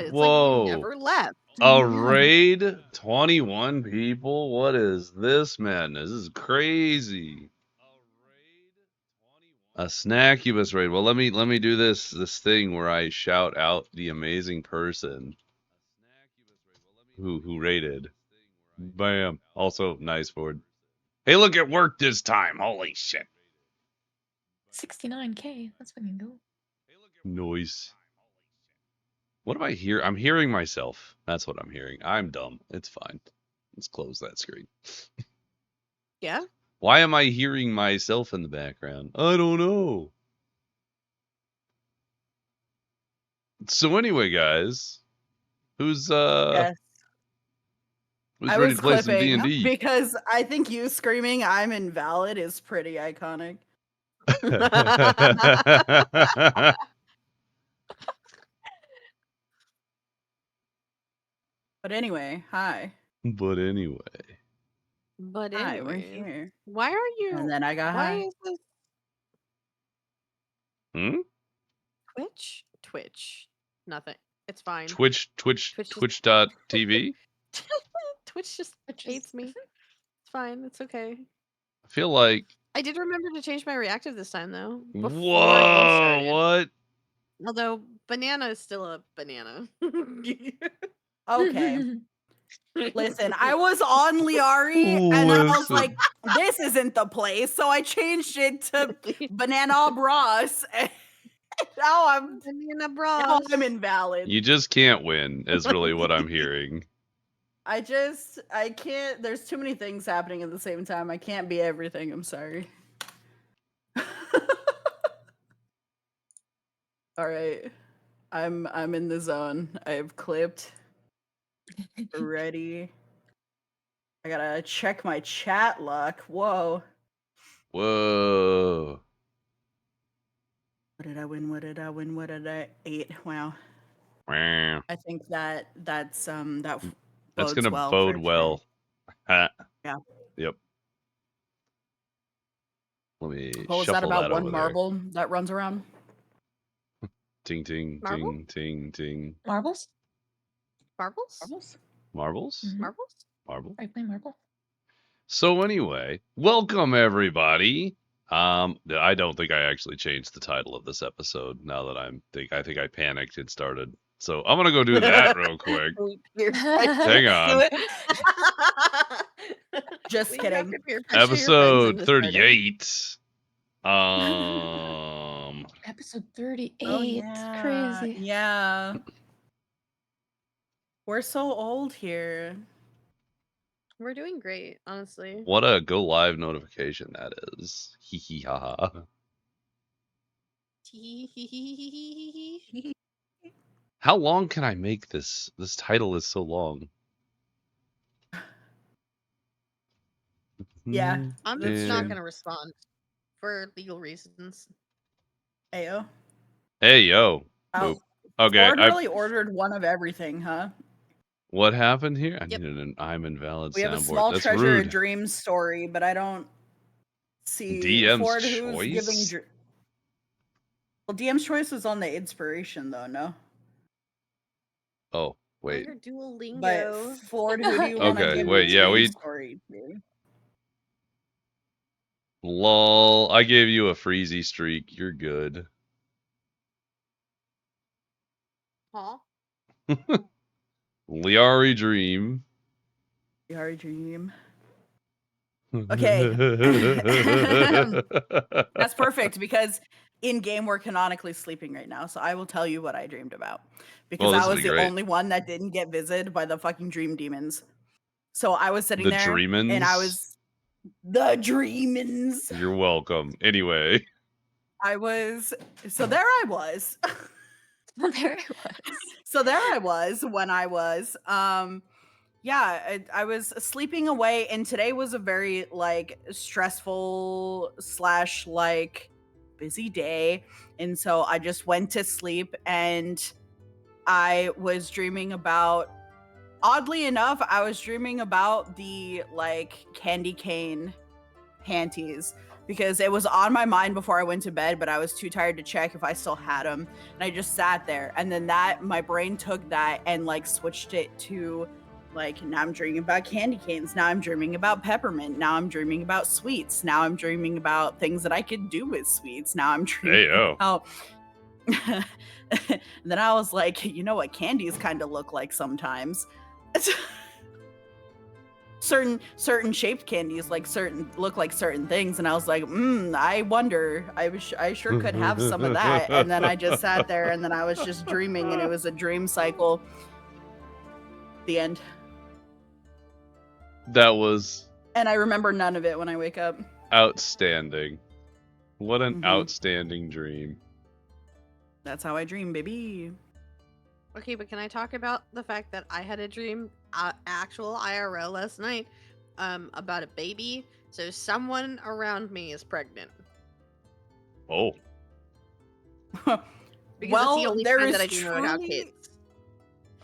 god, it's like Whoa. you never left. A raid? 21 people? What is this madness? This is crazy. A snackubus raid. Well, let me do this thing where I shout out the amazing person who raided. Bam. Also, nice Ford. Hey, look, it worked this time. Holy shit. 69K. That's fucking cool. Noise. What am I hearing? I'm hearing myself. That's what I'm hearing. I'm dumb. It's fine. Let's close that screen. Yeah? Why am I hearing myself in the background? I don't know. So anyway, guys, who's Yes. who's I ready was to play some clipping D&D? because I think you screaming "I'm invalid" is pretty iconic. But anyway, hi. But anyway. But Hi, we're anyway, here. why are you? And then I got Why high. is this Hmm? Twitch? Nothing. It's fine. Twitch.tv? Twitch just hates me. It's fine. It's okay. I feel like. I did remember to change my reactive this time though. Before you Whoa! started. What? Although banana is still a banana. Okay. Listen, I was on Liari and I was like, this isn't the place. So I changed it to Banana Bras. And now I'm banana now bras. I'm invalid. You just can't win, is really what I'm hearing. I can't. There's too many things happening at the same time. I can't be everything. I'm sorry. All right. I'm in the zone. I've clipped. Ready. I gotta check my chat luck. Whoa. Whoa. What did I win? What did I win? What did I 8? Wow. Wow. I think that's That's bodes gonna well bode for well. Yeah. Yep. Let me What was shuffle that about? that One over marble that runs around? Ting, ting, Marble? ting, ting, ting. Marbles? Marbles? Marbles? Marbles? Mhm. Marbles? Marble? Are you playing marble? So anyway, welcome everybody. I don't think I actually changed the title of this episode now that I think I panicked and started. So I'm gonna go do that real quick. Hang on. Just kidding. Episode 38. Episode 38. Oh yeah. Crazy. Yeah. We're so old here. We're doing great, honestly. What a go live notification that is. Hee hee ha ha. How long can I make this? This title is so long. Yeah. I'm That's just not true. gonna respond for legal reasons. Ayo. Hey yo. Oh, Boop. Okay. Ford really ordered one of everything, huh? What happened here? I Yep. needed an I'm invalid We have a soundboard. small That's treasure rude. of dreams story, but I don't see DM's Ford choice? who's giving. Well, DM's choice was on the inspiration, though. No. Oh wait. Your Duolingo. But Ford, who do you want to Okay, give wait, your yeah, dream story to? Lol. I gave you a freezy streak. You're good. Huh? Liari Dream. Liari Dream. Okay. That's perfect because in game we're canonically sleeping right now. So I will tell you what I dreamed about because I was the only one that didn't get visited by the fucking dream demons. So I was sitting there Dreamins? and I was the dreamins. You're welcome. Anyway. So there I was. So there I was when I was yeah, I was sleeping away, and today was a very like stressful / like busy day, and so I just went to sleep, and I was dreaming about. Oddly enough, I was dreaming about the like candy cane panties because it was on my mind before I went to bed, but I was too tired to check if I still had them. And I just sat there. And then my brain took that and like switched it to like, now I'm dreaming about candy canes. Now I'm dreaming about peppermint. Now I'm dreaming about sweets. Now I'm dreaming about things that I could do with sweets. Now I'm dreaming about... Then I was like, you know what candies kind of look like sometimes? certain shaped candies look like certain things, and I was like, I wonder, I sure could have some of that. And then I just sat there, and then I was just dreaming, and it was a dream cycle. The end. That was... And I remember none of it when I wake up. Outstanding. What an outstanding dream. That's how I dream, baby. Okay, but can I talk about the fact that I had a dream, actual IRL last night, about a baby? So someone around me is pregnant. Oh. Because it's the only time that I do know about kids.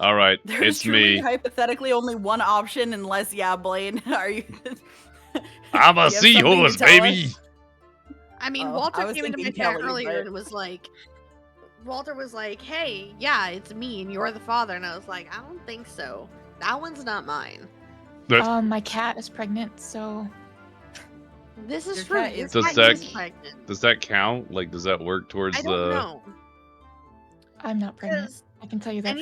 All right, There's it's truly me. hypothetically only one option, unless, Blaine, are you... I'm a seahorse, baby! I mean, Oh, Walter I was came into my thinking chat Kelly, earlier but- and was like... Walter was like, hey, yeah, it's me and you're the father. And I was like, I don't think so. That one's not mine. My cat is pregnant, so This is Your true. cat Your is cat pregnant. is pregnant. Does that count? Like, does that work towards I don't know. I'm not pregnant. 'Cause I can tell you that.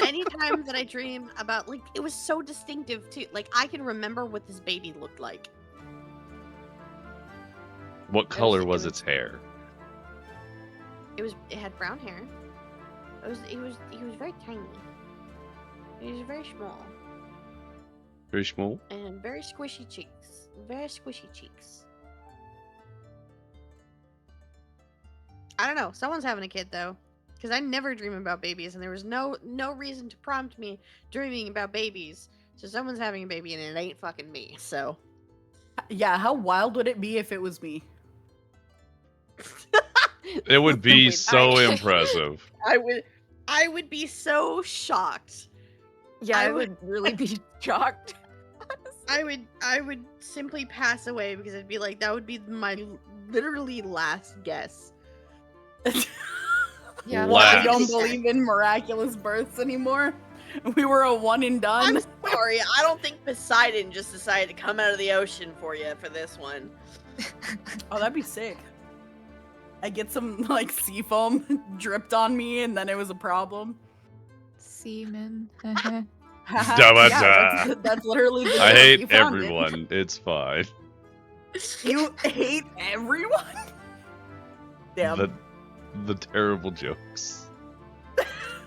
anytime that I dream about, like, it was so distinctive too. Like, I can remember what this baby looked like. What color it was was- its hair? It had brown hair. He was very tiny. He was very small Very small? and very squishy cheeks. Very squishy cheeks. I don't know. Someone's having a kid though, because I never dream about babies, and there was no reason to prompt me dreaming about babies. So someone's having a baby, and it ain't fucking me. So Yeah, how wild would it be if it was me? It would be Wait, so impressive. I would be so shocked. Yeah, I I would- would really be shocked. I would simply pass away because it'd be like that would be my literally last guess. Yeah, Wow. I don't believe in miraculous births anymore. We were a one and done. I'm sorry, I don't think Poseidon just decided to come out of the ocean for you for this one. Oh, that'd be sick. I get some like sea foam dripped on me, and then it was a problem. Semen. Dabba Yeah, that's literally the I joke. You hate found it. everyone. It's fine. You hate everyone? Damn. The terrible jokes.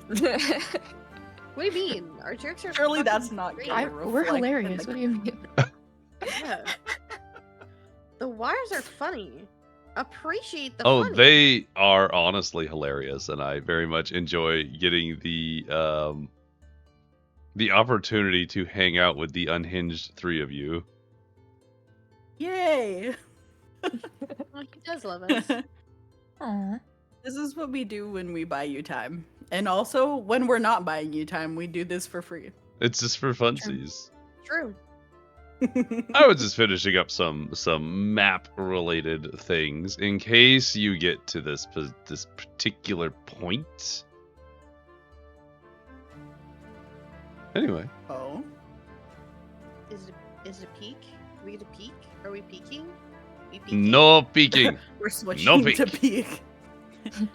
What do you mean? Our jokes are Surely fucking that's not great. good. We're hilarious. What do you mean? Yeah. The wires are funny. Appreciate the Oh, funny. they are honestly hilarious, and I very much enjoy getting the opportunity to hang out with the unhinged three of you. Yay! Oh, he does love us. Aw. This is what we do when we buy you time. And also, when we're not buying you time, we do this for free. It's just for funsies. True. I was just finishing up some map related things in case you get to this particular point. Anyway, Oh. Is it a peak? Do we get a peak? Are we peaking? We peaking? no peeking. We're switching No to peak. peak.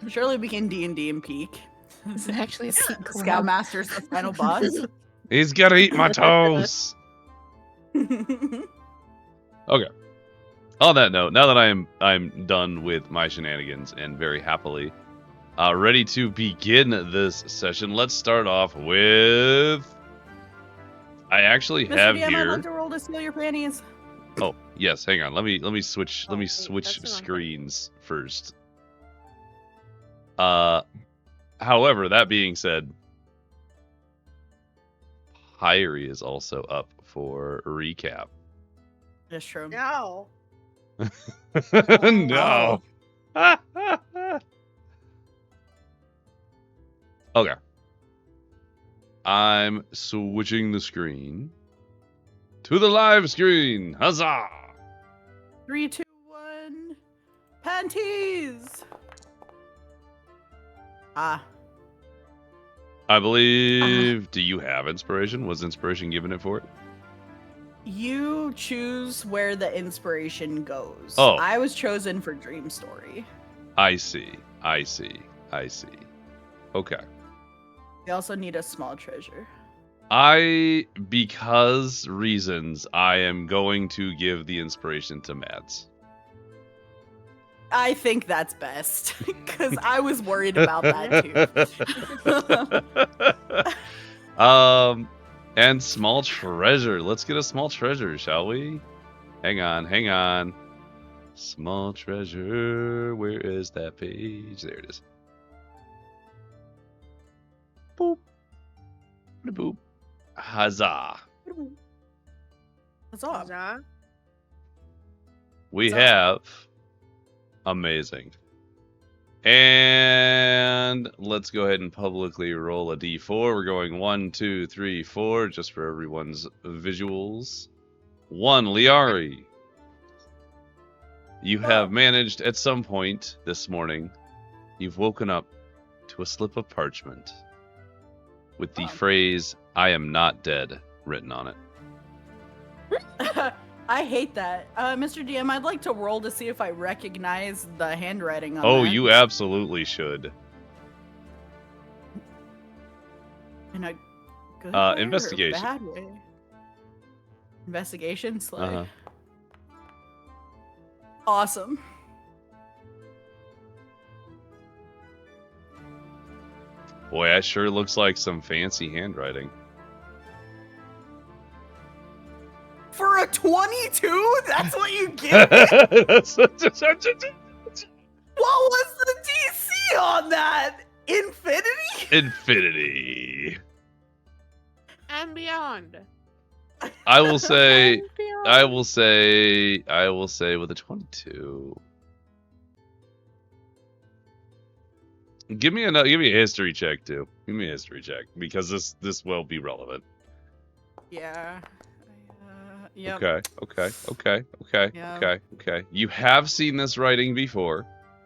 Surely we can D&D and peak. This is actually a peak collab. Scoutmaster's the final boss. He's gonna eat my toes. Okay. On that note, now that I'm done with my shenanigans and very happily ready to begin this session, let's start off with. I actually Mr. have DM, I'd here. like to roll to steal your panties. Oh yes, hang on. Let me switch. Let me wait, switch that's the wrong screens first. However, that being said, Pyri is also up for recap. That's true. No. No. Okay. I'm switching the screen to the live screen. Huzzah! 3, 2, 1. Panties. Ah. I believe. Do you have inspiration? Was inspiration given it for it? You choose where the inspiration goes. Oh. I was chosen for Dream Story. I see. Okay. You also need a small treasure. Because reasons, I am going to give the inspiration to Mads. I think that's best because I was worried about that too. And small treasure. Let's get a small treasure, shall we? Hang on. Small treasure. Where is that page? There it is. Boop. Boop. Huzzah. Huzzah. Huzzah. We Huzzah. have amazing. And let's go ahead and publicly roll a d4. We're going 1, 2, 3, 4, just for everyone's visuals. 1, Liari. You have managed at some point this morning, you've woken up to a slip of parchment with the phrase, "I am not dead," written on it. I hate that. Mr. DM, I'd like to roll to see if I recognize the handwriting on Oh, that. you absolutely should. In a good way or investigation. bad way? Investigation, Slay. Awesome. Boy, that sure looks like some fancy handwriting. For a 22? That's what you get? What was the DC on that? Infinity? Infinity. And beyond. I will say, And beyond. I will say with a 22. Give me a history check too. Give me a history check because this will be relevant. Yeah. Yep. Okay. You have seen this writing before.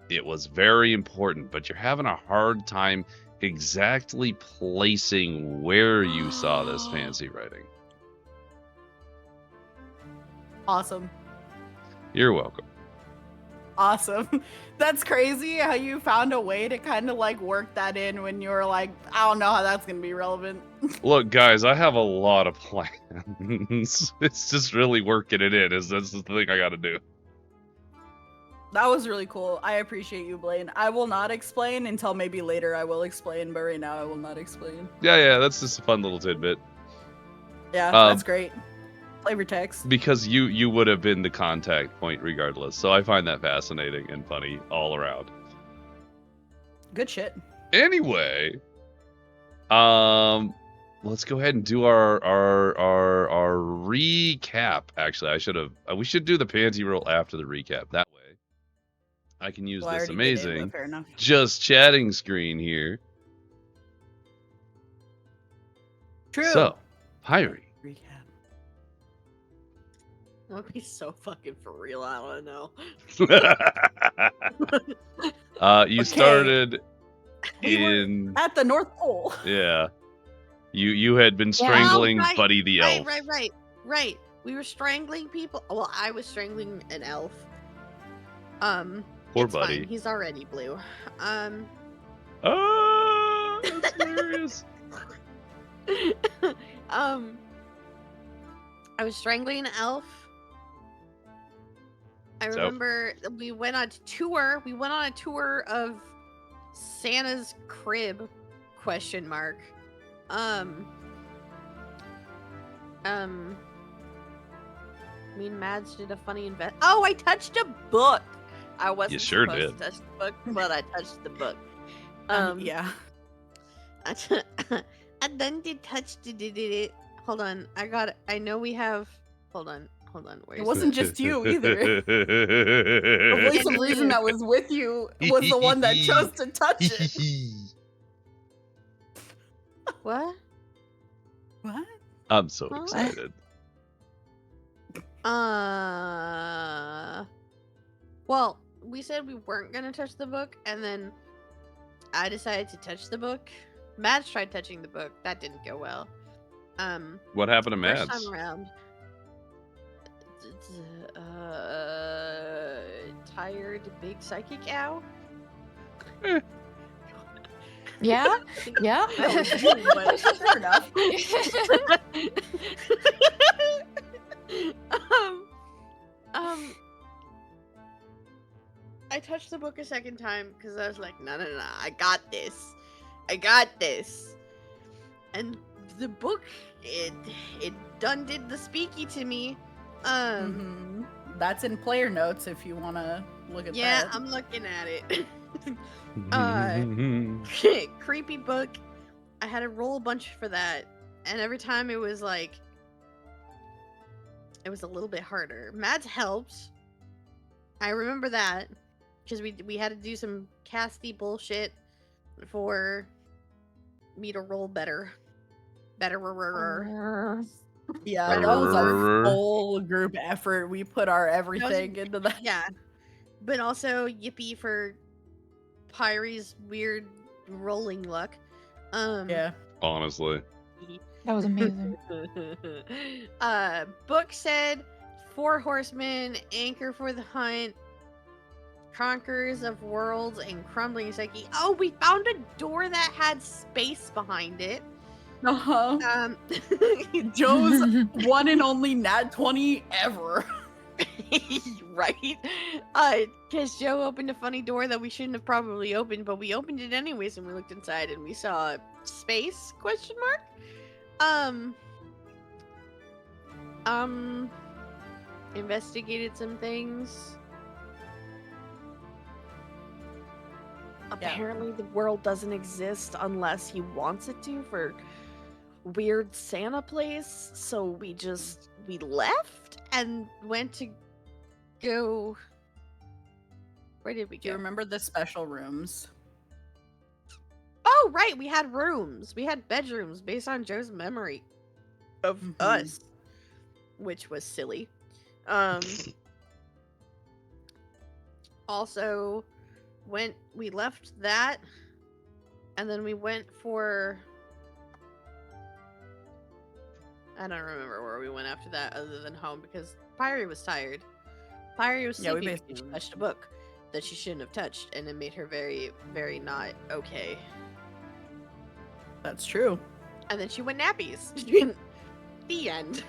It was very important, but you're having a hard time exactly placing where you saw this fancy writing. Awesome. You're welcome. Awesome. That's crazy how you found a way to kind of like work that in when you were like, I don't know how that's going to be relevant. Look, guys, I have a lot of plans. It's just really working it in. That's the thing I got to do. That was really cool. I appreciate you, Blaine. I will not explain until maybe later I will explain, but right now I will not explain. Yeah, that's just a fun little tidbit. Yeah, that's great. Flavor text. Because you would have been the contact point regardless. So I find that fascinating and funny all around. Good shit. Anyway, let's go ahead and do our recap. Actually, we should do the panty roll after the recap. That way I can use Well, I this already did it, amazing but fair enough. just chatting screen here. True. So, Pyri. Recap. That would be so fucking for real. I don't know. You Okay. started We were in at the North Pole. yeah. You had been strangling Oh, right, Buddy the elf. Right. We were strangling people. Well, I was strangling an elf. Poor it's Buddy. Fine. He's already blue. Oh, that's hilarious. I was strangling an elf. I remember we went on a tour. We went on a tour of Santa's crib? ? Me and Mads did a funny invest. Oh, I touched a book. I wasn't sure supposed did. to touch the book, but I touched the book. Yeah. I then did touch the. Hold on, I know we have. Hold on. It wasn't just you either. The voice of reason that was with you was the one that chose to touch it. What? What? I'm so Huh? excited. Well, we said we weren't gonna touch the book, and then I decided to touch the book. Mads tried touching the book. That didn't go well. What happened to First Mads? time around. Tired big psychic owl. Yeah? Yeah? That was you, but fair enough. I touched the book a second time because I was like, no, I got this. And the book, it done did the speaky to me. That's in player notes if you want to look at Yeah, that. I'm looking at it. Creepy book. I had to roll a bunch for that, and every time it was like, it was a little bit harder. Mads helped. I remember that because we had to do some casty bullshit for me to roll better. Yeah, that was a full group effort. We put our everything into that. Yeah, but also yippee for Pyri's weird rolling luck. Yeah. Honestly. That was amazing. Book said 4 horsemen, anchor for the hunt, conquerors of worlds, and crumbling psyche. Oh, we found a door that had space behind it. Uh-huh. Joe's one and only nat 20 ever. Right? Because Joe opened a funny door that we shouldn't have probably opened, but we opened it anyways, and we looked inside and we saw space, question mark? Investigated some things. Apparently the world doesn't exist unless he wants it to for weird Santa place, so we left and went to go. Where did we Do you go? remember the special rooms? Oh, right, we had rooms. We had bedrooms based on Joe's memory of us, which was silly. Also, we left that, and then we went for. I don't remember where we went after that, other than home, because Pyri was tired. Pyri was sleepy because she touched a book that she shouldn't have touched, and it made her very, very not okay. That's true. And then she went nappies. The end.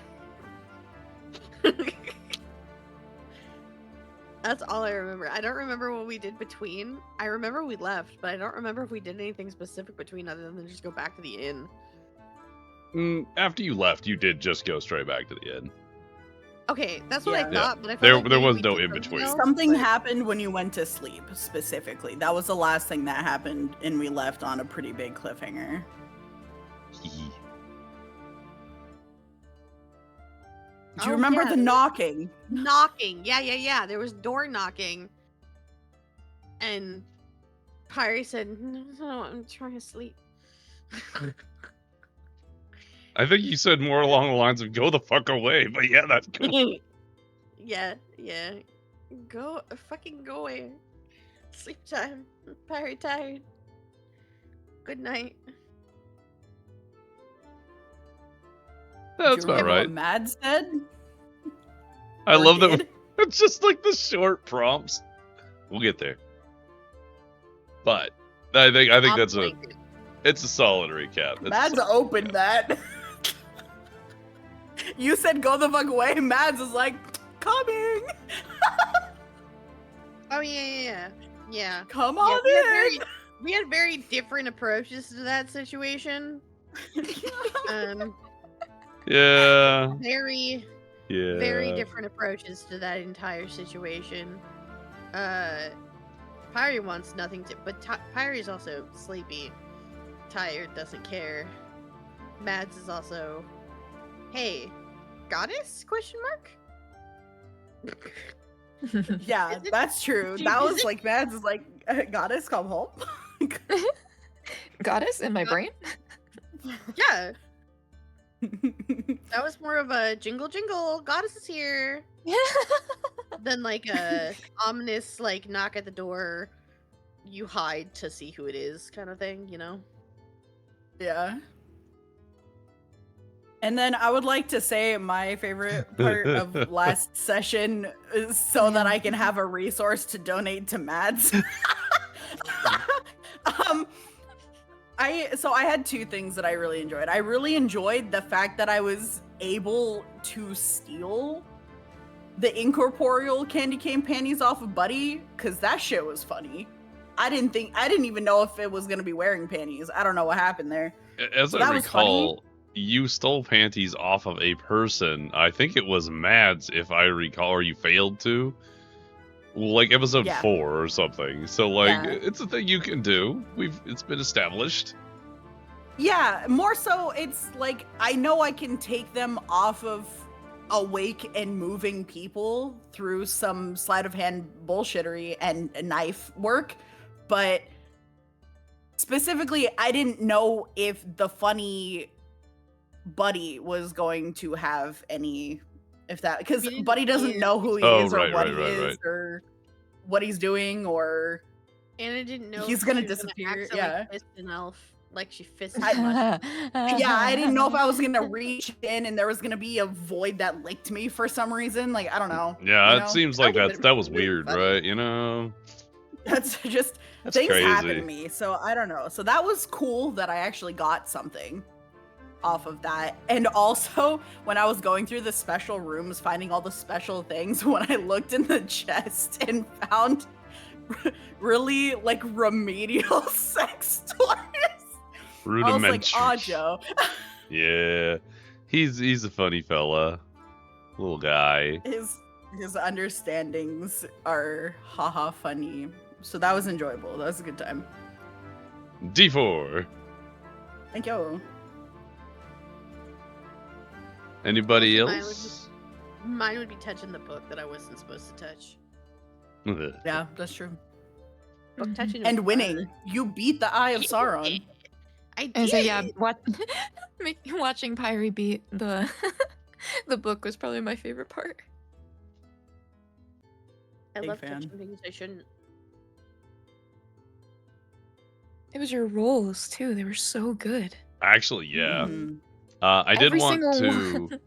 That's all I remember. I don't remember what we did between. I remember we left, but I don't remember if we did anything specific between other than just go back to the inn. After you left, you did just go straight back to the inn. Okay, that's what I Yeah. thought, but I felt There like was maybe no we in did between. else, Something but- happened when you went to sleep, specifically. That was the last thing that happened, and we left on a pretty big cliffhanger. Do you remember the knocking? Knocking. Yeah. There was door knocking. And Pyri said, no, I'm trying to sleep. I think you said more along the lines of "go the fuck away," but yeah, that's cool. Yeah. Go away. Sleep time. Pyri tired. Good night. That's Do you about remember right. What Mads said? I Or love that. did? It's just like the short prompts. We'll get there. But I think I'm that's blanking. it's a solid recap. It's Mads opened that. You said go the fuck away. Mads was like, coming. Oh yeah. Come Yeah, on in. we had very different approaches to that situation. yeah, Very different approaches to that entire situation. Pyri wants nothing to, but Pyri's also sleepy, tired, doesn't care. Mads is also, hey, goddess? Question mark. Yeah, that's true. She That was busy? like Mads is like, goddess, come home. Goddess in my brain? Yeah, that was more of a jingle jingle. Goddess is here. then like a ominous like knock at the door, you hide to see who it is, kind of thing, you know? Yeah. And then I would like to say my favorite part of last session is so that I can have a resource to donate to Mads. I had two things that I really enjoyed. I really enjoyed the fact that I was able to steal the incorporeal candy cane panties off of Buddy, because that shit was funny. I didn't even know if it was gonna be wearing panties. I don't know what happened there. As So I that was funny. recall, you stole panties off of a person. I think it was Mads, if I recall, or you failed to. Like episode 4 or something. So like, it's a thing you can do. It's been established. Yeah, more so it's like I know I can take them off of awake and moving people through some sleight of hand bullshittery and knife work, but specifically I didn't know if the funny Buddy was going to have any, because Buddy doesn't know who he is or what he is or what he's doing, or Anna didn't know he's if gonna she was disappear. accidentally fist an elf, like she fisted I didn't know if I was gonna reach in and there was gonna be a void that licked me for some reason. Like, I don't know. Yeah, you it know? seems like that was really weird, funny. right? You know? That's just That's things crazy. happen to me, so I don't know. So that was cool that I actually got something off of that. And also, when I was going through the special rooms, finding all the special things, when I looked in the chest and found really like remedial sex toys, I was like, "Aw, Joe." Yeah, he's a funny fella, little guy. His understandings are haha funny. So that was enjoyable. That was a good time. D4. Thank you. Anybody Mine else? Mine would be touching the book that I wasn't supposed to touch. Yeah, that's true. Book touching And was winning. fun. You beat the Eye of Sauron. I did. And so yeah, watching Pyri beat the the book was probably my favorite part. I Big love fan. touching things I shouldn't. It was your rolls too. They were so good. Actually, yeah. Mhm. I did Every want single to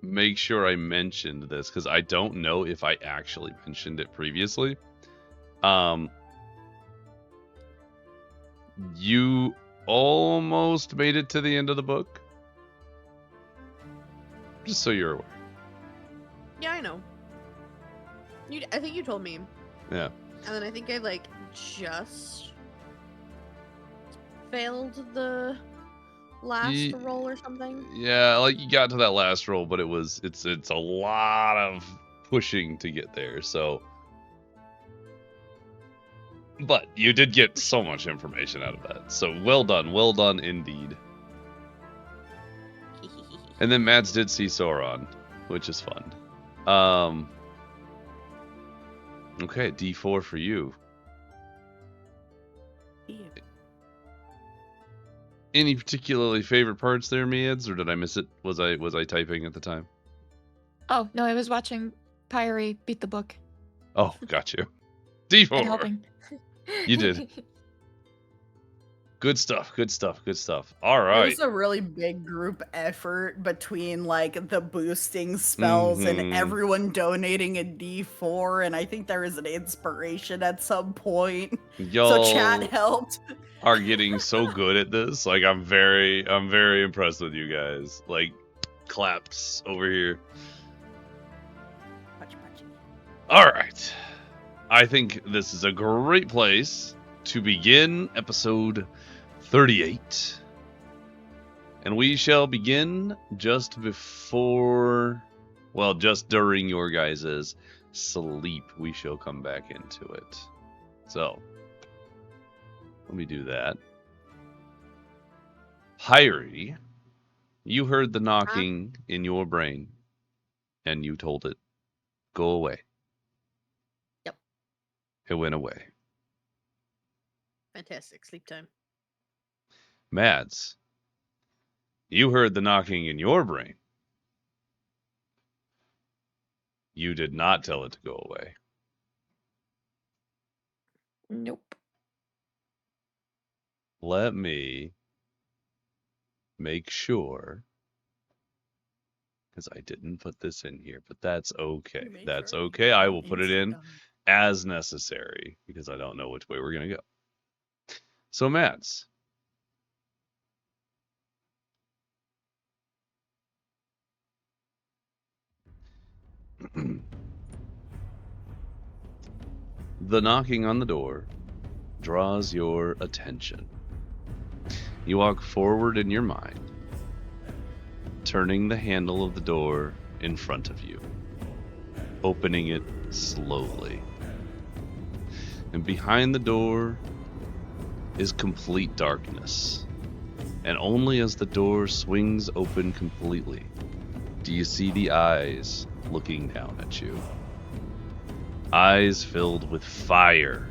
make sure I mentioned this because I don't know if I actually mentioned it previously. You almost made it to the end of the book. Just so you're aware. Yeah, I know. I think you told me. Yeah. And then I think I like just failed the last roll or something. Yeah, like you got to that last roll, but it's a lot of pushing to get there, so. But you did get so much information out of that. So well done indeed. And then Mads did see Sauron, which is fun. Okay, D4 for you. Yeah. Any particularly favorite parts there, Mads, or did I miss it? Was I typing at the time? Oh no, I was watching Pyri beat the book Oh, got you. and D4. helping. You did. Good stuff. All It right. was a really big group effort between like the boosting spells and everyone donating a D4, and I think there was an inspiration at some point. Y'all So chat helped. are getting so good at this. Like I'm very impressed with you guys. Like claps over here. All right. I think this is a great place to begin episode 38. And we shall begin just during your guys' sleep. We shall come back into it. So, let me do that. Pyri, you heard the knocking in your brain, and you told it, go away. Yep. It went away. Fantastic. Sleep time. Mads, you heard the knocking in your brain. You did not tell it to go away. Nope. Let me make sure, because I didn't put this in here, but that's okay. Make That's sure okay. you I don't will put it insert in them. as necessary because I don't know which way we're going to go. So, Mads. The knocking on the door draws your attention. You walk forward in your mind, turning the handle of the door in front of you, opening it slowly. And behind the door is complete darkness. And only as the door swings open completely do you see the eyes looking down at you. Eyes filled with fire.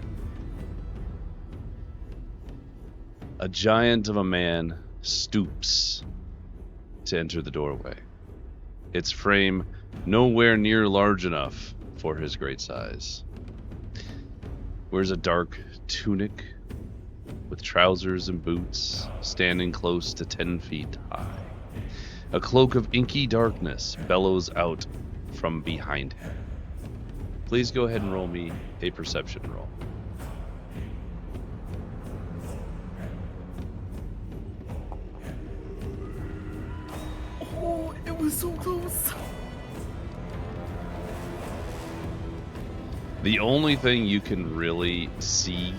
A giant of a man stoops to enter the doorway. Its frame nowhere near large enough for his great size. Wears a dark tunic with trousers and boots standing close to 10 feet high. A cloak of inky darkness bellows out from behind him. Please go ahead and roll me a perception roll. Oh, it was so close. The only thing you can really see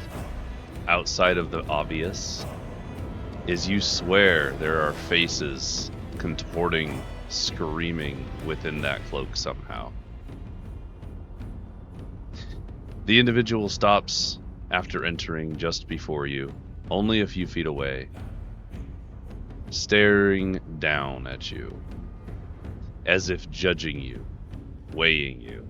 outside of the obvious is you swear there are faces contorting, screaming within that cloak somehow. The individual stops after entering just before you, only a few feet away, staring down at you, as if judging you, weighing you.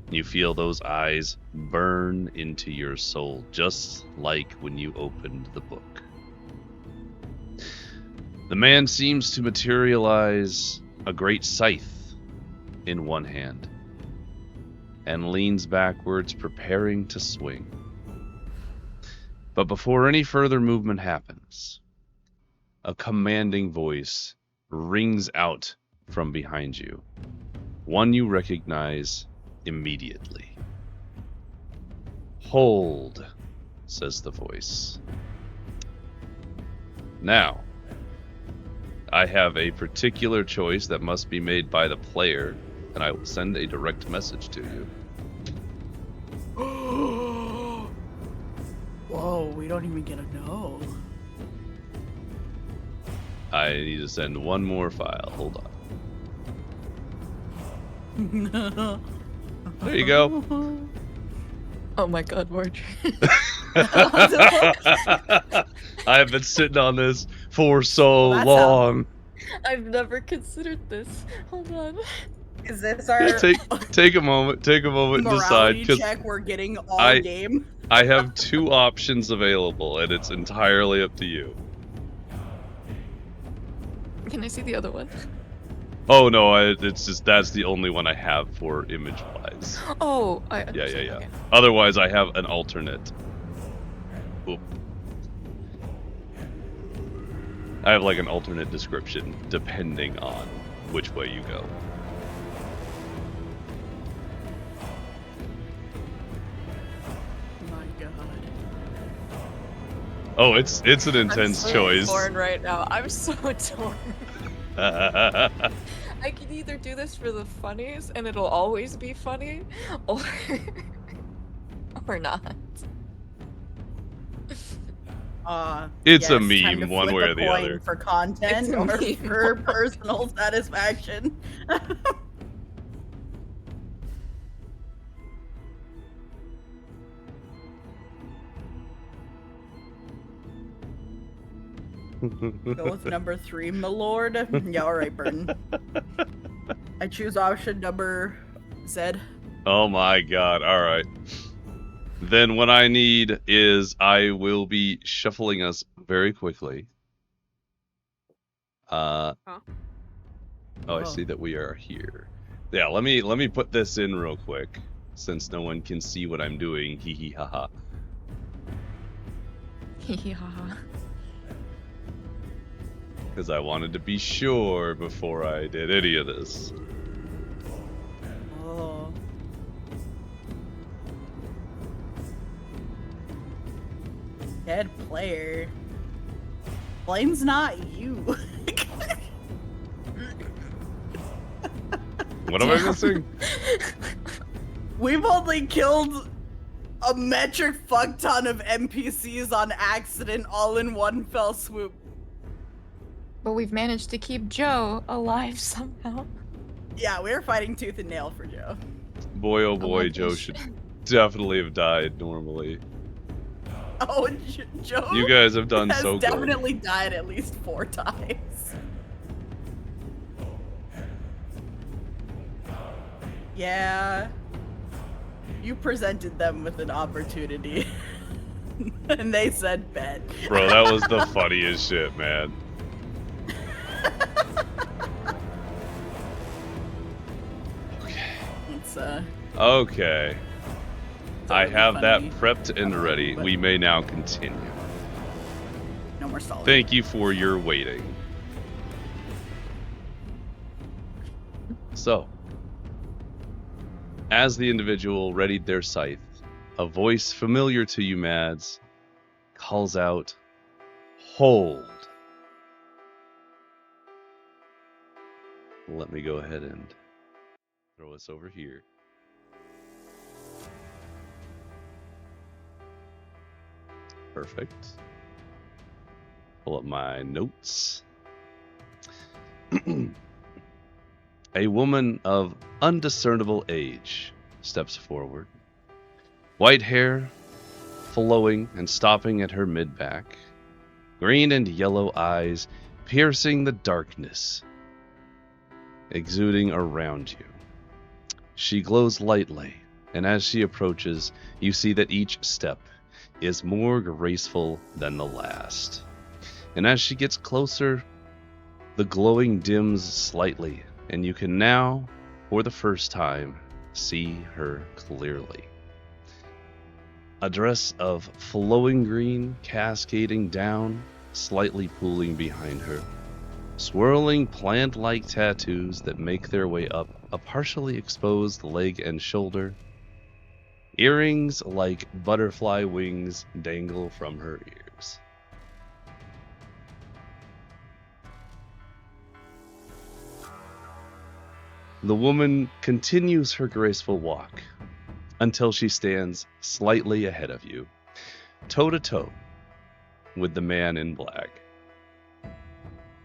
You feel those eyes burn into your soul, just like when you opened the book. The man seems to materialize a great scythe in one hand and leans backwards, preparing to swing. But before any further movement happens, a commanding voice rings out from behind you, one you recognize immediately. "Hold," says the voice. Now, I have a particular choice that must be made by the player, and I will send a direct message to you. Whoa, we don't even get to know. I need to send one more file. Hold on. There you go. Oh my god, Mordred. I have been sitting on this for so Well, that long. I've never considered this. Hold on. Is this our Take a moment and decide, morality because check we're getting all I- game? I have two options available, and it's entirely up to you. Can I see the other one? Oh no, it's just that's the only one I have for image-wise. Oh, I Yeah. understand. Okay. Otherwise, I have an alternate. Oop. I have like an alternate description depending on which way you go. My god. Oh, it's an intense I'm so choice. torn right now. I'm so torn. I can either do this for the funnies and it'll always be funny, or not. It's a yes, time meme to one flip way a or the coin other. for content It's a or meme. for personal satisfaction. Go with number 3, my lord. Yeah, alright, Burton. I choose option number Z. Oh my god, alright. Then what I need is I will be shuffling us very quickly. Oh, I see that we are here. Yeah, let me put this in real quick, since no one can see what I'm doing. Hee hee ha ha. Yeah. Because I wanted to be sure before I did any of this. Oh. Dead player. Blame's not you. What am I missing? We've only killed a metric fuck ton of NPCs on accident all in one fell swoop. But we've managed to keep Joe alive somehow. Yeah, we were fighting tooth and nail for Joe. Boy, oh boy, love Joe this should shit. definitely have died normally. Oh, Joe You guys have done has so good. definitely died at least 4 times. Yeah. You presented them with an opportunity. And they said bet. Bro, that was the funniest shit, man. It's Okay. I totally have that funny. prepped and ready. We may now continue. No more stalling. Thank you for your waiting. So, as the individual readied their scythe, a voice familiar to you, Mads, calls out, "Hold." Let me go ahead and throw us over here. Perfect. Pull up my notes. A woman of undiscernible age steps forward. White hair flowing and stopping at her mid-back. Green and yellow eyes piercing the darkness, exuding around you. She glows lightly, and as she approaches, you see that each step is more graceful than the last. And as she gets closer, the glowing dims slightly, and you can now, for the first time, see her clearly. A dress of flowing green cascading down, slightly pooling behind her. Swirling plant-like tattoos that make their way up a partially exposed leg and shoulder. Earrings like butterfly wings dangle from her ears. The woman continues her graceful walk until she stands slightly ahead of you, toe-to-toe with the man in black.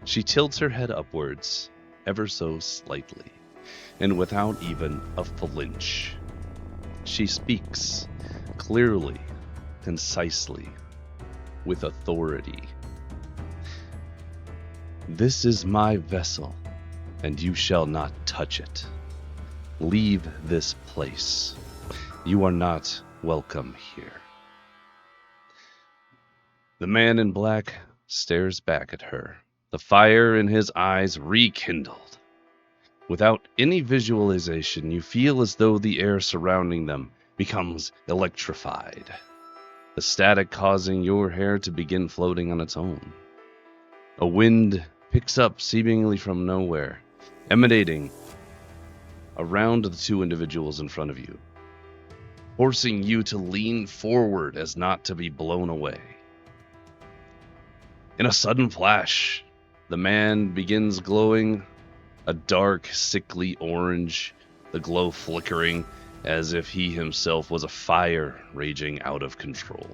She tilts her head upwards ever so slightly, and without even a flinch. She speaks clearly, concisely, with authority. "This is my vessel, and you shall not touch it. Leave this place. You are not welcome here." The man in black stares back at her, the fire in his eyes rekindled. Without any visualization, you feel as though the air surrounding them becomes electrified, the static causing your hair to begin floating on its own. A wind picks up seemingly from nowhere, emanating around the two individuals in front of you, forcing you to lean forward as not to be blown away. In a sudden flash, the man begins glowing a dark, sickly orange, the glow flickering as if he himself was a fire raging out of control.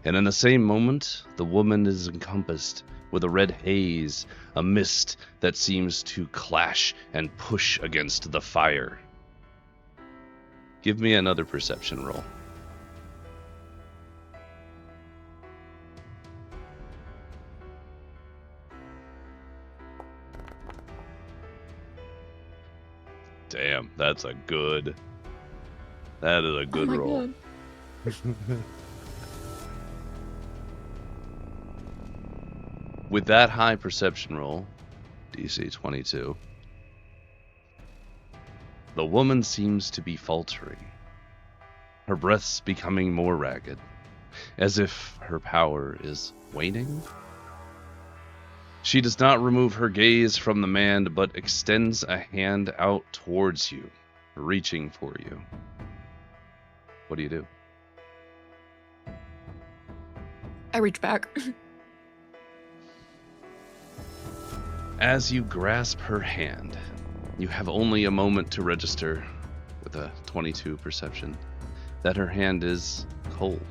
And in the same moment, the woman is encompassed with a red haze, a mist that seems to clash and push against the fire. Give me another perception roll. Damn, that is a good roll. God. With that high perception roll, DC 22, The woman seems to be faltering, her breaths becoming more ragged, as if her power is waning. She does not remove her gaze from the man, but extends a hand out towards you, reaching for you. What do you do? I reach back. As you grasp her hand, you have only a moment to register, with a 22 perception, that her hand is cold.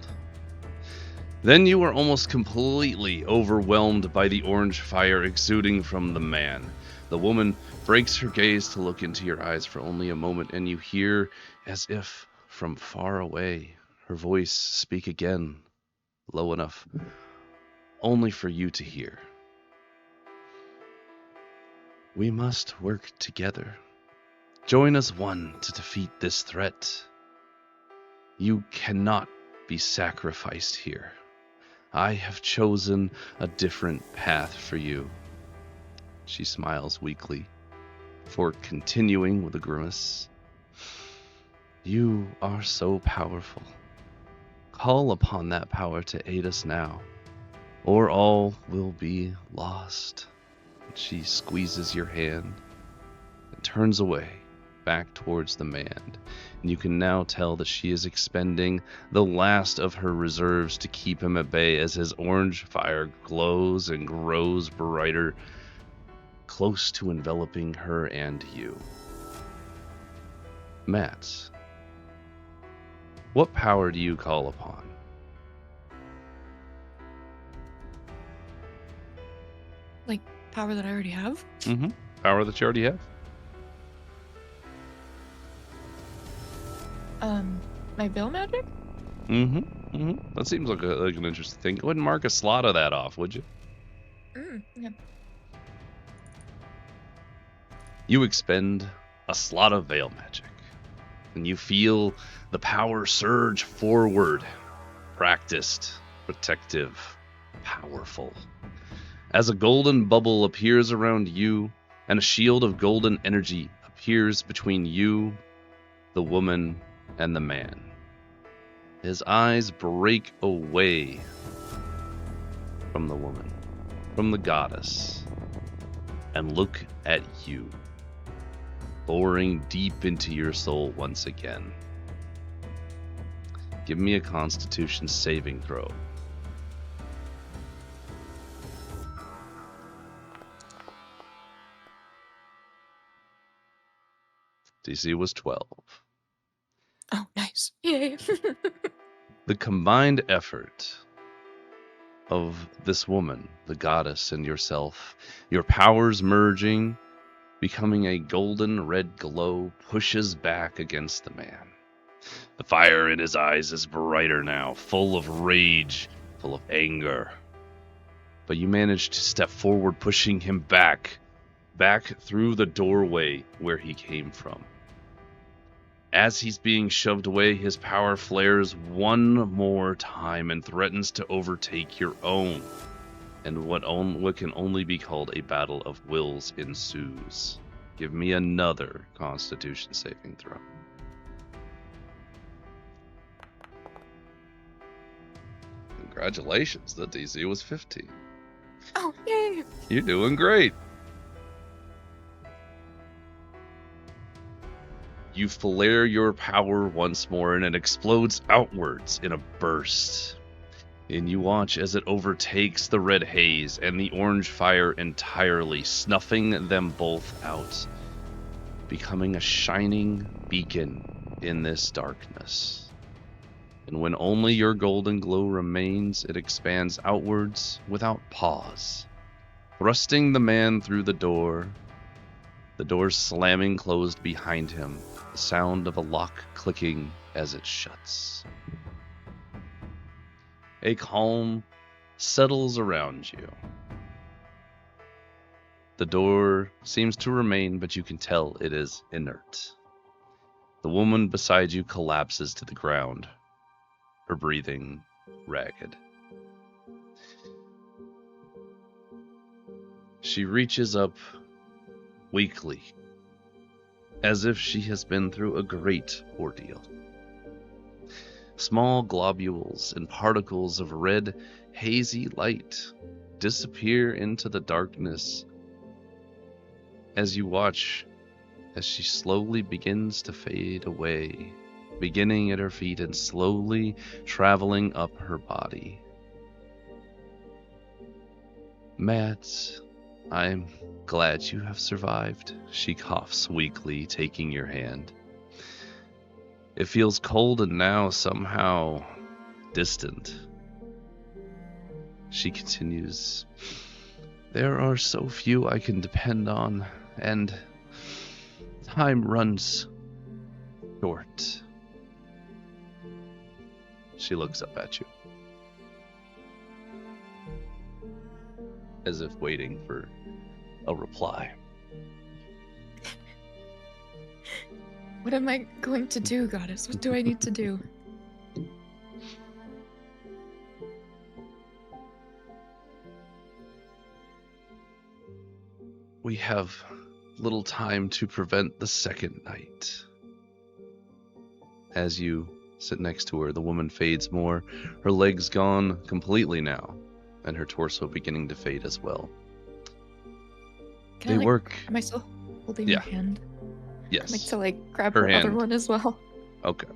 Then you are almost completely overwhelmed by the orange fire exuding from the man. The woman breaks her gaze to look into your eyes for only a moment, and you hear, as if from far away, her voice speak again, low enough only for you to hear. We must work together. Join as one to defeat this threat. You cannot be sacrificed here. I have chosen a different path for you. She smiles weakly, before continuing with a grimace. You are so powerful. Call upon that power to aid us now, or all will be lost. She squeezes your hand and turns away, back towards the man, and you can now tell that she is expending the last of her reserves to keep him at bay as his orange fire glows and grows brighter, close to enveloping her and you. Mads, what power do you call upon? Like, power that I already have? Mm-hmm. Power that you already have? My veil magic? Mm-hmm. Mm-hmm. That seems like an interesting thing. Go ahead and mark a slot of that off, would you? Yeah. You expend a slot of veil magic, and you feel the power surge forward. Practiced, protective, powerful. As a golden bubble appears around you, and a shield of golden energy appears between you, the woman, and the man. His eyes break away from the woman, from the goddess, and look at you, boring deep into your soul once again. Give me a Constitution saving throw. DC was 12. Oh, nice. Yay. The combined effort of this woman, the goddess, and yourself, your powers merging, becoming a golden red glow, pushes back against the man. The fire in his eyes is brighter now, full of rage, full of anger. But you manage to step forward, pushing him back through the doorway where he came from. As he's being shoved away, his power flares one more time and threatens to overtake your own. And what can only be called a battle of wills ensues. Give me another Constitution saving throw. Congratulations, the DC was 15. Oh, yay. You're doing great. You flare your power once more and it explodes outwards in a burst. And you watch as it overtakes the red haze and the orange fire entirely, snuffing them both out, becoming a shining beacon in this darkness. And when only your golden glow remains, it expands outwards without pause, thrusting the man through the door slamming closed behind him, the sound of a lock clicking as it shuts. A calm settles around you. The door seems to remain, but you can tell it is inert. The woman beside you collapses to the ground, her breathing ragged. She reaches up weakly as if she has been through a great ordeal. Small globules and particles of red, hazy light disappear into the darkness as you watch as she slowly begins to fade away, beginning at her feet and slowly traveling up her body. Mads, I'm glad you have survived, she coughs weakly, taking your hand. It feels cold and now somehow distant. She continues, there are so few I can depend on, and time runs short. She looks up at you, as if waiting for a reply. What am I going to do, goddess? What do I need to do? We have little time to prevent the second night. As you sit next to her, the woman fades more, her legs gone completely now, and her torso beginning to fade as well. Can They I, like, work. Am I still holding Yeah. your hand? Yes. Like to like grab Her her other hand. one as well. Okay.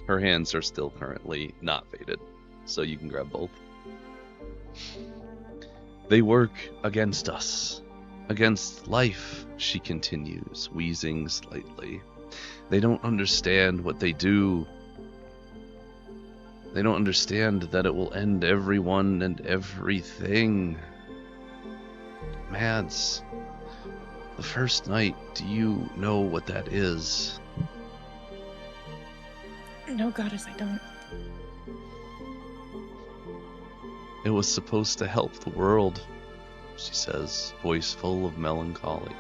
Her hands are still currently not faded, so you can grab both. They work against us, against life, she continues, wheezing slightly. They don't understand what they do. They don't understand that it will end everyone and everything. Mads, the first night, do you know what that is? No, goddess, I don't. It was supposed to help the world, she says, voice full of melancholy.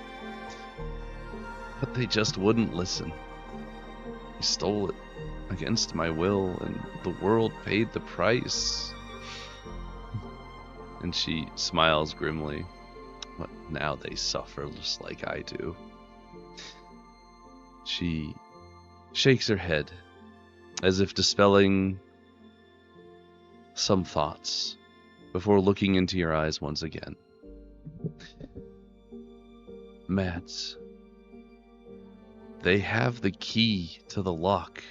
But they just wouldn't listen. They stole it against my will, and the world paid the price. And she smiles grimly. But now they suffer just like I do. She shakes her head, as if dispelling some thoughts, before looking into your eyes once again. Mads, they have the key to the lock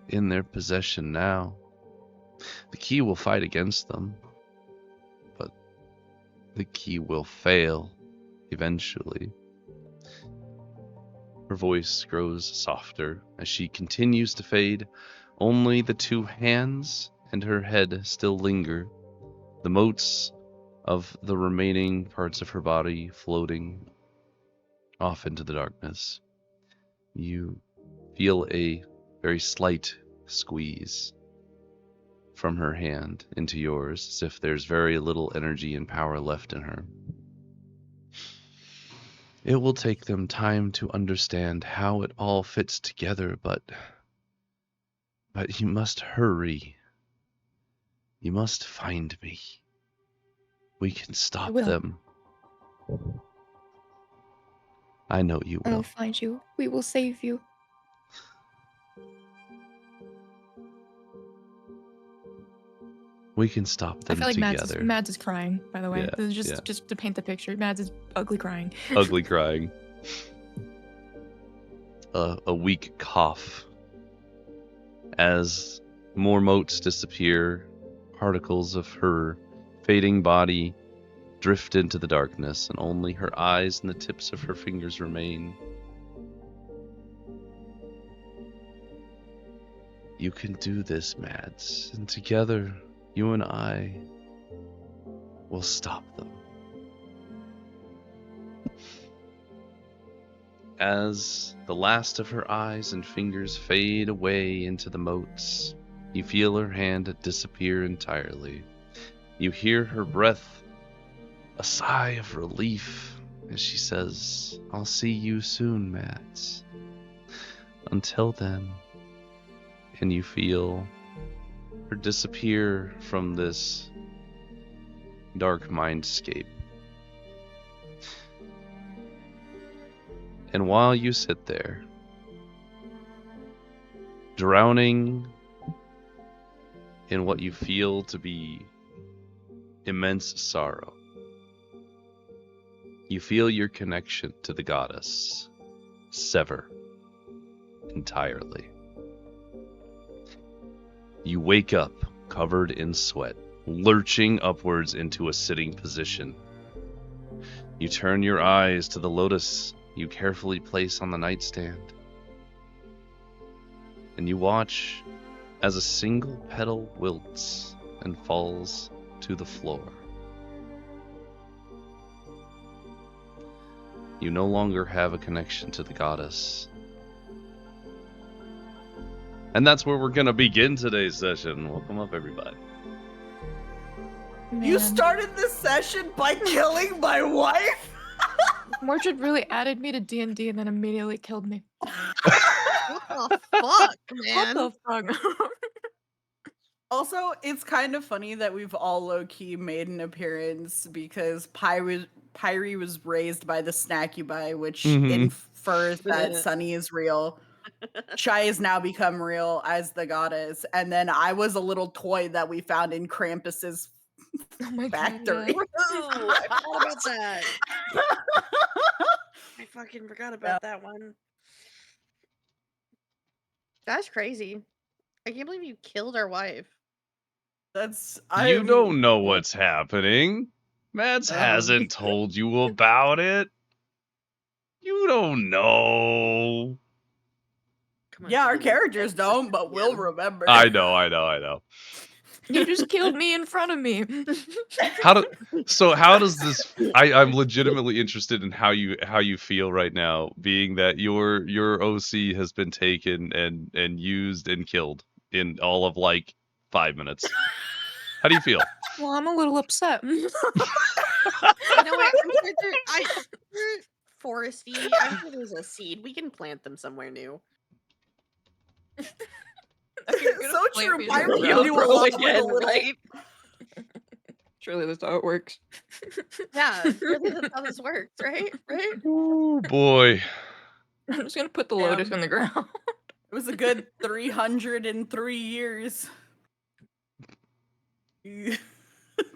in their possession now. The key will fight against them, but the key will fail eventually. Her voice grows softer as she continues to fade. Only the two hands and her head still linger, the motes of the remaining parts of her body floating off into the darkness. You feel a very slight squeeze from her hand into yours, as if there's very little energy and power left in her. It will take them time to understand how it all fits together, but you must hurry. You must find me. We can stop will. them. I know you I'll will. find you. We will save you. We can stop I them feel like together. Mads is crying, by the way. Yeah, This is yeah. just to paint the picture. Mads is ugly crying. Ugly crying. A weak cough. As more motes disappear, particles of her fading body drift into the darkness, and only her eyes and the tips of her fingers remain. You can do this, Mads, and together, you and I will stop them. As the last of her eyes and fingers fade away into the motes, you feel her hand disappear entirely. You hear her breath, a sigh of relief, as she says, I'll see you soon, Mads. Until then. And you feel her disappear from this dark mindscape. And while you sit there, drowning in what you feel to be immense sorrow, you feel your connection to the goddess sever entirely. You wake up covered in sweat, lurching upwards into a sitting position. You turn your eyes to the lotus you carefully place on the nightstand, and you watch as a single petal wilts and falls to the floor. You no longer have a connection to the goddess. And that's where we're gonna begin today's session. Welcome up, everybody. You Man, started this session by killing my wife? Mordred really added me to D&D and then immediately killed me. What the fuck, man? What the fuck? Also, it's kind of funny that we've all low-key made an appearance because Pyri was raised by the Snackubi, which infers that Sunny is real. Shai has now become real as the goddess, and then I was a little toy that we found in Krampus's Oh my factory. God. Ooh, I forgot about that. I fucking forgot about that one. That's crazy. I can't believe you killed our wife. You don't know what's happening. Mads hasn't told you about it. You don't know. Come on, Yeah, our Steven. characters don't, but we'll remember. I know. You just killed me in front of me. How does this? I'm legitimately interested in how you feel right now, being that your OC has been taken and used and killed in all of like 5 minutes. How do you feel? Well, I'm a little upset. You know what? I'm sure foresty. I'm sure there's a seed. We can plant them somewhere new. So true. me Pyri in the can do a ground lot again, with a little. right? Surely that's how it works. Yeah, really, that's how this works, right? Right? Oh boy. I'm just gonna put the lotus in the ground. It was a good 303 years. And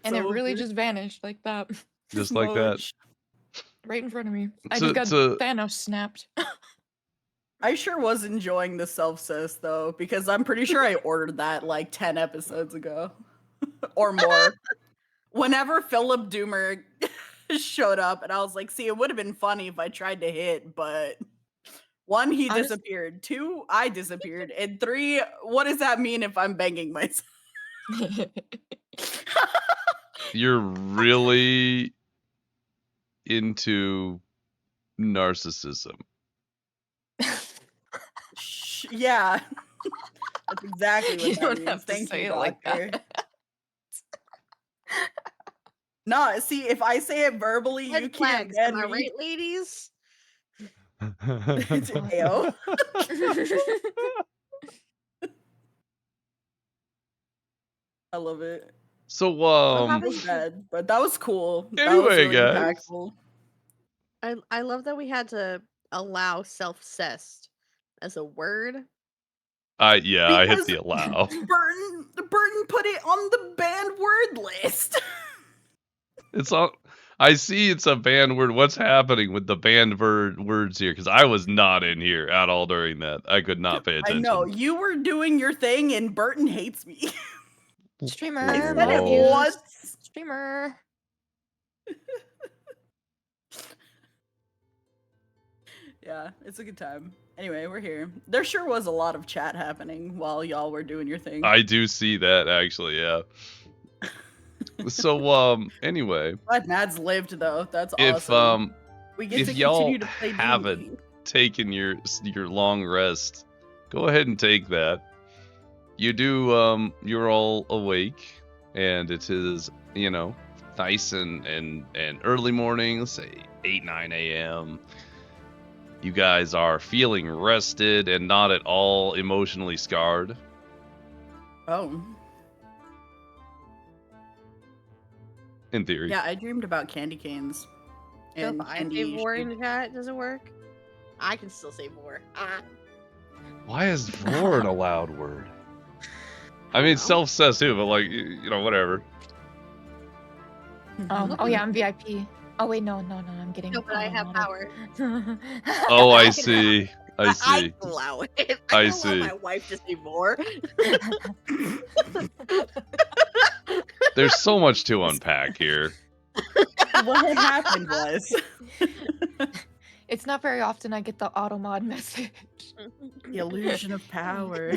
it really just vanished like that. Just like that. Right in front of me. I So- just got so- Thanos snapped. I sure was enjoying the self-sis though, because I'm pretty sure I ordered that like 10 episodes ago. Or more. Whenever Philip Doomer showed up, and I was like, see, it would have been funny if I tried to hit, but 1, he disappeared. 2, I disappeared. And 3, what does that mean if I'm banging myself? You're really into narcissism. Yeah. That's exactly what You that don't means. have to Thank say you, it like doctor. that. No, see, if I say it verbally, you Red can't flags, ban am I me. right, ladies? Ayo. I love it. So That was bad, but that was cool. That was Anyway, really guys. impactful. I love that we had to allow self-cessed as a word. I hit Because the allow. Burton put it on the banned word list. It's all. I see it's a banned word. What's happening with the banned words here? Because I was not in here at all during that. I could not pay I attention. know you were doing your thing, and Burton hates me. Streamer. I said my it views. once. Streamer. Yeah, it's a good time. Anyway, we're here. There sure was a lot of chat happening while y'all were doing your thing. I do see that actually. Yeah. So anyway, Glad Mads lived though. That's if awesome. We get if to y'all continue to play haven't D&D. taken your long rest, go ahead and take that. You do you're all awake, and it is, nice and early morning, say 8-9 a.m. You guys are feeling rested and not at all emotionally scarred. Oh. In theory. Yeah, I dreamed about candy canes. So if And I candy say war shaped- in chat, does it work? I can still say more. Ah. Why is vor an allowed word? I mean, self says too, but like, you know, whatever. Oh yeah, I'm VIP. Oh wait, no, I'm getting. No, but I have power. Oh, I can see. I I see. can allow it. I can see. allow my wife to say more. There's so much to unpack here. What happened was It's not very often I get the auto mod message. the illusion of power.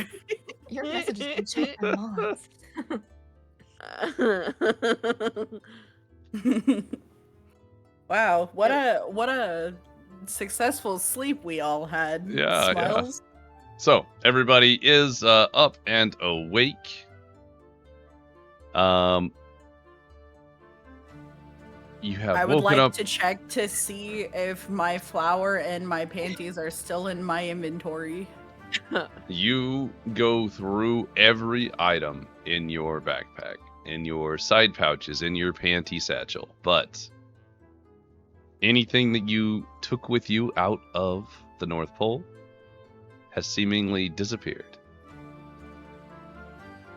Your message has been checked by mods. Wow, what a successful sleep we all had. Yeah, Smiles. So, everybody is up and awake. You have I would woken like up. to check to see if my flower and my panties are still in my inventory. You go through every item in your backpack, in your side pouches, in your panty satchel, but anything that you took with you out of the North Pole has seemingly disappeared.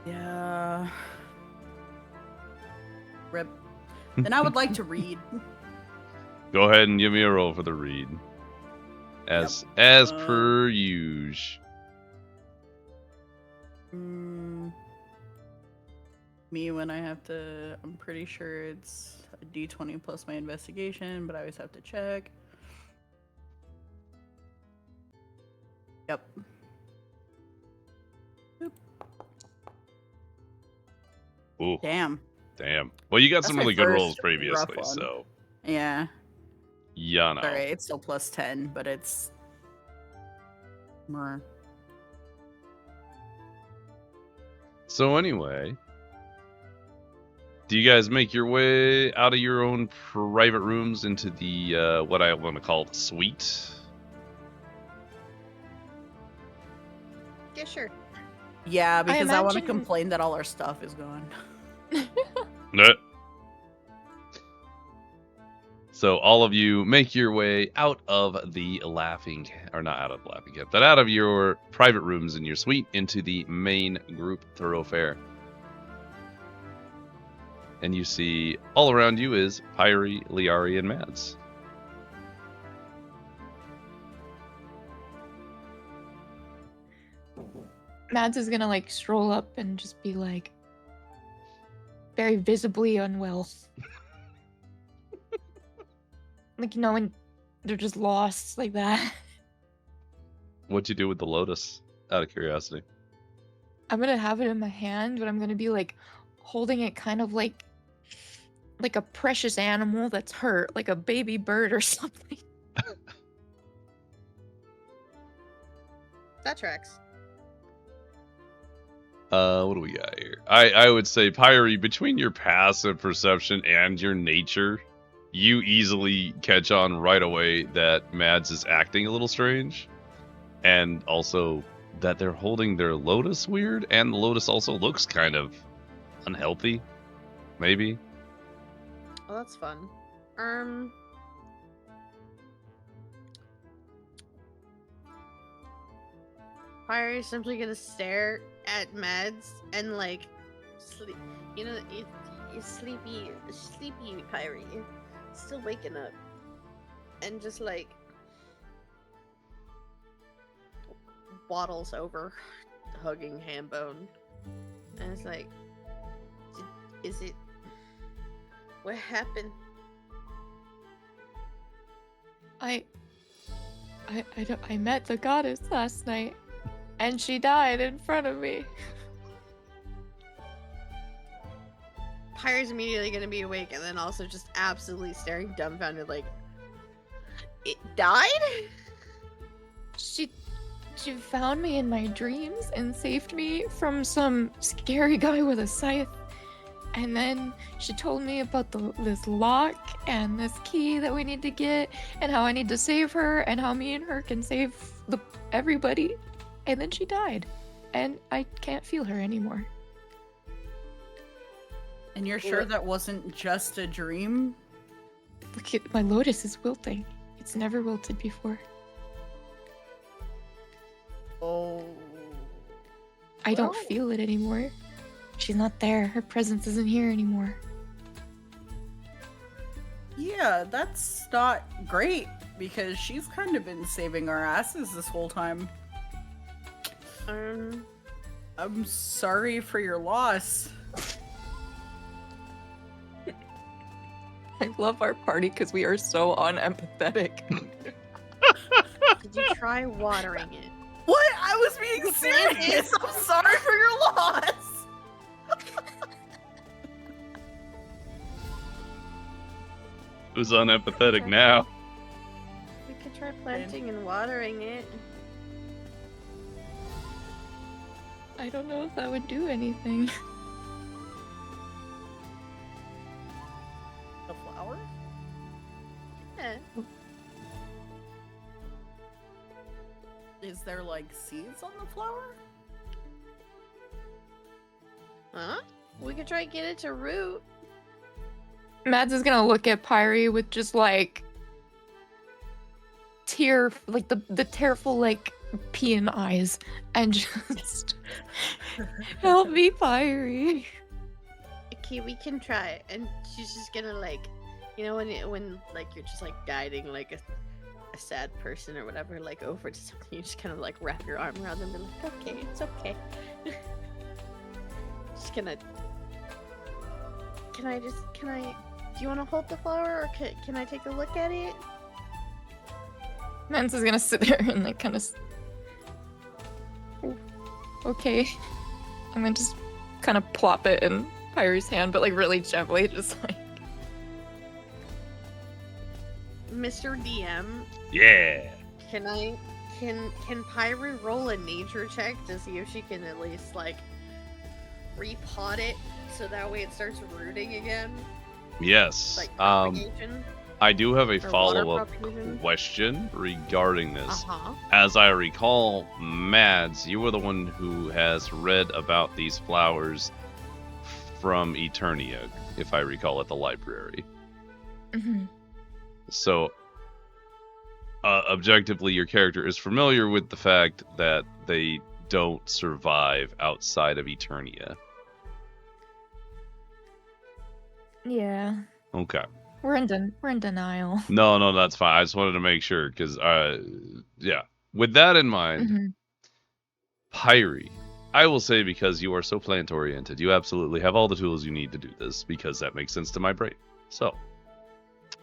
Yeah. Rip. Then I would like to read. Go ahead and give me a roll for the read. As per usual. Me when I have to, I'm pretty sure it's a D20 plus my investigation, but I always have to check. Yep. Ooh, Damn. well, you got That's some my really good rolls first previously, rough one. so Yeah. yeah, no. Alright, it's still plus 10, but it's. Mer. So anyway, do you guys make your way out of your own private rooms into the what I want to call the suite? Yeah, sure. Yeah, because I want to imagine- complain that all our stuff is gone. No. So all of you make your way out of the laughing, or not out of the laughing cat, but out of your private rooms in your suite into the main group thoroughfare. And you see all around you is Pyri, Liari, and Mads. Mads is gonna like stroll up and just be like very visibly unwell. Like, you know, when they're just lost like that. What'd you do with the lotus, out of curiosity? I'm gonna have it in my hand, but I'm gonna be like holding it kind of like a precious animal that's hurt, like a baby bird or something. That tracks. What do we got here? I would say, Pyri, between your passive perception and your nature, you easily catch on right away that Mads is acting a little strange. And also that they're holding their lotus weird, and the lotus also looks kind of unhealthy. Maybe. Oh, that's fun. Pyri's simply gonna stare at Mads and like sleep. You know, it's sleepy Pyri, still waking up, and just like waddles over, hugging Hambone, and it's like, is it? What happened? I met the goddess last night, and she died in front of me. Pyri's immediately gonna be awake and then also just absolutely staring dumbfounded like, it died? She found me in my dreams and saved me from some scary guy with a scythe. And then she told me about this lock and this key that we need to get, and how I need to save her, and how me and her can save everybody. And then she died, and I can't feel her anymore. And you're sure that wasn't just a dream? Look at my lotus is wilting. It's never wilted before. Oh. I don't Well. feel it anymore. She's not there. Her presence isn't here anymore. Yeah, that's not great because she's kind of been saving our asses this whole time. I'm sorry for your loss. I love our party because we are so unempathetic. Did you try watering it? What? I was being serious. I'm sorry for your loss. Who's unempathetic now? We could try planting and watering it. I don't know if that would do anything. The flower? Yeah. Is there like seeds on the flower? Huh? We could try get it to root. Mads is gonna look at Pyri with just like the tearful like peeing eyes and just help me, Pyri. Okay, we can try it. And she's just gonna like, you know, when like you're just like guiding like a sad person or whatever, like over to something, you just kind of like wrap your arm around them and be like, okay, it's okay. Just gonna. Do you want to hold the flower, or can I take a look at it? Mads is gonna sit there and like kind of. Okay. I'm gonna just kind of plop it in Pyri's hand, but like really gently, just like. Mr. DM, Yeah. can Pyri roll a nature check to see if she can at least like repot it so that way it starts rooting again? Yes. Like propagation? I do have a Or water follow-up propagation? question regarding this. Uh-huh. As I recall, Mads, you were the one who has read about these flowers from Eternia, if I recall, at the library. Mm-hmm. So, objectively, your character is familiar with the fact that they don't survive outside of Eternia. Yeah. Okay. We're in denial. No, that's fine. I just wanted to make sure, because, yeah. With that in mind, Mm-hmm. Pyri, I will say, because you are so plant-oriented, you absolutely have all the tools you need to do this, because that makes sense to my brain. So,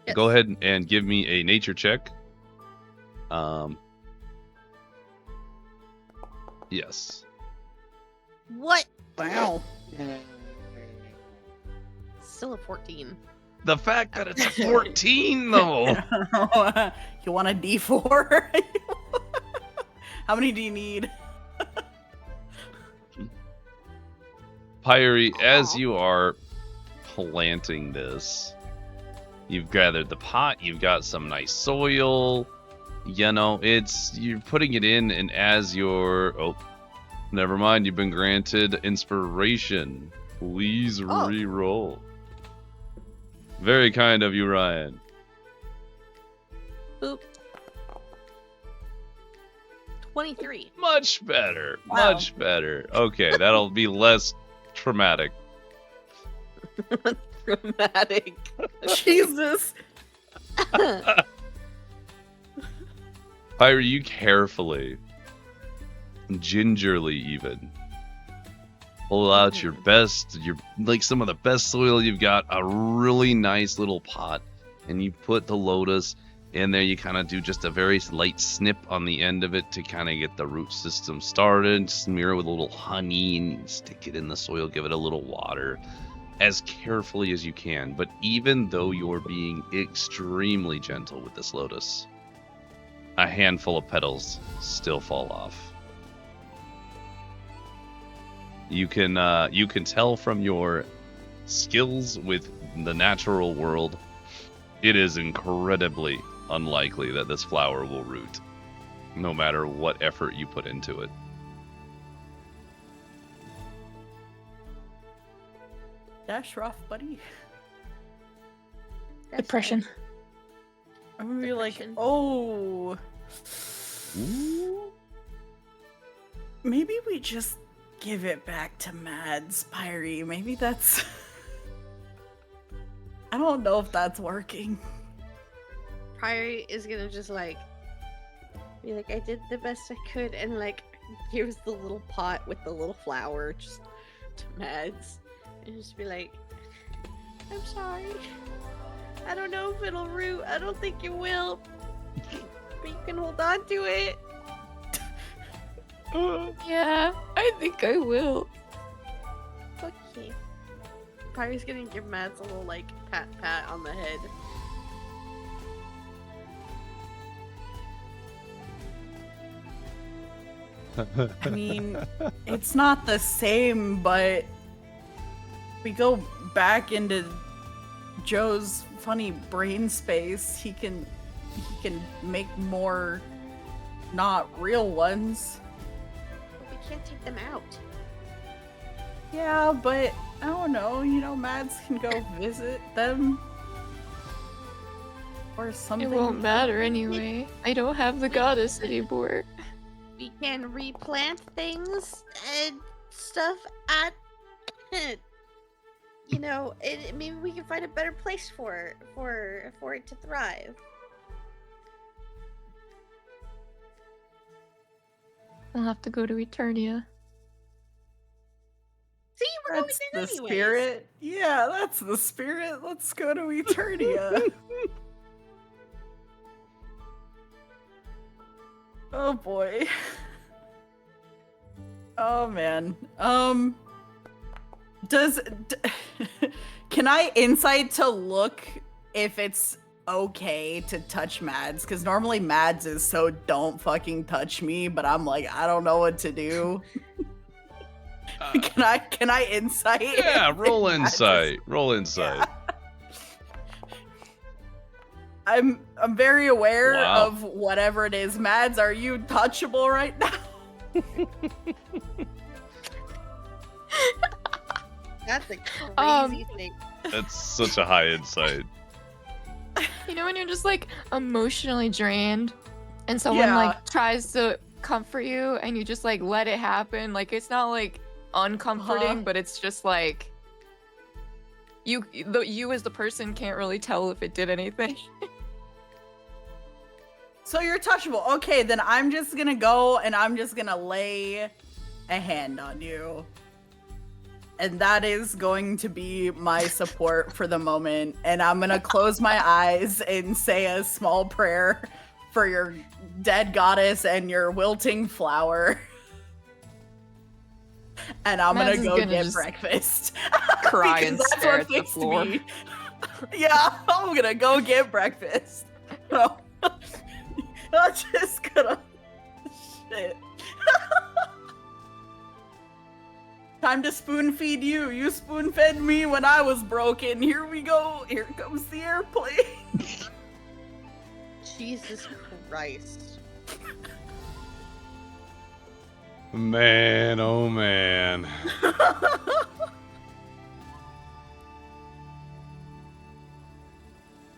Yes. go ahead and give me a nature check. Yes. What? Wow. Still a 14. The fact that it's 14, though. You want a D4? How many do you need? Pyri, as you are planting this, you've gathered the pot, you've got some nice soil, you know, you're putting it in, and as you're, never mind, you've been granted inspiration. Please re-roll. Very kind of you, Ryan. Boop. 23. Much better. Wow. Much better. Okay, that'll be less traumatic. Dramatic. Jesus. Pyri, you carefully, gingerly even, pull out your best, some of the best soil you've got, a really nice little pot, and you put the lotus in there. You kind of do just a very light snip on the end of it to kind of get the root system started, smear it with a little honey, and stick it in the soil, give it a little water, as carefully as you can. But even though you're being extremely gentle with this lotus, a handful of petals still fall off. You can tell from your skills with the natural world, it is incredibly unlikely that this flower will root, no matter what effort you put into it. That's rough, buddy. Depression. I'm gonna be like, Depression. oh. Ooh. maybe we just give it back to Mads, Pyri. Maybe that's... I don't know if that's working. Pyri is gonna just like be like, I did the best I could, and like gives the little pot with the little flower just to Mads, and just be like, I'm sorry. I don't know if it'll root. I don't think it will, but you can hold on to it. Yeah, I think I will. Okay. Pyri's gonna give Mads a little like pat on the head. I mean, it's not the same, but we go back into Joe's funny brain space. He can make more not real ones. But we can't take them out. Yeah, but I don't know, Mads can go visit them. Or something. It won't matter anyway. I don't have the goddess anymore. We can replant things and stuff at, maybe we can find a better place for it to thrive. I'll have to go to Eternia. See, we're going That's there the anyways. spirit. Yeah, that's the spirit. Let's go to Eternia. Oh boy. Oh man. Can I insight to look if it's okay to touch Mads? Because normally Mads is so don't fucking touch me, but I'm like, I don't know what to do. Can I insight? Yeah, roll Mads is- insight. Roll insight. Yeah. I'm very aware Wow. of whatever it is. Mads, are you touchable right now? That's a crazy thing. That's such a high insight. You know when you're just like emotionally drained and someone Yeah. like tries to comfort you and you just like let it happen? Like it's not like uncomforting, but it's just like you as the person can't really tell if it did anything. So you're touchable. Okay, then I'm just gonna go and I'm just gonna lay a hand on you. And that is going to be my support for the moment. And I'm gonna close my eyes and say a small prayer for your dead goddess and your wilting flower. And I'm Mads gonna is go gonna get just breakfast. cry Because and that's stare what at the fixed floor. me. Yeah, I'm gonna go get breakfast. So, I'm just gonna... Shit. Time to spoon feed you. You spoon fed me when I was broken. Here we go. Here comes the airplane. Jesus Christ. Man, oh man.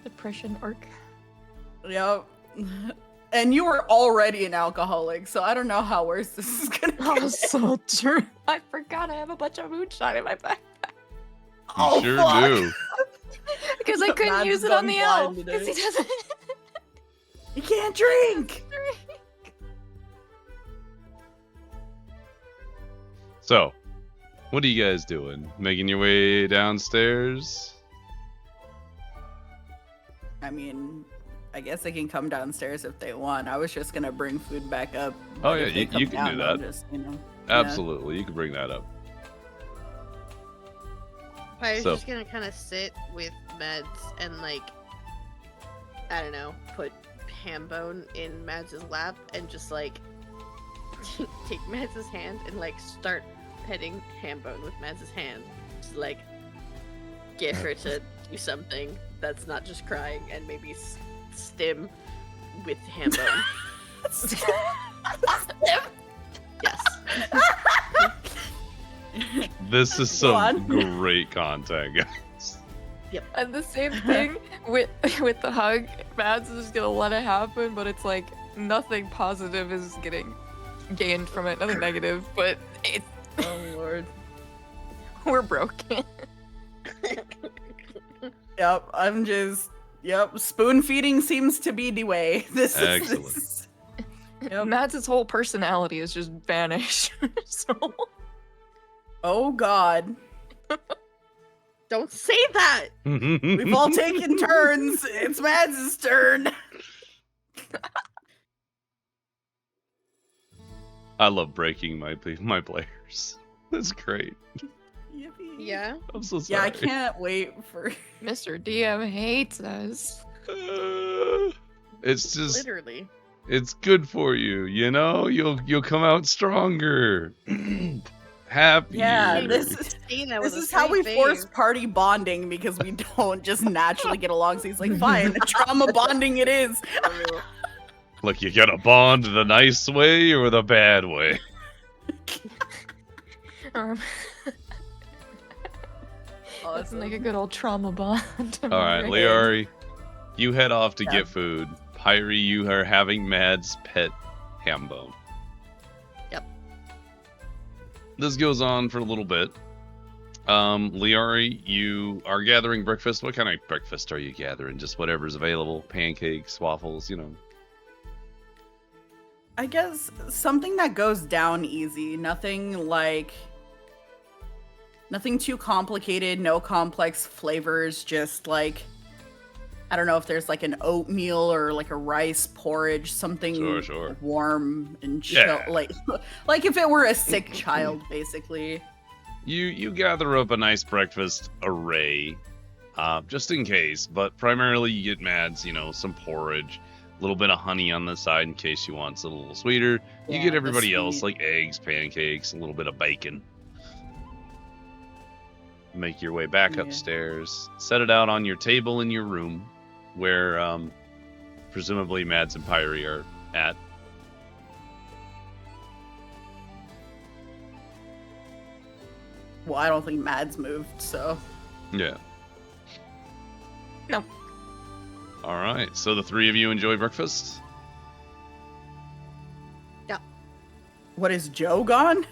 Depression arc. Yep. And you were already an alcoholic, so I don't know how worse this is gonna Oh, get. so true. I forgot I have a bunch of moonshine in my backpack. You Oh, sure fuck. do. Because I couldn't Mads use it gone on the blind elf. Because he today. doesn't. You can't drink. So, what are you guys doing? Making your way downstairs? I mean, I guess they can come downstairs if they want. I was just gonna bring food back up. Oh, but yeah, if they you come can do down, I'll that. Just, yeah. Absolutely, you can bring that up. Pyri's So- just gonna kind of sit with Mads and like, I don't know, put Hambone in Mads' lap and just like take Mads' hand and like start petting Hambone with Mads' hand. Just like get her to do something that's not just crying and maybe stim with Hambone. Yes. This is Go some on. great content, guys. And the same thing with the hug. Mads is just gonna let it happen, but it's like nothing positive is getting gained from it, nothing negative, but it's Oh lord. we're broken. Yep, yep, spoon feeding seems to be the way. Excellent. Yep. Mads' whole personality has just vanished. So Oh god. Don't say that. We've all taken turns. It's Mads' turn. I love breaking my players. That's great. Yippee. Yeah. I'm so Yeah, sorry. I can't wait for Mr. DM hates us. It's just Literally. it's good for you, you know? You'll come out stronger. Happy. Yeah, Hey, this was is how we force party bonding because we don't just naturally get along. So he's like, fine, trauma bonding it is. Look, you gotta bond the nice way or the bad way. It's Awesome. like a good old trauma bond. Alright, Right. Leari, you head off to Yeah. get food. Pyri, you are having Mads' pet ham bone. Yep. This goes on for a little bit. Leari, you are gathering breakfast. What kind of breakfast are you gathering? Just whatever's available. Pancakes, waffles, you know. I guess something that goes down easy. Nothing too complicated, no complex flavors, just like I don't know if there's like an oatmeal or like a rice porridge, something Sure. warm and chill. Yeah. Like if it were a sick child, basically. You gather up a nice breakfast array, just in case. But primarily, you get Mads, you know, some porridge, a little bit of honey on the side in case she wants it a little sweeter. You Yeah, get the everybody else sweet. like eggs, pancakes, a little bit of bacon. Make your way back Yeah. upstairs. Set it out on your table in your room, where presumably Mads and Pyri are at. Well, I don't think Mads moved, so Yeah. No. All right. So the three of you enjoy breakfast. what is Joe gone?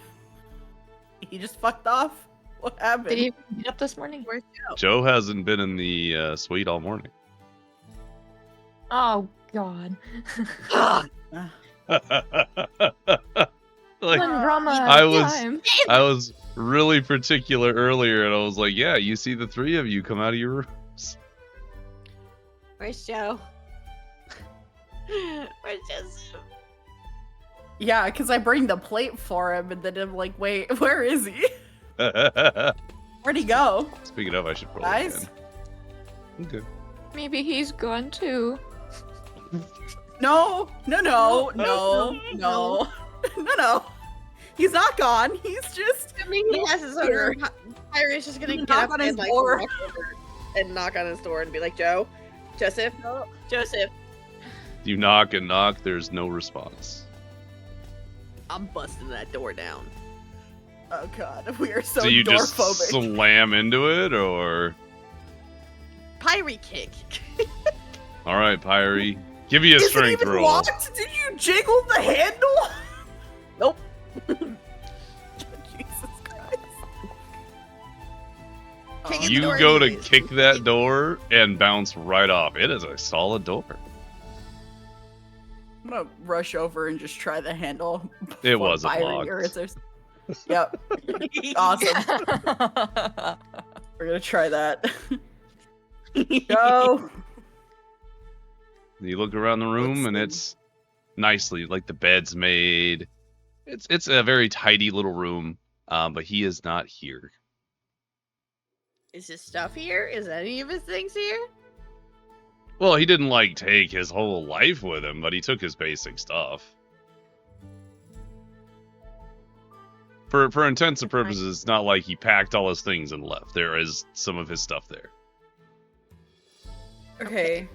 He just fucked off? What happened? Did he get up this morning? Where's Joe? Joe hasn't been in the suite all morning. Oh God. like One drama I at a was- time. I was really particular earlier, and I was like, "Yeah, you see the three of you come out of your rooms." Where's Joe? Where's Joe? Yeah, because I bring the plate for him, and then I'm like, wait, where is he? Where'd he go? Speaking of, I should probably. Guys? Okay. Maybe he's gone too. No. He's not gone. He's just. I mean, he has his own Here. room. Pyri's just gonna You get knock up on his and like door. walk over and knock on his door and be like, Joseph, Joseph, You knock and knock. There's no response. I'm busting that door down. Oh god, we are so Do you door just phobic. slam into it, or Pyri kick. all right, Pyri, give me a Is it strength even roll. locked? Did you jiggle the handle? Nope. Jesus Christ. Can't get the You door go to anyways. kick that door and bounce right off. It is a solid door. I'm gonna rush over and just try the handle. It before wasn't Byron locked. irrits us. Yep. Awesome. We're gonna try that. Go. You look around the room, and Let's it's nicely like the bed's made. It's a very tidy little room, but he is not here. Is his stuff here? Is any of his things here? Well, he didn't like take his whole life with him, but he took his basic stuff. For intents and purposes, it's not like he packed all his things and left. There is some of his stuff there. Okay.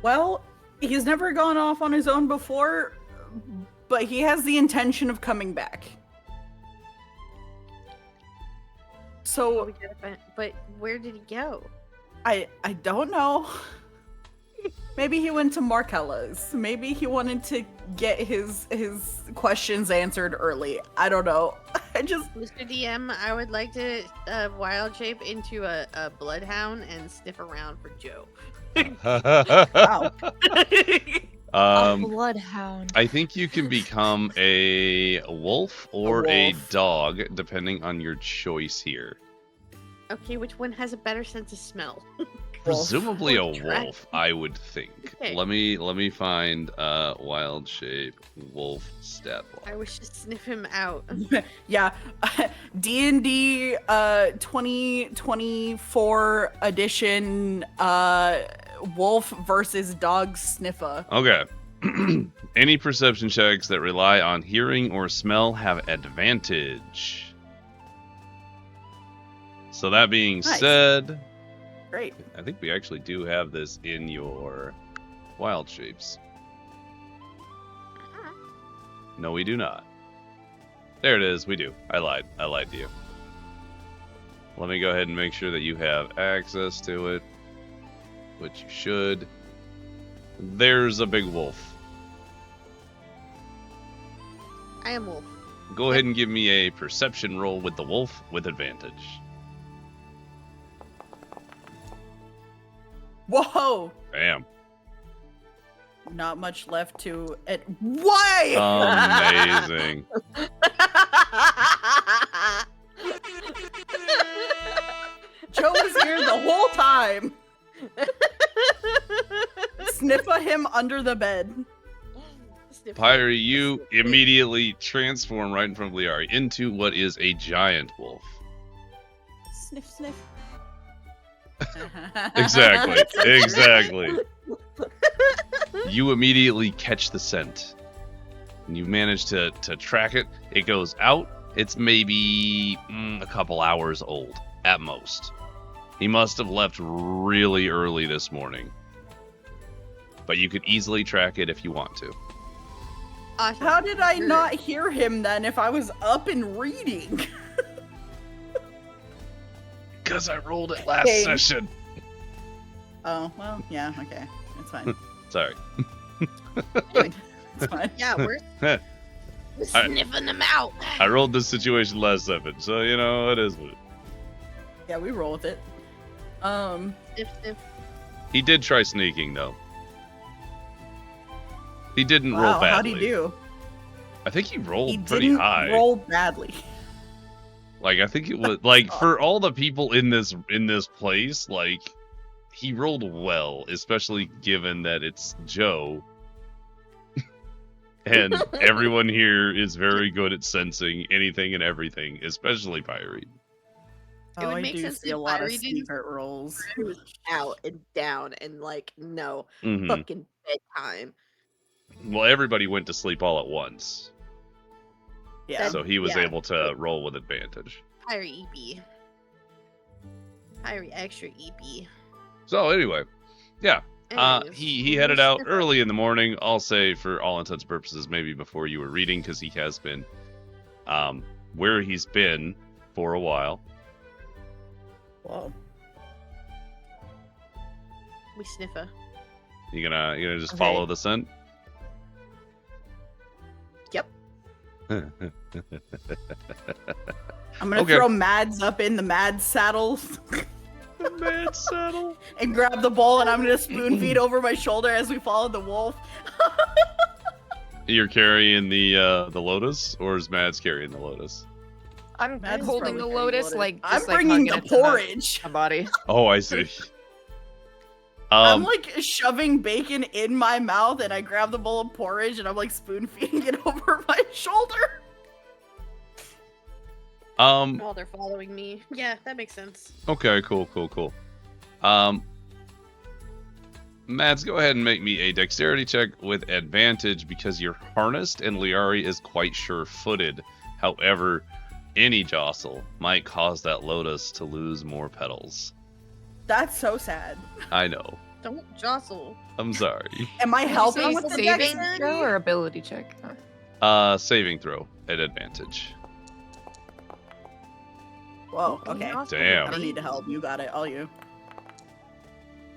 Well, he's never gone off on his own before, but he has the intention of coming back. So we gotta find, but where did he go? I don't know. Maybe he went to Markella's. Maybe he wanted to get his questions answered early. I don't know. I just Mr. DM, I would like to wild shape into a bloodhound and sniff around for Joe. wow. A bloodhound. I think you can become a wolf or a wolf. dog, depending on your choice here. Okay, which one has a better sense of smell? Presumably a Or track. wolf, I would think. Okay. Let me find wild shape wolf stat block. I wish to sniff him out. Yeah. D&D 2024 edition wolf versus dog sniffer. Okay. Any perception checks that rely on hearing or smell have advantage. So that being Nice. said, Great. I think we actually do have this in your wild shapes. No, we do not. There it is. We do. I lied. I lied to you. Let me go ahead and make sure that you have access to it, which you should. There's a big wolf. I am wolf. Go ahead and give me a perception roll with the wolf with advantage. Whoa. Bam. Not much left to it. Why? Amazing. Joe was here the whole time. Sniffa him under the bed. Sniff. Pyri, you immediately transform right in front of Liari into what is a giant wolf. Sniff, sniff. Exactly. Exactly. You immediately catch the scent. And you manage to track it. It goes out. It's maybe a couple hours old at most. He must have left really early this morning. But you could easily track it if you want to. Awesome. How did I not hear him then if I was up and reading? Because I rolled it last Dang. session. Oh, well, yeah, okay. It's fine. Sorry. It's fine. Yeah, we're sniffing them out. I rolled this situation last session, so you know it is what it is. Yeah, we roll with it. Sniff, sniff. He did try sneaking though. He didn't roll Wow, badly. how'd he do? I think he rolled He pretty didn't high. roll badly. Like I think it was like for all the people in this place, like he rolled well, especially given that it's Joe. And everyone here is very good at sensing anything and everything, especially Pyri. It would I make do sense see if a lot of Pyri didn't- secret rolls. It was out and down and like no Mhm. fucking bedtime. Well, everybody went to sleep all at once, Yeah. so he was Yeah. able to roll with advantage. Pyri EP. Pyri extra EP. So anyway, yeah, Anyways, he headed out early in the morning. I'll say for all intents and purposes, maybe before you were reading, because he has been where he's been for a while. Whoa. We sniffer. You gonna just Okay. follow the scent? Yep. I'm gonna Okay. throw Mads up in the Mads saddle The mad saddle. and grab the bowl, and I'm gonna spoon feed over my shoulder as we follow the wolf. You're carrying the lotus, or is Mads carrying the lotus? I'm Mads is holding the probably lotus, carrying like I'm just, like, bringing hugging the it to porridge. my body. Oh, I see. I'm like shoving bacon in my mouth, and I grab the bowl of porridge, and I'm like spoon feeding it over my shoulder. While they're following me. Yeah, that makes sense. Okay, cool. Mads, go ahead and make me a dexterity check with advantage because you're harnessed and Liari is quite sure-footed. However, any jostle might cause that lotus to lose more petals. That's so sad. I know. Don't jostle. I'm sorry. Am I Did you helping say with the saving dexterity? throw or ability check? Oh. Saving throw at advantage. Whoa, Don't okay. jostle, Damn. I don't need to baby. help. You got it. All you.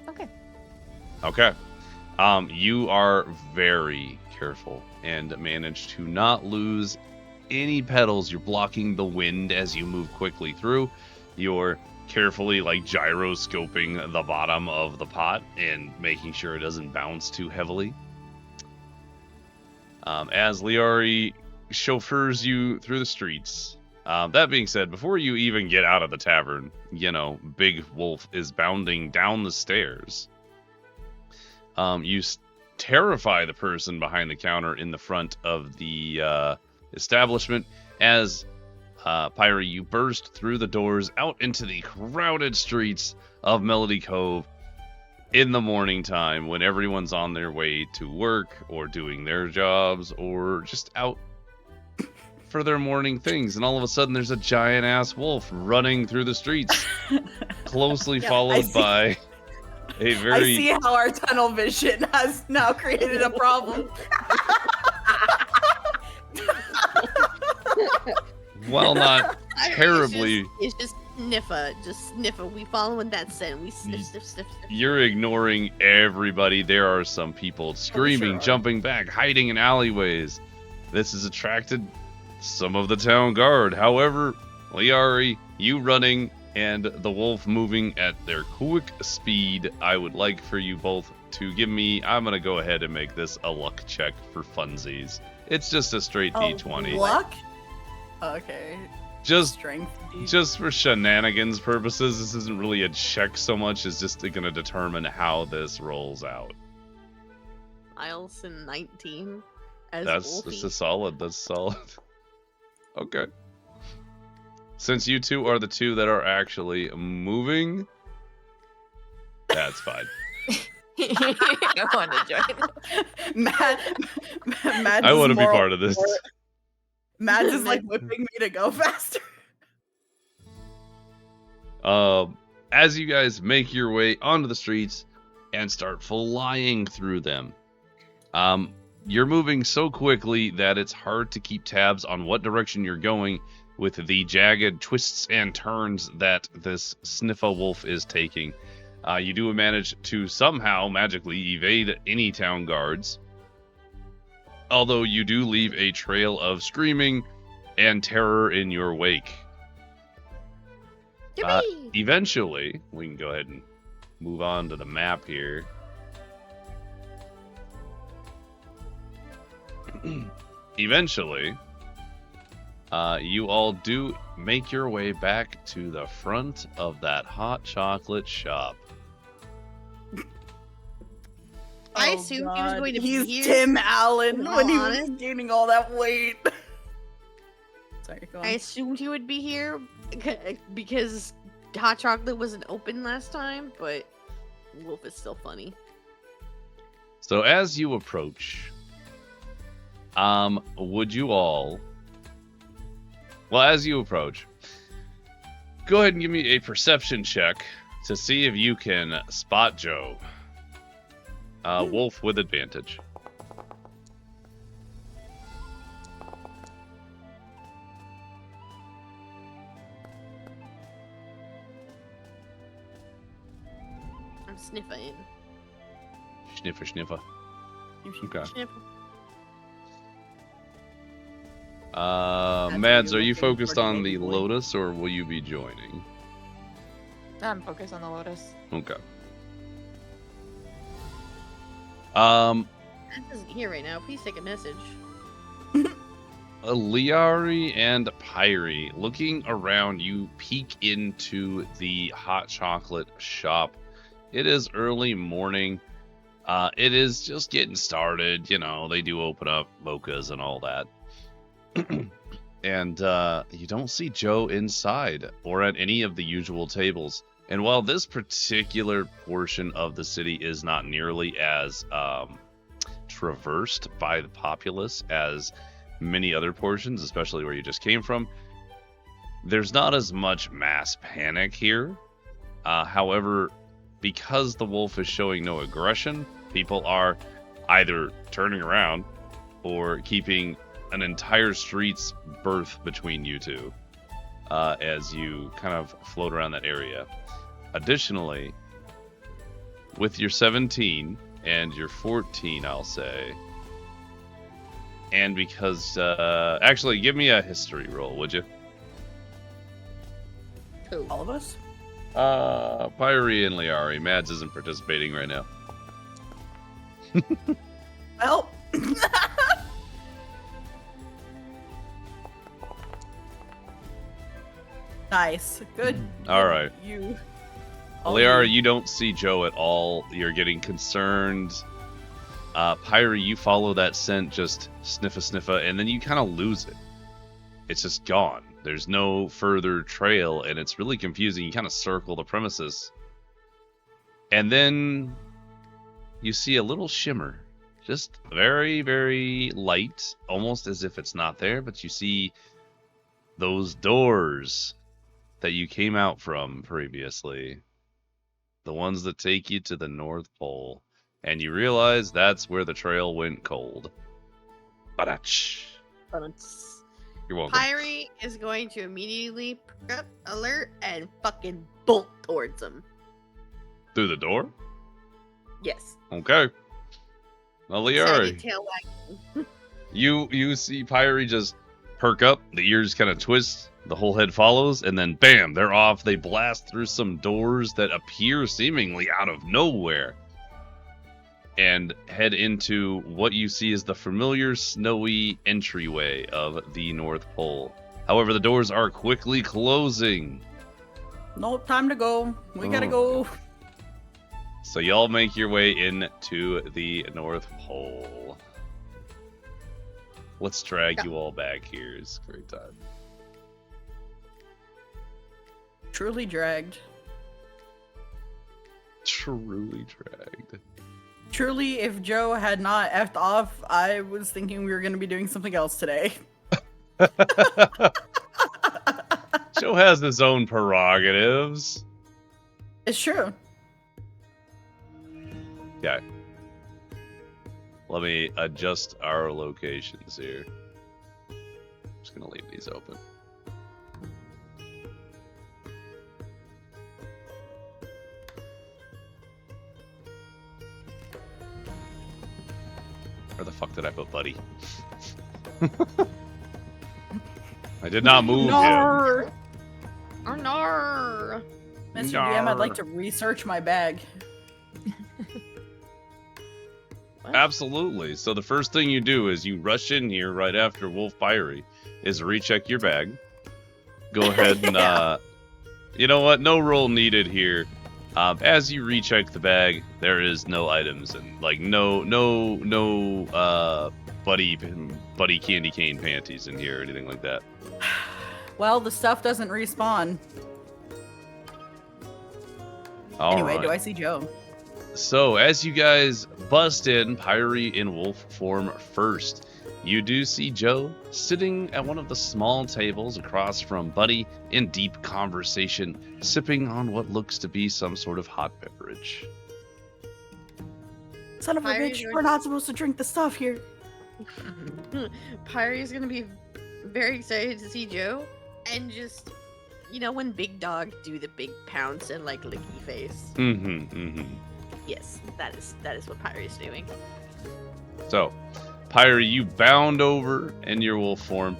Okay. Okay. You are very careful and manage to not lose any petals. You're blocking the wind as you move quickly through. You're carefully gyroscoping the bottom of the pot and making sure it doesn't bounce too heavily. As Liari chauffeurs you through the streets. That being said, before you even get out of the tavern, Big Wolf is bounding down the stairs. You terrify the person behind the counter in the front of the establishment as Pyri, you burst through the doors out into the crowded streets of Melody Cove in the morning time when everyone's on their way to work or doing their jobs or just out for their morning things. And all of a sudden there's a giant ass wolf running through the streets, closely followed by a very... I see how our tunnel vision has now created a problem. While not terribly... It's just sniffa. We following that scent. We sniff. You're ignoring everybody. There are some people screaming, jumping back, hiding in alleyways. This has attracted some of the town guard. However, Liari, you running and the wolf moving at their quick speed, I would like for you both to give me... I'm going to go ahead and make this a luck check for funsies. It's just a straight D20. Luck? Okay. Just strength. Just for shenanigans purposes, this isn't really a check so much as just going to determine how this rolls out. Ilson 19 as That's a solid. That's solid. Okay. Since you two are the two that are actually moving, that's fine. I want to join. Mads I want to be part of this. Mads is whipping me to go faster. As you guys make your way onto the streets and start flying through them, you're moving so quickly that it's hard to keep tabs on what direction you're going with the jagged twists and turns that this sniffa wolf is taking. You do manage to somehow magically evade any town guards, although you do leave a trail of screaming and terror in your wake. Eventually, we can go ahead and move on to the map here. Eventually, you all do make your way back to the front of that hot chocolate shop. I assumed he was going to be here. He's Tim Allen when he was honest. gaining all that weight. Sorry, go on. I assumed he would be here because hot chocolate wasn't open last time, but Wolf is still funny. So as you approach, would you all... Well, as you approach, go ahead and give me a perception check to see if you can spot Joe. Wolf with advantage. I'm sniffing. Sniffer. Okay. Sniff. Mads, what are you're you looking focused for, on the maybe, boy. Lotus, or will you be joining? I'm focused on the Lotus. Okay. Matt isn't here right now. Please take a message. Liari and Pyri, looking around, you peek into the hot chocolate shop. It is early morning. It is just getting started. You know, they do open up mochas and all that. And you don't see Joe inside or at any of the usual tables. And while this particular portion of the city is not nearly as traversed by the populace as many other portions, especially where you just came from, there's not as much mass panic here. However, because the wolf is showing no aggression, people are either turning around or keeping an entire street's berth between you two as you kind of float around that area. Additionally, with your 17 and you're 14, I'll say. And because, actually, give me a history roll, would you? Who? All of us? Pyri and Liari. Mads isn't participating right now. Well. Nice. Good. All right. You. Liara, you don't see Joe at all. You're getting concerned. Pyri, you follow that scent, just sniffa, and then you kind of lose it. It's just gone. There's no further trail, and it's really confusing. You kind of circle the premises. And then you see a little shimmer. Just very, very light, almost as if it's not there, but you see those doors that you came out from previously. The ones that take you to the North Pole. And you realize that's where the trail went cold. Badach. You're welcome. Pyri is going to immediately pick up alert and fucking bolt towards him. Through the door? Yes. Okay. Well, Liari, Tiny tail wagging. you see Pyri just perk up, the ears kind of twist, the whole head follows, and then bam, they're off. They blast through some doors that appear seemingly out of nowhere and head into what you see as the familiar snowy entryway of the North Pole. However, the doors are quickly closing. No time to go. We gotta go. So y'all make your way into the North Pole. Let's drag you all back here. It's a great time. Truly dragged. Truly dragged. Truly, if Joe had not effed off, I was thinking we were going to be doing something else today. Joe has his own prerogatives. It's true. Okay. Let me adjust our locations here. I'm just going to leave these open. Where the fuck did I put Buddy? I did not move him. Nar! Nar! Mr. DM, I'd like to research my bag. Absolutely. So the first thing you do is you rush in here right after Wolf Pyri is recheck your bag. Go ahead and, you know what? No roll needed here. As you recheck the bag, there is no items and like no buddy candy cane panties in here or anything like that. Well, the stuff doesn't respawn. Anyway, do I see Joe? So as you guys bust in, Pyri in wolf form first, you do see Joe sitting at one of the small tables across from Buddy in deep conversation, sipping on what looks to be some sort of hot beverage. Son of a bitch, we're not supposed to drink the stuff here. Pyri is gonna be very excited to see Joe, and just, you know, when big dogs do the big pounce and like licky face. Yes, that is what Pyri is doing. So, Pyri, you bound over in your wolf form,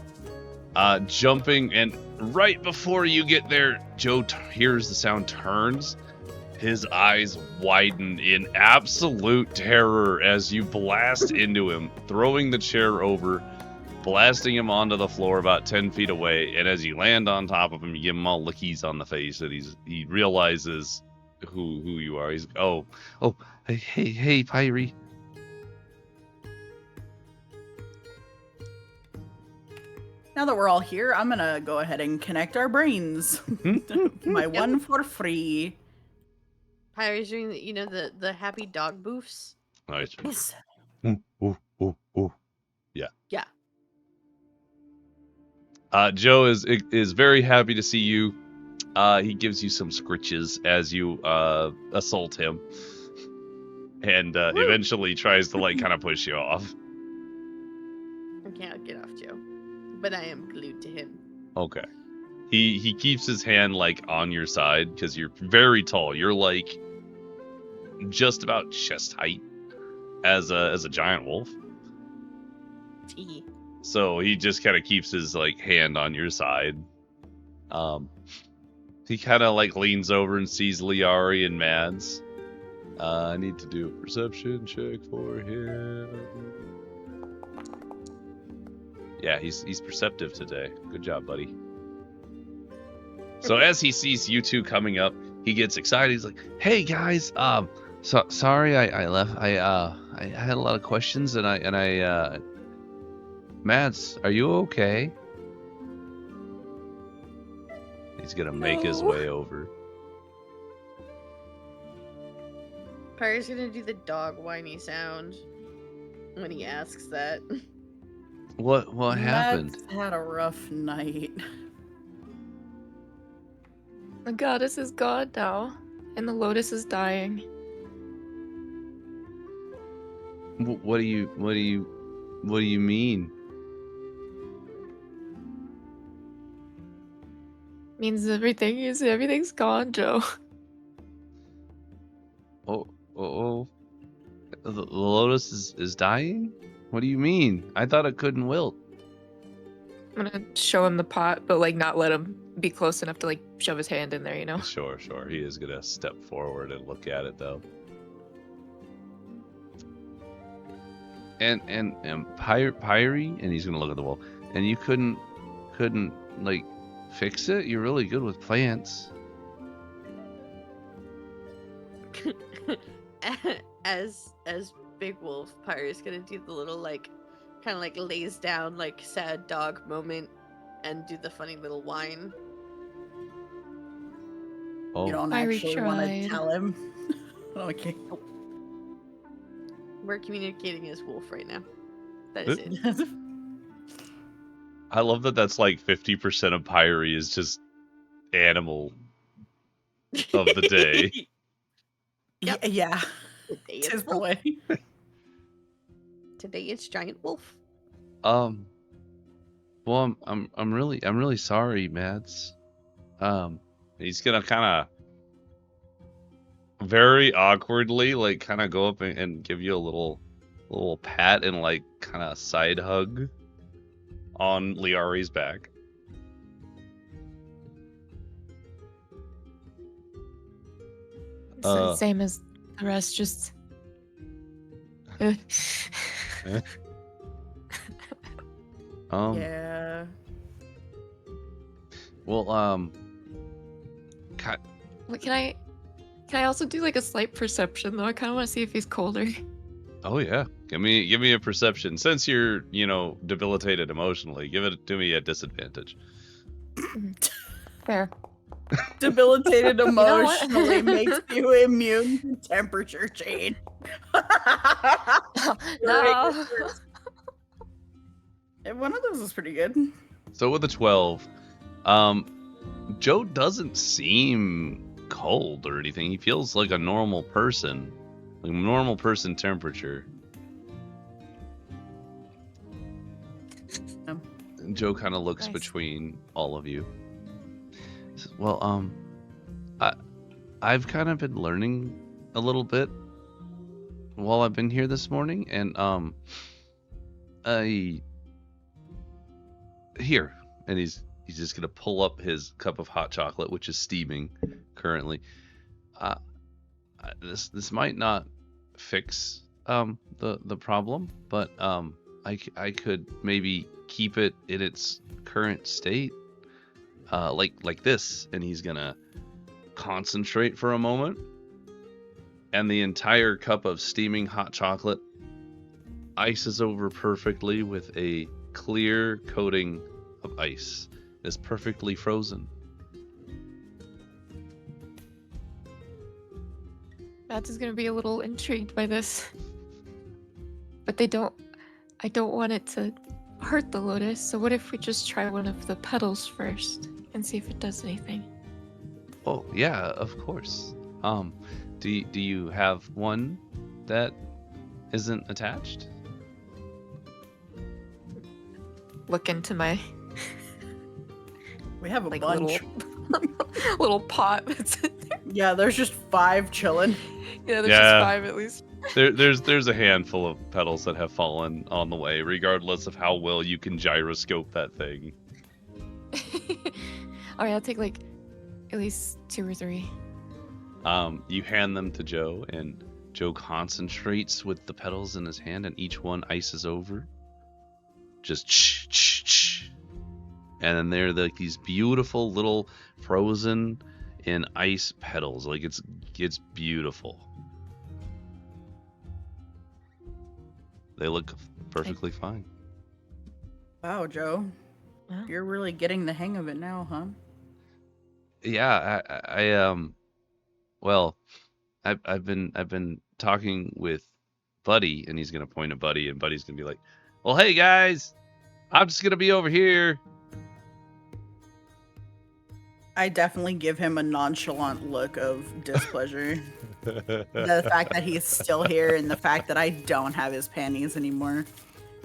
jumping, and right before you get there, Joe hears the sound, turns, his eyes widen in absolute terror as you blast into him, throwing the chair over, blasting him onto the floor about 10 feet away, and as you land on top of him, you give him all lickies on the face, and he realizes who you are. He's, oh, hey, Pyri. Now that we're all here, I'm gonna go ahead and connect our brains. My one for free. Pyri's doing, you know, the happy dog boofs. Nice. Yes. Yeah. Yeah. Joe is very happy to see you. He gives you some scritches as you assault him, and eventually tries to like kind of push you off. I can't get off Joe, but I am glued to him. Okay. He keeps his hand like on your side because you're very tall. You're like just about chest height. as a giant wolf. Tea. So he just kind of keeps his like hand on your side. He kind of like leans over and sees Liari and Mads. I need to do a perception check for him. Yeah, he's perceptive today. Good job, buddy. So as he sees you two coming up, he gets excited. He's like, "Hey guys, sorry I left. I had a lot of questions and I Mads, are you okay?" He's gonna make his No. way over. Pyri's gonna do the dog whiny sound when he asks that. What happened? Mads had a rough night. The goddess is gone now, and the lotus is dying. What do you mean? Means everything's gone, Joe. Oh, the lotus is dying? What do you mean? I thought it couldn't wilt. I'm gonna show him the pot, but like not let him be close enough to like shove his hand in there, you know? Sure. He is gonna step forward and look at it though. And Pyri, and he's gonna look at the wall. And you couldn't like fix it? You're really good with plants. as Big Wolf, Pyri's gonna do the little like kind of like lays down like sad dog moment and do the funny little whine. Oh, You don't I actually want to tried. tell him. Okay. We're communicating as wolf right now. That is it. I love that that's like 50% of Pyri is just animal of the day. Yep. Yeah. Today it's Tis the wolf. way. Today it's giant wolf. Well, I'm really sorry, Mads. He's gonna kind of very awkwardly like kind of go up and give you a little pat and like kind of side hug on Liari's back. It's the same as the rest, just. Yeah. Well, What can I also do like a slight perception though? I kind of want to see if he's colder. oh yeah, give me a perception. Since you're debilitated emotionally, give it to me at disadvantage. Fair. Debilitated know what? emotionally makes you immune to temperature change. No. One of those is pretty good. So with a 12, Joe doesn't seem cold or anything. He feels like a normal person, like normal person temperature. And Joe kind of looks Nice. between all of you. He says, well, I've kind of been learning a little bit while I've been here this morning, and here, and he's just gonna pull up his cup of hot chocolate, which is steaming currently. This might not fix the problem, but I could maybe keep it in its current state, like this. And he's gonna concentrate for a moment, and the entire cup of steaming hot chocolate ices over perfectly with a clear coating of ice. It's perfectly frozen. Mads is gonna be a little intrigued by this. But I don't want it to hurt the lotus, so what if we just try one of the petals first and see if it does anything? Oh yeah, of course. Do you have one that isn't attached? Look into my We have a like bunch. little pot that's in there. Yeah, there's just 5 chilling. Yeah, there's Yeah. just 5 at least. There's a handful of petals that have fallen on the way, regardless of how well you can gyroscope that thing. Alright, I'll take like at least 2 or 3. You hand them to Joe, and Joe concentrates with the petals in his hand, and each one ices over. Just ch. And then they're like these beautiful little frozen in ice petals. Like it's beautiful. They look perfectly fine. Wow, Joe. Wow. You're really getting the hang of it now, huh? Yeah, well, I've been talking with Buddy, and he's gonna point at Buddy, and Buddy's gonna be like, "Well, hey guys, I'm just gonna be over here." I definitely give him a nonchalant look of displeasure. The fact that he's still here, and the fact that I don't have his panties anymore,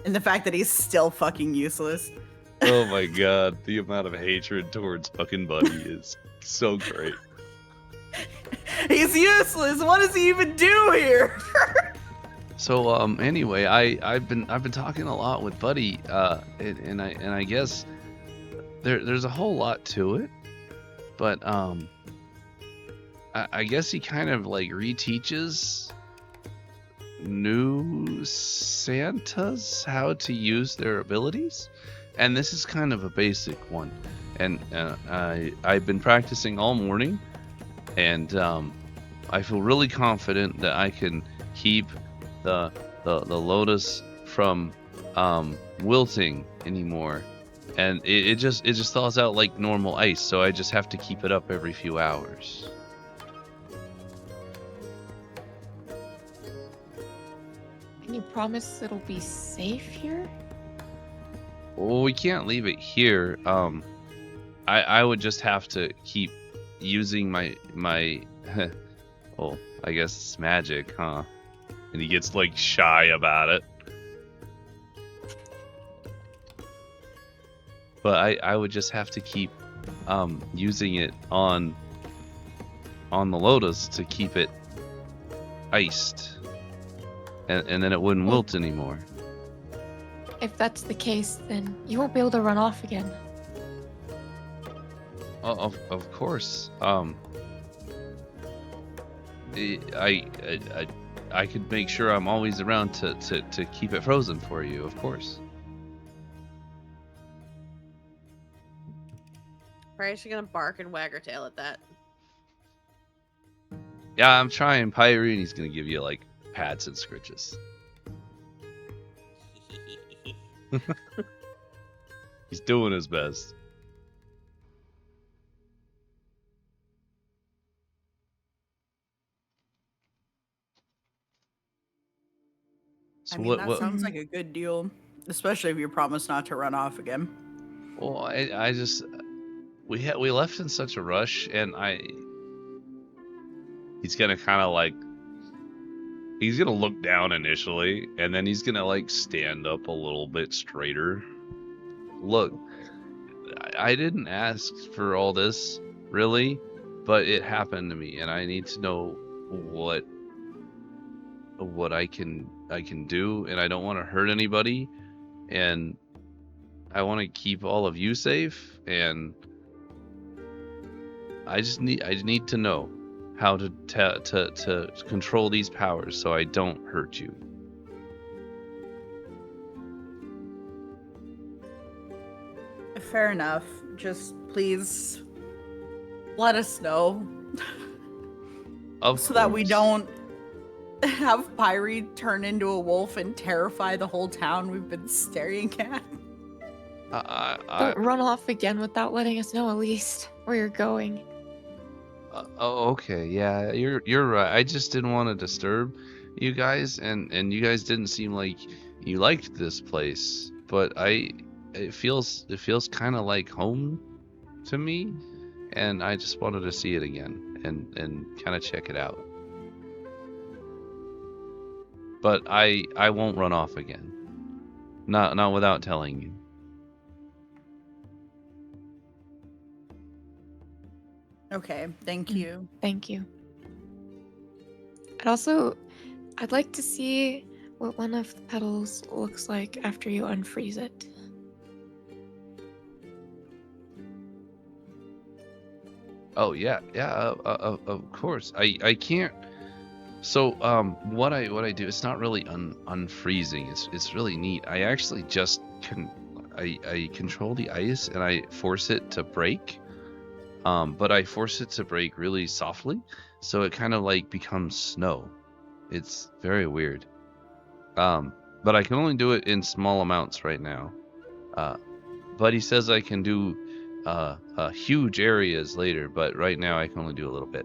and the fact that he's still fucking useless. Oh my god, the amount of hatred towards fucking Buddy is so great. He's useless. What does he even do here? So anyway, I've been talking a lot with Buddy, and I guess there's a whole lot to it, but I guess he kind of like reteaches new Santas how to use their abilities, and this is kind of a basic one, and I've been practicing all morning, and I feel really confident that I can keep the lotus from wilting anymore, and it just thaws out like normal ice, so I just have to keep it up every few hours. Can you promise it'll be safe here? Well, we can't leave it here. I would just have to keep using my well, I guess it's magic, huh? And he gets like shy about it. But I would just have to keep using it on the lotus to keep it iced, and then it wouldn't wilt anymore. If that's the case, then you won't be able to run off again. Of course. I could make sure I'm always around to keep it frozen for you, of course. Probably she's gonna bark and wag her tail at that. Yeah, I'm trying Pyri, and he's gonna give you like pats and scritches. He's doing his best. So I mean, that sounds like a good deal, especially if you promise not to run off again. Well, I just we left in such a rush, and he's gonna kind of like, he's gonna look down initially, and then he's gonna like stand up a little bit straighter. Look, I didn't ask for all this, really, but it happened to me, and I need to know what I can do, and I don't want to hurt anybody, and I want to keep all of you safe, and I need to know how to control these powers so I don't hurt you. Fair enough. Just please let us know. So that we don't have Pyri turn into a wolf and terrify the whole town we've been staring at. Don't run off again without letting us know at least where you're going. Oh, okay, yeah, you're right. I just didn't want to disturb you guys, and you guys didn't seem like you liked this place, but it feels kind of like home to me, and I just wanted to see it again and kind of check it out. But I won't run off again. Not without telling you. Okay, thank you. Thank you. And also, I'd like to see what one of the petals looks like after you unfreeze it. Oh yeah, of course. I can't. So what I do, it's not really unfreezing. It's really neat. I actually just I control the ice and I force it to break. But I force it to break really softly, so it kind of like becomes snow. It's very weird. But I can only do it in small amounts right now. But he says I can do huge areas later, but right now I can only do a little bit.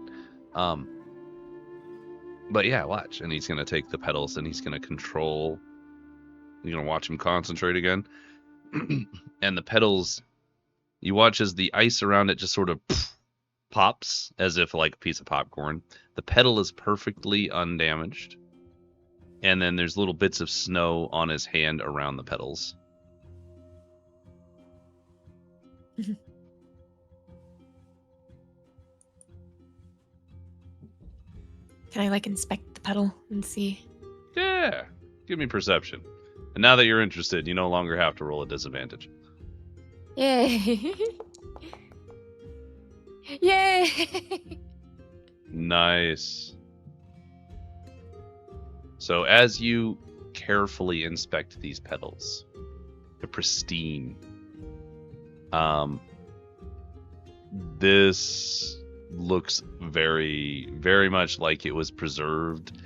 But yeah, watch. And he's going to take the petals and he's going to control. You're going to watch him concentrate again. And the petals, you watch as the ice around it just sort of pops as if like a piece of popcorn. The petal is perfectly undamaged. And then there's little bits of snow on his hand around the petals. Can I like inspect the petal and see? Yeah, give me perception. And now that you're interested, you no longer have to roll a disadvantage. Yay! Yay! Nice. So as you carefully inspect these petals, they're pristine. This looks very, very much like it was preserved.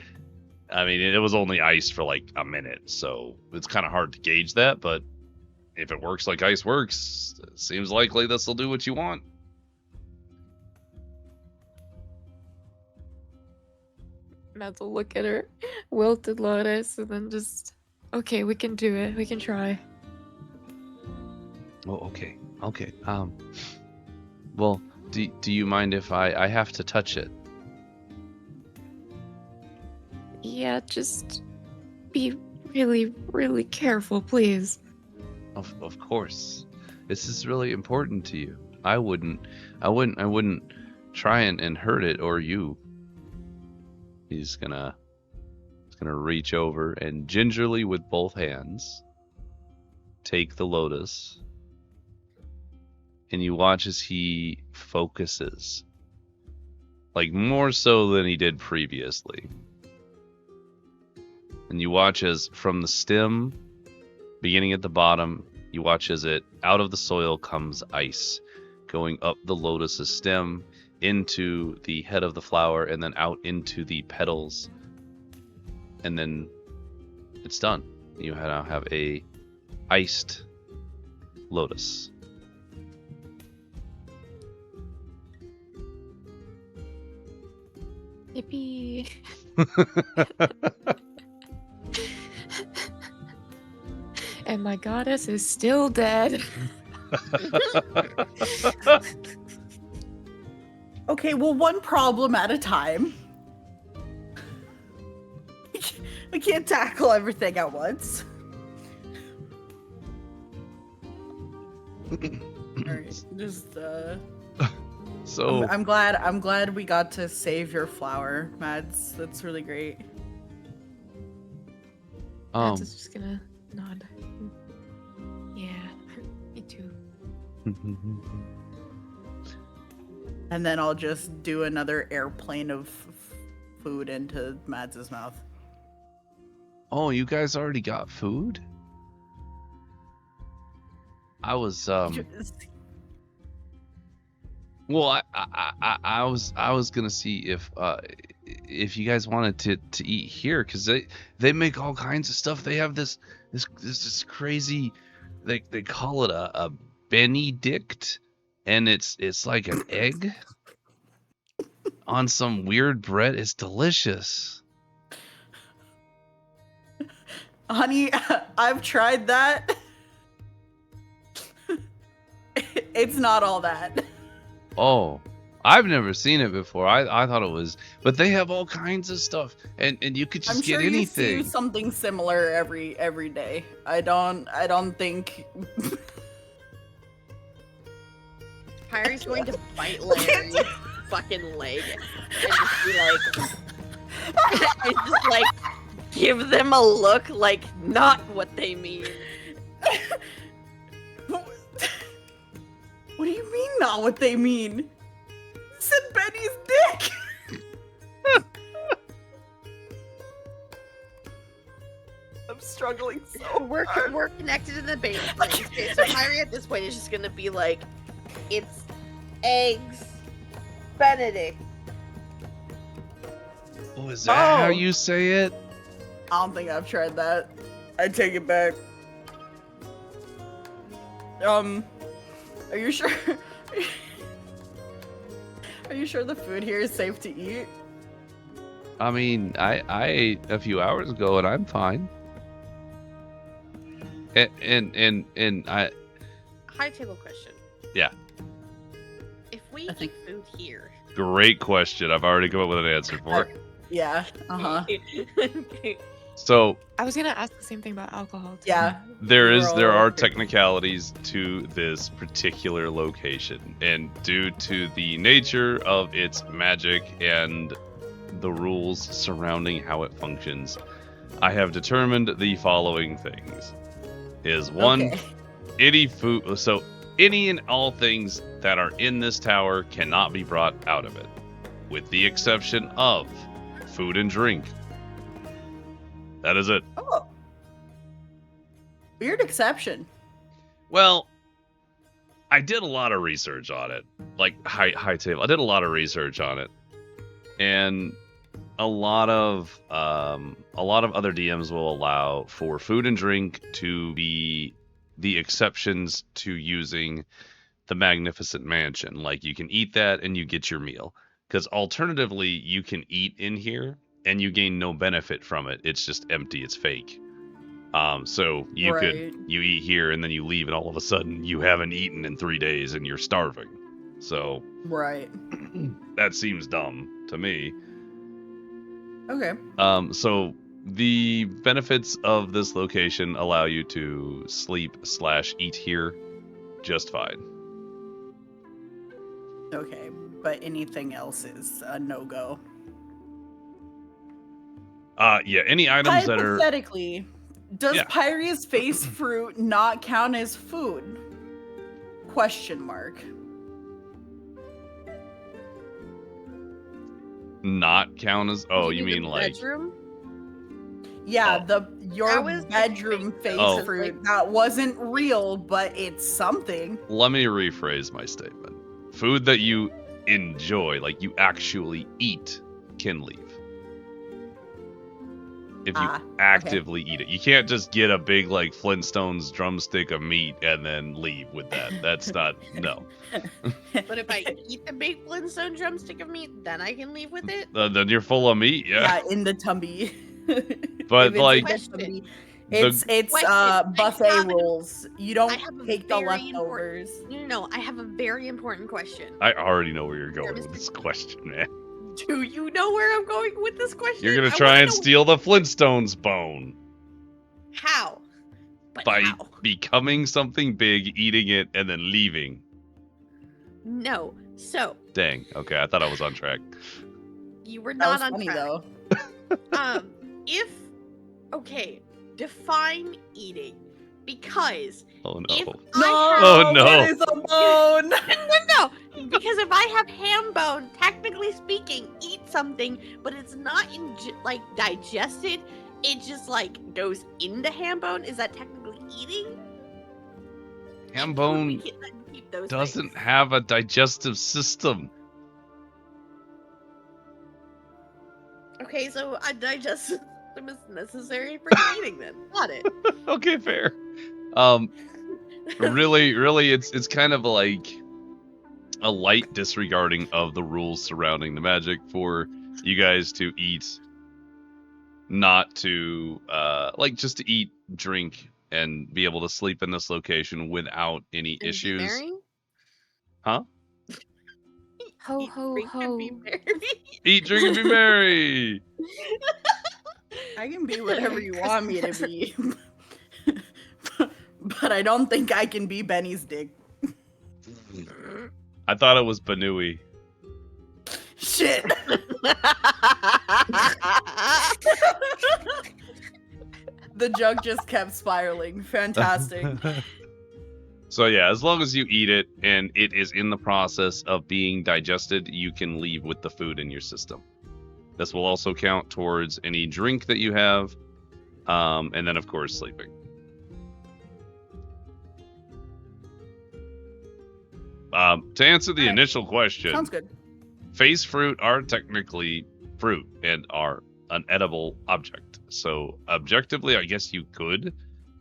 I mean, it was only ice for like a minute, so it's kind of hard to gauge that, but if it works like ice works, it seems likely this will do what you want. Mads will look at her wilted lotus and then just, okay, we can do it. We can try. Oh, okay. Well, do you mind if I have to touch it? Yeah, just be really, really careful, please. Of course. This is really important to you. I wouldn't try and hurt it or you. He's gonna reach over and gingerly with both hands take the lotus. And you watch as he focuses. Like more so than he did previously. And you watch as from the stem, beginning at the bottom, you watch as it out of the soil comes ice, going up the lotus's stem, into the head of the flower, and then out into the petals. And then it's done. You now have a iced lotus. Yippee. And my goddess is still dead. Okay, well, one problem at a time. We can't tackle everything at once. Alright, just So I'm glad we got to save your flower, Mads. That's really great. Mads is just gonna nod. Yeah, me too. And then I'll just do another airplane of food into Mads's mouth. Oh, you guys already got food? I was well, I was gonna see if you guys wanted to eat here, because they make all kinds of stuff. They have this crazy, they call it a Benedict, and it's like an egg on some weird bread. It's delicious. Honey, I've tried that. It's not all that. Oh, I've never seen it before. I thought it was, but they have all kinds of stuff, and you could just I'm sure get anything. you see something similar every day. I don't think. Pyri's going to bite Larry's fucking leg and just be like, and just like give them a look like not what they mean. What do you mean not what they mean? You said Benny's dick! I'm struggling so We're hard. we're connected in the basement. Okay, so Pyri at this point is just gonna be like, it's eggs Benedict. Oh, is that how Oh. you say it? I don't think I've tried that. I take it back. Are you sure? Are you sure the food here is safe to eat? I mean, I ate a few hours ago and I'm fine. And I High table question. Yeah. If we I think- eat food here. great question. I've already come up with an answer for it. Yeah. Uh-huh. So I was gonna ask the same thing about alcohol. Too. Yeah. there We're are all- technicalities to this particular location, and due to the nature of its magic and the rules surrounding how it functions, I have determined the following things. Is one, Okay. any food, so any and all things that are in this tower cannot be brought out of it, with the exception of food and drink. That is it. Oh. Weird exception. Well, I did a lot of research on it, like high table. I did a lot of research on it, and a lot of other DMs will allow for food and drink to be the exceptions to using the Magnificent Mansion. Like, you can eat that and you get your meal, because alternatively you can eat in here and you gain no benefit from it. It's just empty. It's fake. So you Right. you eat here and then you leave, and all of a sudden you haven't eaten in 3 days and you're starving. So Right. that seems dumb to me. Okay. So the benefits of this location allow you to sleep/eat here just fine. Okay. But anything else is a no-go. Yeah, any items that are Hypothetically, does Yeah. Pyri's face fruit not count as food? Question mark. not count as You you mean the like bedroom? Yeah, Oh. your That was the bedroom thing. face Oh. fruit that wasn't real, but it's something. let me rephrase my statement. Food that you enjoy, like you actually eat, can leave. If you Ah, actively eat it. You can't just get a big like Flintstones drumstick of meat and then leave with that. That's not no. But if I eat the big Flintstone drumstick of meat, then I can leave with it? Then you're full of meat, yeah. Yeah, in the tummy. But, If it's like, in the Question. tummy. The- It's Question. I buffet have an- rules. You don't I have a take the very leftovers. No, I have a very important question. I already know where you're going Mr. with this question, man. Do you know where I'm going with this question? You're gonna I try wanna and know steal the Flintstones bone how. But by how? becoming something big, eating it, and then leaving. No. So, Dang. Okay, I thought I was on track. you were That not was on funny track. though. If okay, define eating, because Oh if no. I have, Oh, no. It is a bone. no, because if I have ham bone, technically speaking, eat something, but it's not like digested, it just like goes into ham bone. Is that technically eating? Ham And how would we bone keep those doesn't things? have a digestive system. Okay, so a digestive system is necessary for eating. Then got it. Okay, fair. Really, it's kind of like a light disregarding of the rules surrounding the magic for you guys to eat, not to like just to eat, drink, and be able to sleep in this location without any And be issues. merry? Huh? Ho Eat, ho drink, and ho. be merry. Eat, drink, and be merry. I can be whatever you want me to be. But I don't think I can be Benny's dick. I thought it was Banui. Shit. The joke just kept spiraling. Fantastic. So yeah, as long as you eat it and it is in the process of being digested, you can leave with the food in your system. This will also count towards any drink that you have, and then of course sleeping. To answer the initial question, Sounds good. face fruit are technically fruit and are an edible object. So objectively, I guess you could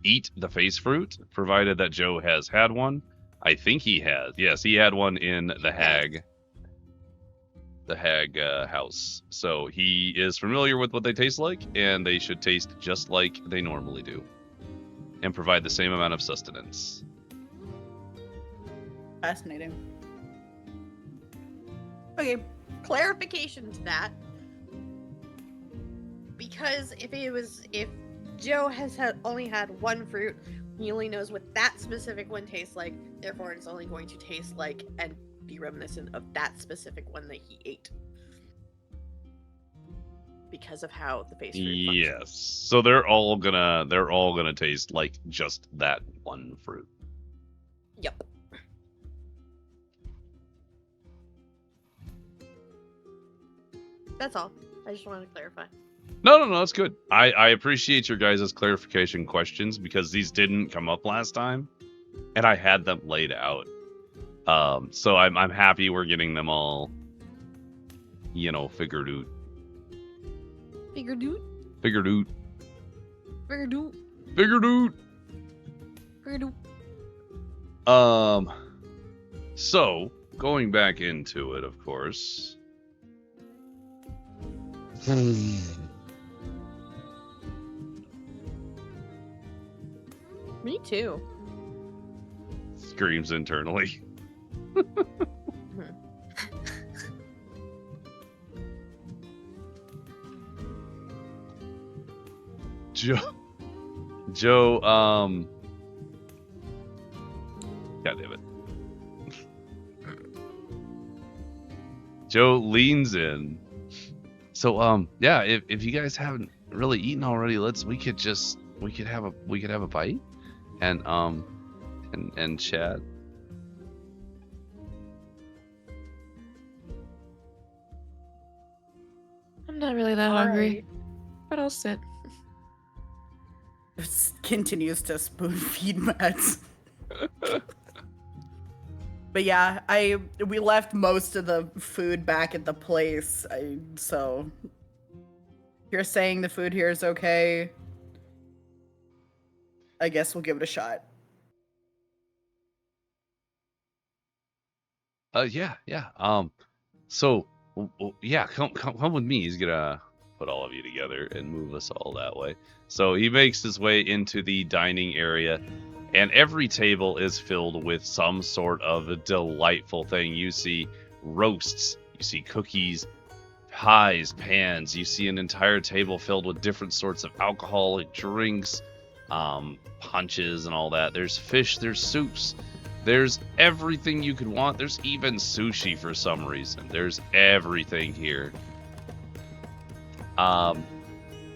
eat the face fruit, provided that Joe has had one. I think he has. Yes, he had one in the hag house. So he is familiar with what they taste like, and they should taste just like they normally do, and provide the same amount of sustenance. Fascinating. Okay. Clarification to that. Because if Joe has only had one fruit, he only knows what that specific one tastes like, therefore it's only going to taste like and be reminiscent of that specific one that he ate. Because of how the face fruit functions. Yes. So they're all gonna taste like just that one fruit. Yep. That's all. I just wanted to clarify. No, that's good. I appreciate your guys' clarification questions because these didn't come up last time, and I had them laid out. So I'm happy we're getting them all, figured out. Figured out. Figured out. Figured out. Figured out. Figured out. So going back into it, of course. Me too. Screams internally. Joe, God damn it. Joe leans in. So, yeah, if you guys haven't really eaten already, we could have a bite and chat. I'm not really that hungry, but I'll sit. Continues to spoon feed Mads. But yeah, we left most of the food back at the place. So you're saying the food here is okay? I guess we'll give it a shot. Yeah. So, yeah, come with me. He's gonna put all of you together and move us all that way. So he makes his way into the dining area, and every table is filled with some sort of a delightful thing. You see roasts, you see cookies, pies, pans. You see an entire table filled with different sorts of alcoholic drinks, punches and all that. There's fish, there's soups, there's everything you could want. There's even sushi for some reason. There's everything here.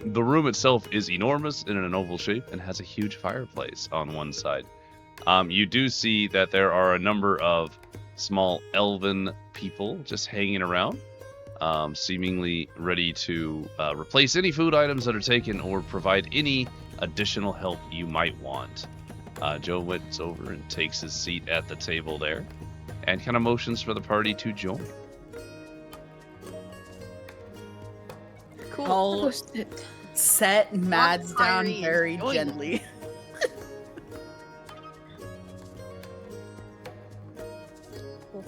The room itself is enormous and in an oval shape and has a huge fireplace on one side. You do see that there are a number of small elven people just hanging around, seemingly ready to replace any food items that are taken or provide any additional help you might want. Joe went over and takes his seat at the table there and kind of motions for the party to join. Cool. I'll Sit. set Mads down Pyri very join. gently.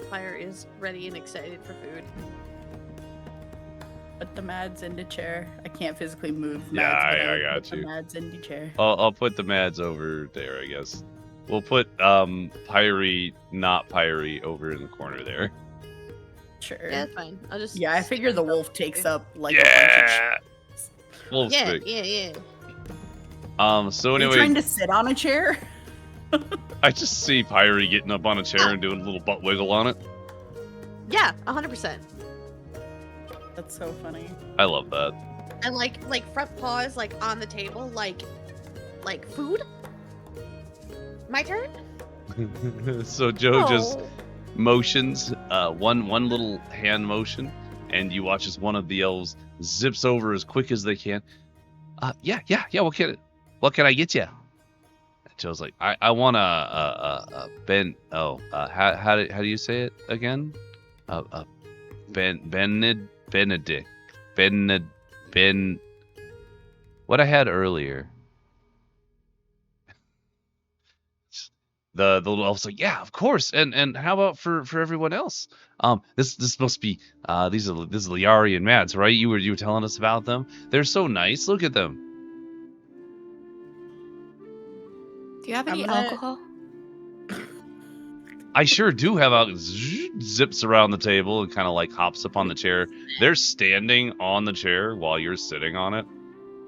Fire is ready and excited for food. Put the Mads in the chair. I can't physically move Mads. Yeah, but I got put the you. Mads in the chair. I'll put the Mads over there, I guess. We'll put Pyri, not Pyri, over in the corner there. Sure. Yeah, that's fine. I'll just. Yeah, I figure the wolf takes up like a Yeah! Wolf Yeah, stick. yeah. So bunch of. Are you anyway, trying to sit on a chair? I just see Pyri getting up on a chair and doing a little butt wiggle on it. Yeah, 100%. That's so funny. I love that. And like front paws like on the table, like like food. My turn. So Joe just Oh. motions, one little hand motion, and you watch as one of the elves zips over as quick as they can. Yeah. What can I get you? Joe's like, I want a Ben. Oh, how do you say it again? Benedict. What I had earlier. The little elf's like, yeah, of course. And how about for everyone else? This must be this is Pyri and Mads, right? You were telling us about them. They're so nice. Look at them. Do you have I'm any gonna- alcohol? I sure do have zips around the table and kind of like hops up on the chair. They're standing on the chair while you're sitting on it.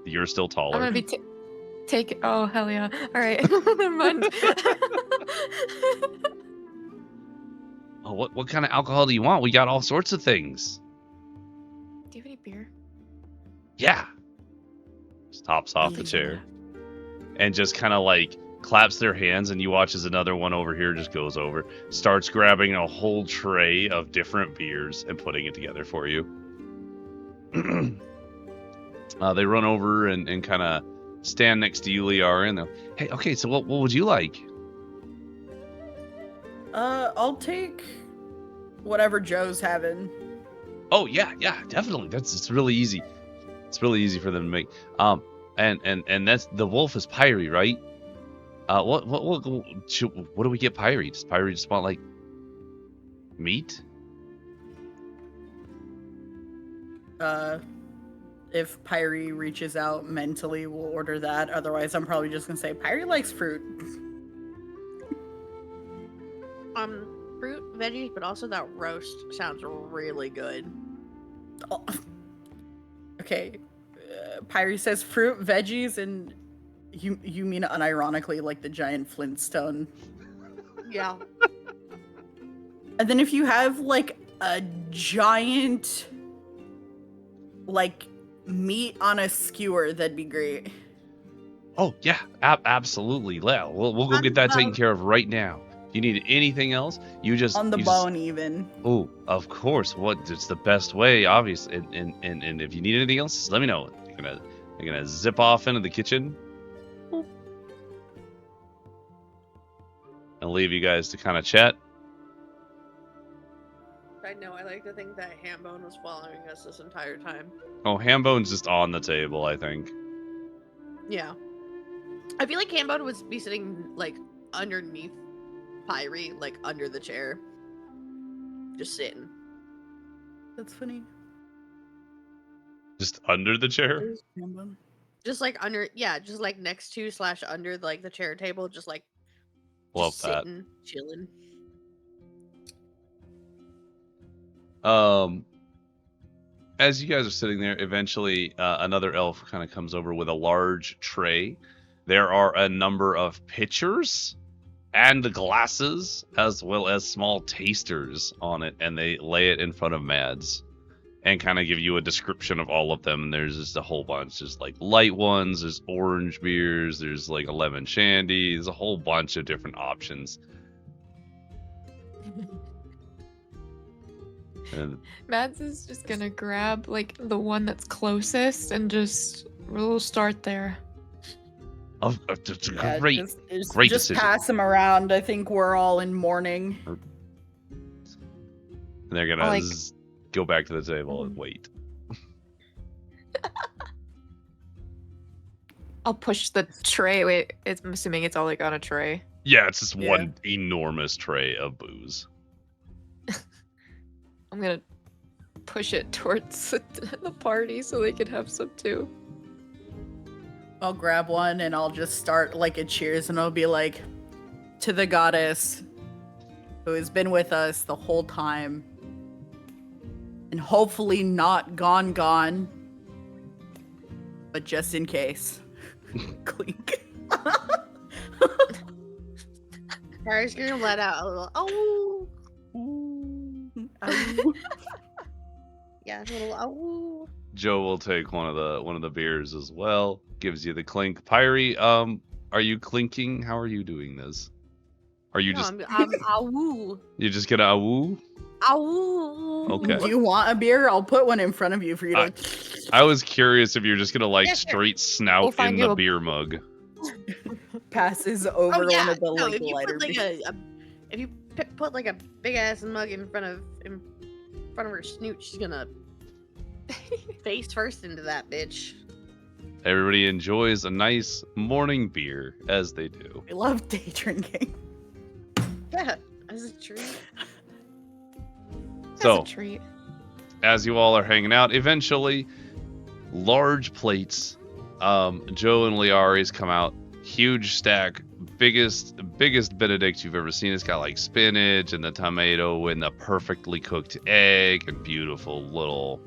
You're still taller. I'm gonna be take. Oh hell yeah! All right, never mind. Oh, what kind of alcohol do you want? We got all sorts of things. Do you have any beer? Yeah. Just hops off the chair and just kind of like claps their hands, and you watch as another one over here just goes over, starts grabbing a whole tray of different beers and putting it together for you. They run over and kind of stand next to you, Liara, and they'll, hey, okay, so what would you like? I'll take whatever Joe's having. Oh yeah, definitely. It's really easy. It's really easy for them to make. And that's the wolf is Pyri, right? What do we get Pyri? Does Pyri just want like meat? If Pyri reaches out mentally, we'll order that. Otherwise, I'm probably just gonna say Pyri likes fruit. Fruit, veggies, but also that roast sounds really good. Oh. Okay, Pyri says fruit, veggies, and you mean unironically like the giant Flintstone. Yeah. And then if you have like a giant like meat on a skewer, that'd be great. Oh yeah, absolutely. Yeah, we'll go get that taken care of right now. If you need anything else, you just On the bone, even. Oh, of course. It's the best way, obviously. And if you need anything else, just let me know. You're gonna zip off into the kitchen. And leave you guys to kind of chat. I know. I like to think that Hambone was following us this entire time. Oh, Hambone's just on the table, I think. Yeah. I feel like Hambone would be sitting like underneath Pyri, like under the chair, just sitting. That's funny. Just under the chair. Just like under, yeah, just like next to / under like the chair table, just like Love just that. sitting, chilling. As you guys are sitting there, eventually another elf kind of comes over with a large tray. There are a number of pitchers and glasses, as well as small tasters on it, and they lay it in front of Mads and kind of give you a description of all of them. And there's just a whole bunch. There's like light ones, there's orange beers, there's like a lemon shandy, there's a whole bunch of different options. And Mads is just gonna grab like the one that's closest and we'll start there. it's a Yeah, great. just great decision. pass them around. I think we're all in mourning. And they're gonna Like- go back to the table and wait. I'll push the tray. Wait, I'm assuming it's all like on a tray. Yeah, it's just Yeah. one enormous tray of booze. I'm gonna push it towards the party so they can have some too. I'll grab one and I'll just start like a cheers, and I'll be like, to the goddess who has been with us the whole time and hopefully not gone, but just in case. Clink. Pyri's gonna let out a little oh, yeah, a little oh. Joe will take one of the beers as well. Gives you the clink. Pyri, Are you clinking? How are you doing this? Are you No, just I'm awoo. you just gonna woo? Awoo. Okay. Do you want a beer? I'll put one in front of you for you to. I was curious if you're just gonna like Yeah, sure. straight snout We'll find in you the a- beer mug. Passes over Oh yeah. one of the No, like if you lighter put like beers. if you put like a big ass mug in front of her snoot, she's gonna face first into that bitch. Everybody enjoys a nice morning beer, as they do. I love day drinking. Yeah, as a treat. That's So, a treat. as you all are hanging out, eventually, large plates. Joe and Liari's come out, huge stack, biggest Benedict you've ever seen. It's got like spinach and the tomato and the perfectly cooked egg and beautiful little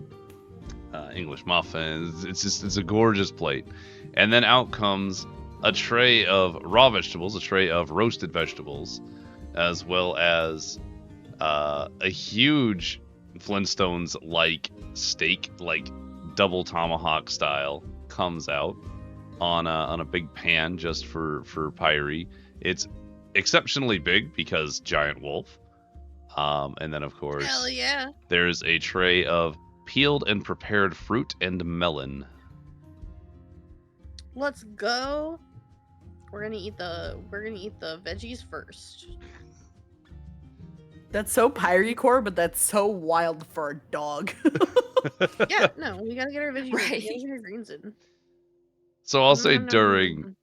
English muffins. It's a gorgeous plate. And then out comes a tray of raw vegetables, a tray of roasted vegetables, as well as a huge Flintstones steak, like double tomahawk style, comes out on a big pan just for Pyri. It's exceptionally big because giant wolf. And then of course Hell yeah. there's a tray of peeled and prepared fruit and melon. Let's go. We're gonna eat the veggies first. That's so Pyre core, but that's so wild for a dog. Yeah, no, we gotta get our veggies. Right. We gotta get our greens in. So I'll say Nom, nom, nom,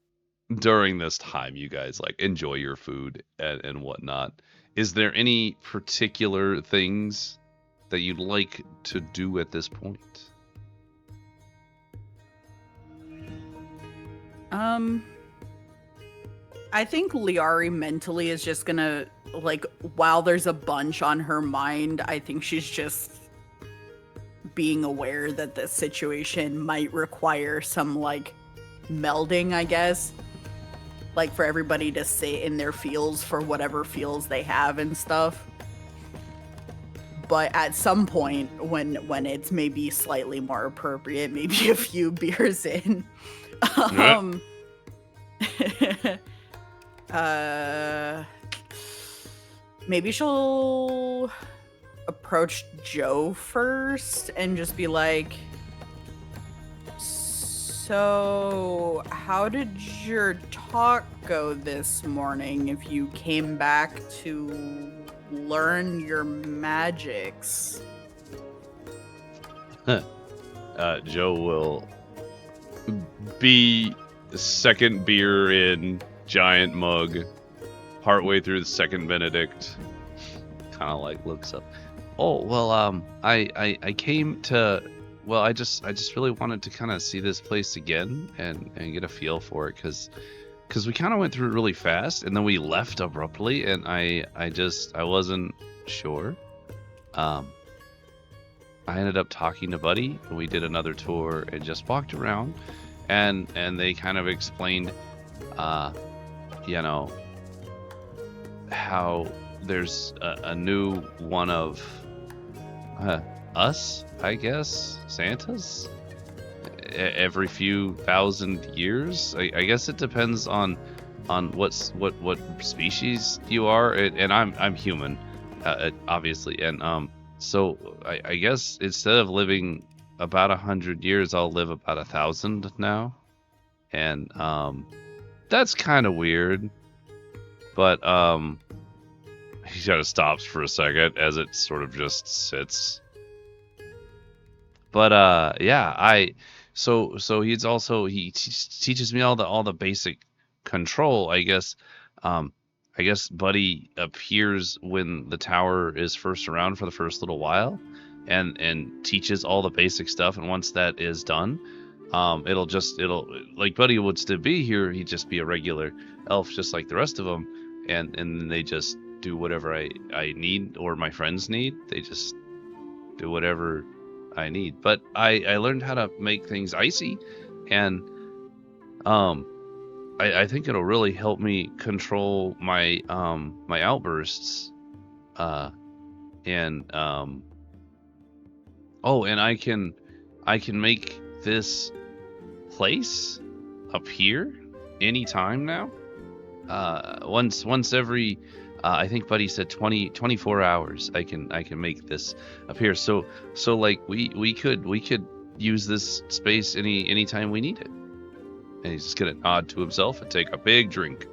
nom. during this time, you guys like enjoy your food and whatnot. Is there any particular things that you'd like to do at this point? I think Liari mentally is just gonna, like, while there's a bunch on her mind, I think she's just being aware that the situation might require some, like, melding, I guess. Like, for everybody to sit in their feels for whatever feels they have and stuff. But at some point, when it's maybe slightly more appropriate, maybe a few beers in, maybe she'll approach Joe first and just be like, so how did your talk go this morning if you came back to learn your magics? Joe will be second beer in, giant mug, partway through the second Benedict, kind of like looks up. Oh well, I came to. Well, I just really wanted to kind of see this place again and get a feel for it because we kind of went through it really fast and then we left abruptly and I wasn't sure. I ended up talking to Buddy and we did another tour and just walked around and they kind of explained, you know, how there's a new one of us, I guess, Santas, every few thousand years. I guess it depends on what species you are, and I'm human, obviously, and so I guess instead of living about 100 years, I'll live about 1,000 now, and that's kind of weird, but he kind of stops for a second as it sort of just sits. But yeah, so he's also he teaches me all the basic control. I guess Buddy appears when the tower is first around for the first little while, and teaches all the basic stuff. And once that is done, it'll like Buddy would still be here. He'd just be a regular elf, just like the rest of them, and then they just do whatever I need or my friends need. They just do whatever I need. But I learned how to make things icy, and I think it'll really help me control my my outbursts, and oh, and I can make this place up here any time now. Once every, I think Buddy said 24 hours. I can make this appear. So like we could use this space anytime we need it. And he's just gonna nod to himself and take a big drink.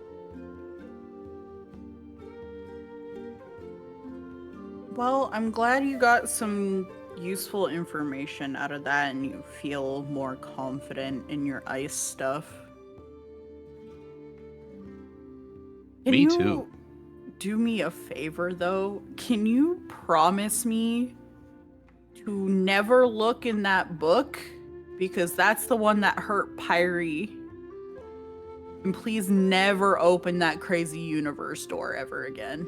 Well, I'm glad you got some useful information out of that and you feel more confident in your ice stuff. Can Me you too. do me a favor, though? Can you promise me to never look in that book? Because that's the one that hurt Pyri. And please never open that crazy universe door ever again.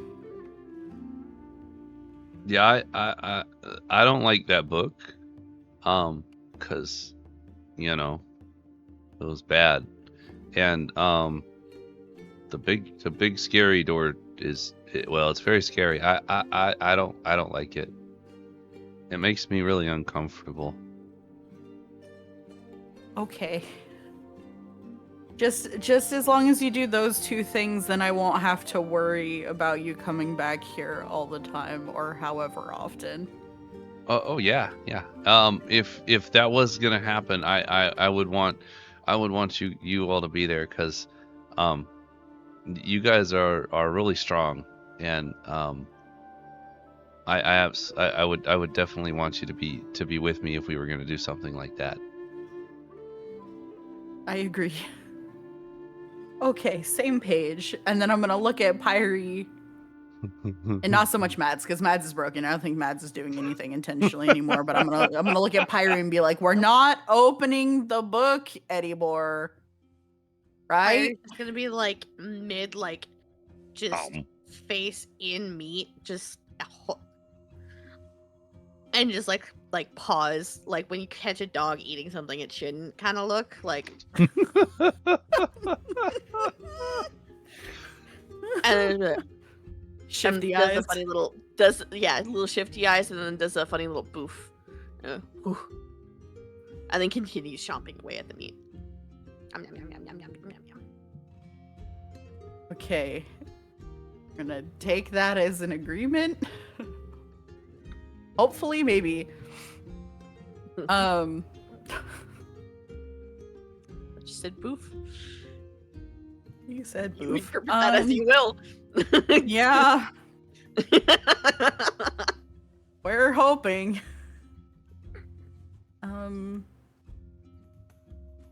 Yeah, I don't like that book, cause you know it was bad, and the big scary door is it's very scary. I don't like it. It makes me really uncomfortable. Okay. Just as long as you do those two things, then I won't have to worry about you coming back here all the time or however often. Oh yeah. If that was gonna happen, I would want you all to be there, because you guys are really strong, and I would definitely want you to be with me if we were gonna do something like that. I agree. Okay, same page. And then I'm gonna look at Pyri, and not so much Mads, because Mads is broken. I don't think Mads is doing anything intentionally anymore. But I'm gonna look at Pyri and be like, "We're not opening the book anymore, right?" It's gonna be like mid, like just face in meat, just and just like pause, like when you catch a dog eating something it shouldn't kind of look like. And then Shifty does eyes. a funny little little shifty eyes, and then does a funny little boof, whew, and then continues chomping away at the meat. Yum, yum, yum, yum, yum, yum, yum, yum. Okay, I'm gonna take that as an agreement. Hopefully, maybe. I just said boof. You said You boof. interpret that as you will. Yeah, we're hoping. And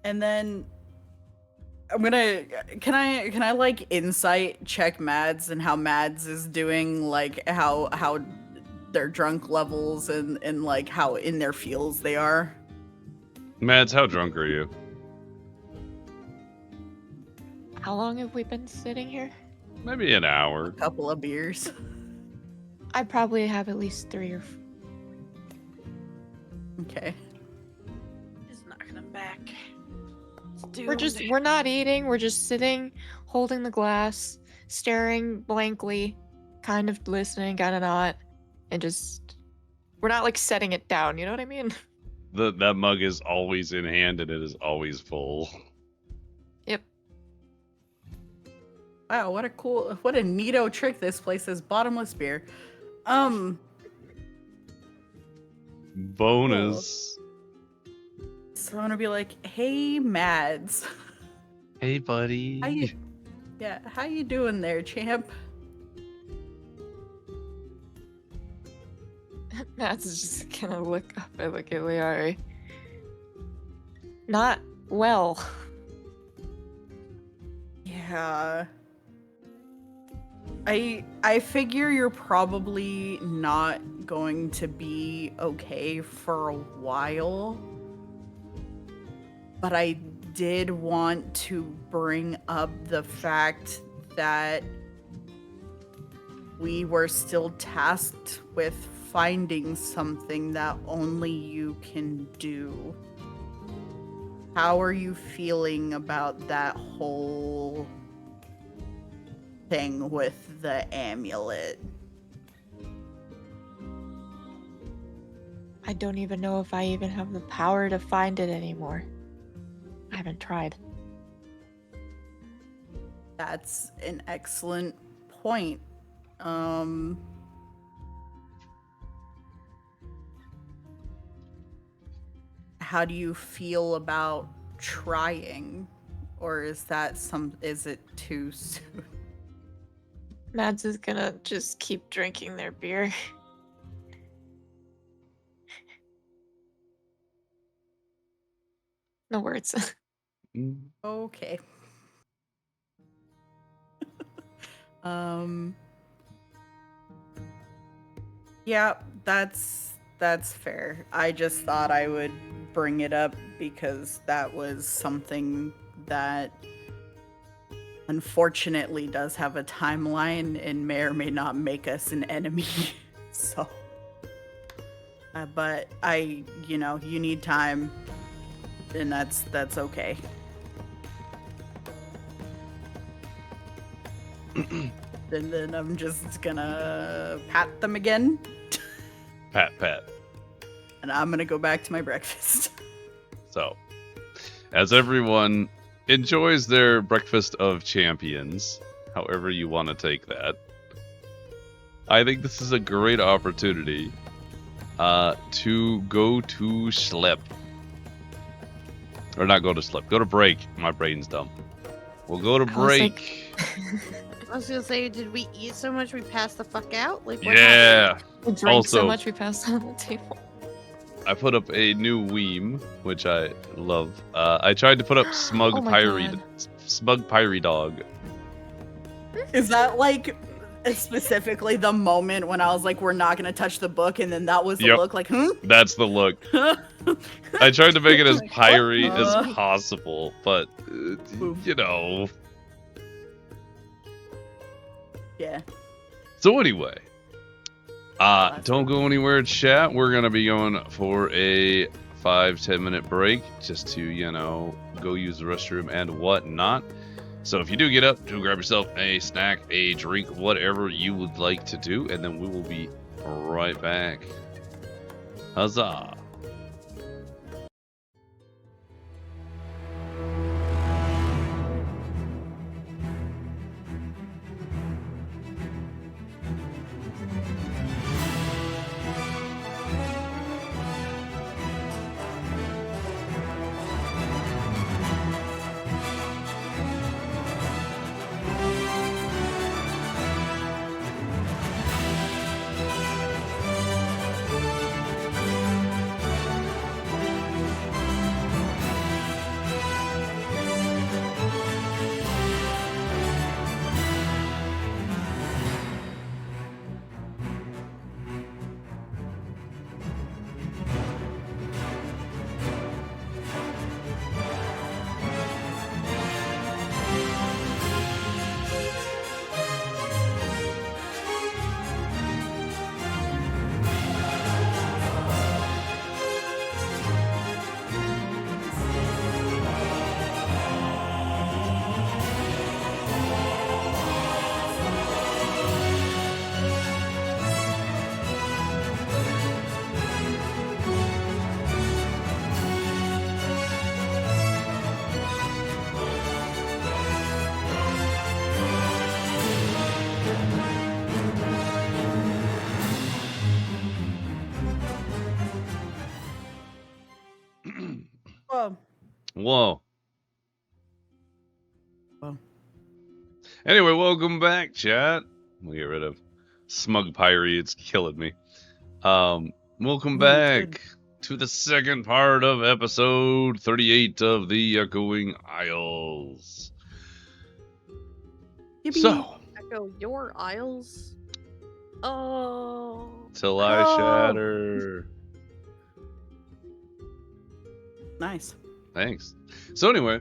then I'm gonna can I like insight check Mads and how Mads is doing, like how their drunk levels and like how in their feels they are. Mads, how drunk are you? How long have we been sitting here? Maybe an hour. A couple of beers. I probably have at least 3 or Okay. He's knocking him back. we're not eating, we're just sitting, holding the glass, staring blankly, kind of listening, kind of not, and just we're not like setting it down, you know what I mean? That mug is always in hand and it is always full. Yep. Wow, what a neato trick this place is. Bottomless beer. Bonus. So I'm gonna be like, hey Mads. Hey buddy. How you doing there, champ? Matt's just gonna look up and look at Leari. Not well. Yeah. I figure you're probably not going to be okay for a while. But I did want to bring up the fact that we were still tasked with finding something that only you can do. How are you feeling about that whole thing with the amulet? I don't even know if I even have the power to find it anymore. I haven't tried. That's an excellent point. How do you feel about trying? Or is it too soon? Mads is gonna just keep drinking their beer. No words. Okay. Yeah, that's fair. I just thought I would bring it up because that was something that unfortunately does have a timeline and may or may not make us an enemy. So but you need time, and that's okay. And then I'm just gonna pat them again. Pat. And I'm gonna go back to my breakfast. So, as everyone enjoys their breakfast of champions, however you want to take that, I think this is a great opportunity to go to sleep. Or not go to sleep, go to break. My brain's dumb. We'll go to break. I was gonna say, did we eat so much we passed the fuck out? Like, what Yeah. happened? We drank so Also- much we passed on the table. I put up a new meme, which I love. I tried to put up Smug Oh my Pyri Dog. Is that like specifically the moment when I was like, we're not gonna touch the book, and then that was the Yep. look like, That's the look. I tried to make it as Pyri What? as possible, but you know. Yeah. So anyway, that's don't go anywhere, chat. We're gonna be going for a 5-10 minute break just to go use the restroom and whatnot. So if you do get up, do grab yourself a snack, a drink, whatever you would like to do, and then we will be right back. Huzzah! Whoa. Whoa. Whoa. Anyway, welcome back, chat. We'll get rid of Smug Pyri. It's killing me. Welcome back to the second part of episode 38 of the Echoing Isles. Yippee. So, Echo your aisles. Oh. till I Oh. shatter. Nice. Thanks. So anyway,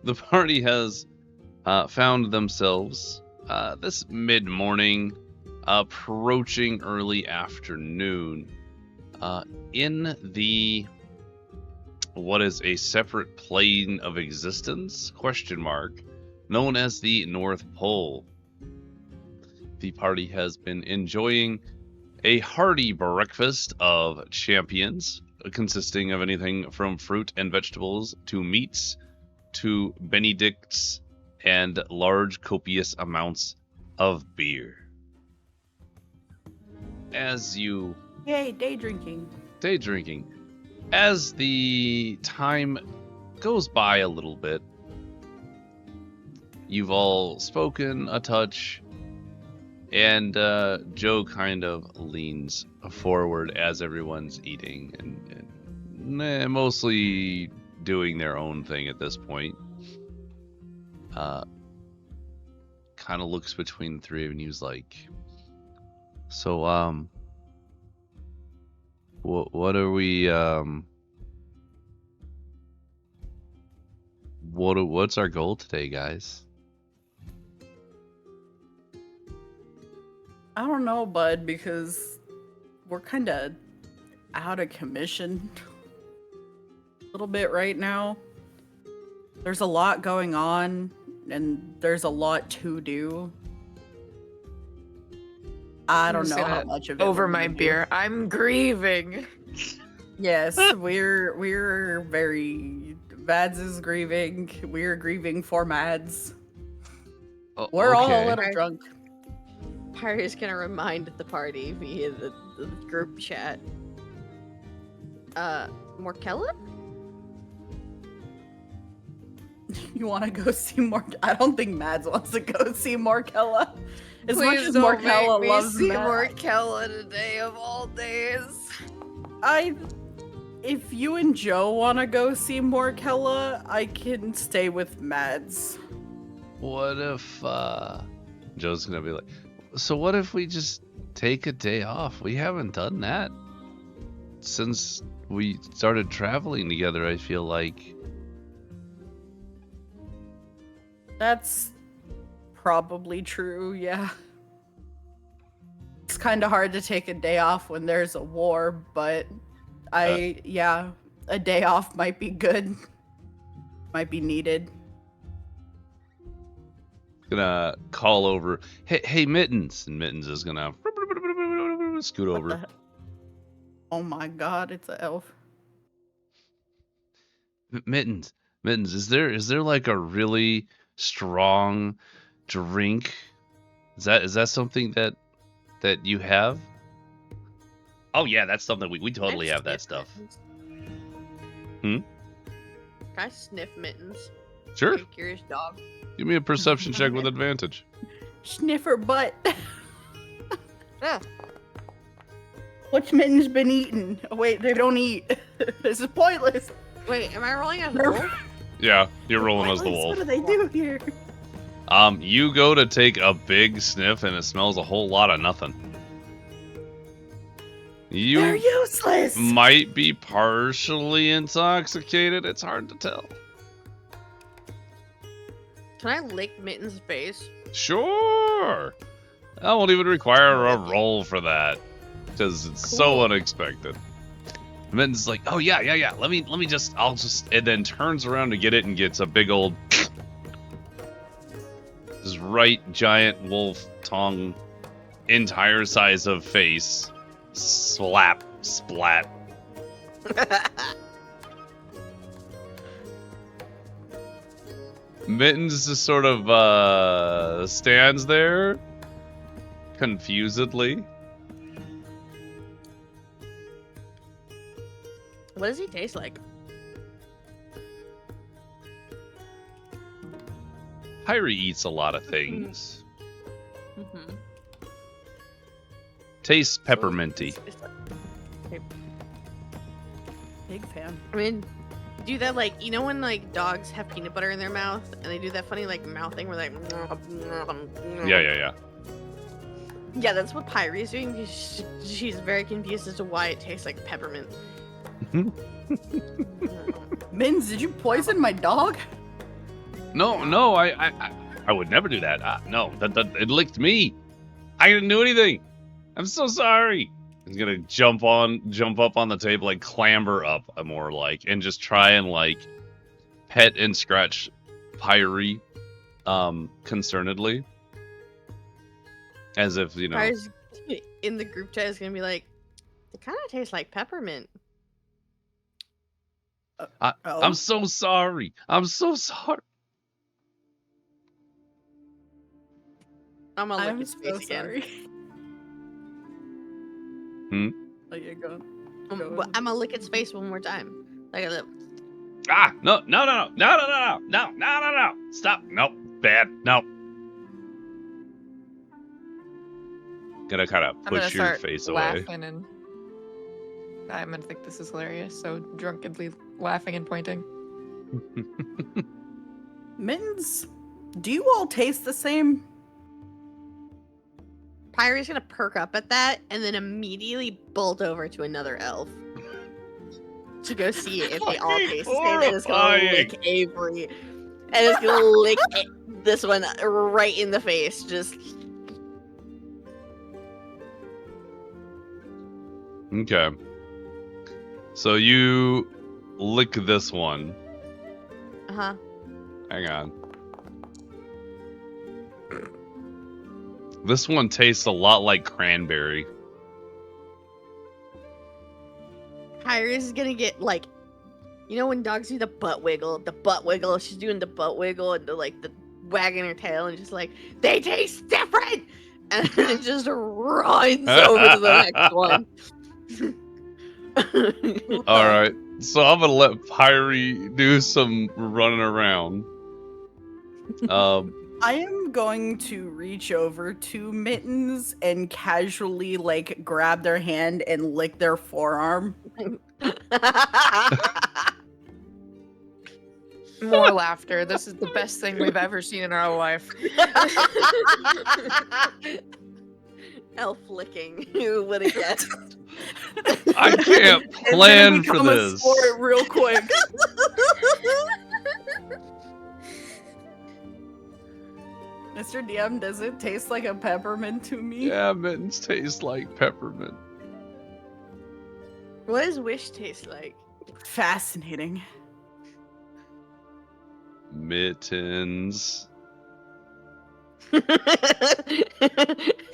the party has found themselves this mid-morning, approaching early afternoon, in the what is a separate plane of existence ? Known as the North Pole. The party has been enjoying a hearty breakfast of champions, consisting of anything from fruit and vegetables to meats to Benedicts and large, copious amounts of beer. As you Yay, day drinking. day drinking, as the time goes by a little bit, you've all spoken a touch, and Joe kind of leans forward as everyone's eating and mostly doing their own thing at this point. Kind of looks between the three of you and he's like, so, what are we, what's our goal today, guys? I don't know, bud, because we're kind of out of commission a little bit right now. There's a lot going on, and there's a lot to do. I don't just know how gonna much of it Over we're my gonna do. beer. I'm grieving. Yes, we're very. Mads is grieving. We're grieving for Mads. We're all a Okay. little drunk. Pyri's gonna remind the party via the group chat. Morkella? You want to go see more? I don't think Mads wants to go see Morkella. As much Please as don't make Morkella me loves see Mads, Morkella today of all days. if you and Joe want to go see Morkella, I can stay with Mads. What if, Joe's gonna be like, so what if we just take a day off? We haven't done that since we started traveling together, I feel like. That's probably true, yeah. It's kind of hard to take a day off when there's a war, but yeah, a day off might be good. Might be needed. Gonna call over, hey, Mittens. And Mittens is gonna scoot What over. the hell? Oh my god, it's an elf. Mittens, is there like a really strong drink? Is that something that you have? Oh yeah, that's something we totally Can I have that sniff stuff. Mittens? Can I sniff Mittens? Sure. Like a curious dog. Give me a perception check with advantage. Sniffer butt. Yeah. What's Mitten's been eating? Oh, wait, they don't eat. This is pointless. Wait, am I rolling as a They're- wolf? Yeah, you're rolling as the Pointless. wolf. What do they do here? You go to take a big sniff and it smells a whole lot of nothing. They're You useless. might be partially intoxicated. It's hard to tell. Can I lick Mittens' face? Sure. That won't even require a roll for that, because it's so Cool. unexpected. Mittens is like, oh yeah. Let me just, and then turns around to get it and gets a big old, this right giant wolf tongue, entire size of face, slap, splat. Mittens just sort of stands there confusedly. What does he taste like? Pyri eats a lot of things. Mm-hmm. Tastes pepperminty. Big fan. I mean, do that like, you know when like dogs have peanut butter in their mouth and they do that funny like mouthing where like Yeah. Yeah, that's what Pyri's doing because she's very confused as to why it tastes like peppermint. Mins, did you poison my dog? No, I would never do that. No, that it licked me. I didn't do anything. I'm so sorry. He's gonna jump up on the table, like clamber up, more like, and just try and like pet and scratch Pyri, concernedly, as if, you know. Pyri's in the group chat is gonna be like, it kind of tastes like peppermint. I'm so sorry. I'm so sorry. I'm gonna lick I'm his so face again. sorry. Oh, yeah, go. I'm gonna lick its face one more time. Like a Ah, no. Stop. Nope. Bad. Nope. Gonna kind of I'm gonna push your start face away. laughing and I'm gonna think this is hilarious. So drunkenly laughing and pointing. Mittens, do you all taste the same? Pyri's gonna perk up at that and then immediately bolt over to another elf to go see if they all taste the same. And it's gonna lick Avery, and it's gonna lick this one right in the face. Just Okay. So you lick this one. Hang on. This one tastes a lot like cranberry. Pyri's gonna get like, you know when dogs do the butt wiggle? The butt wiggle. She's doing the butt wiggle and the wagging her tail and just like, they taste different, and then it just runs over to the next one. All right. So I'm gonna let Pyri do some running around. I am going to reach over to Mittens and casually like grab their hand and lick their forearm. More laughter. This is the best thing we've ever seen in our life. Elf licking. Who would have guessed? I can't plan for this. Sport real quick. Mr. DM, does it taste like a peppermint to me? Yeah, mittens taste like peppermint. What does wish taste like? Fascinating. Mittens.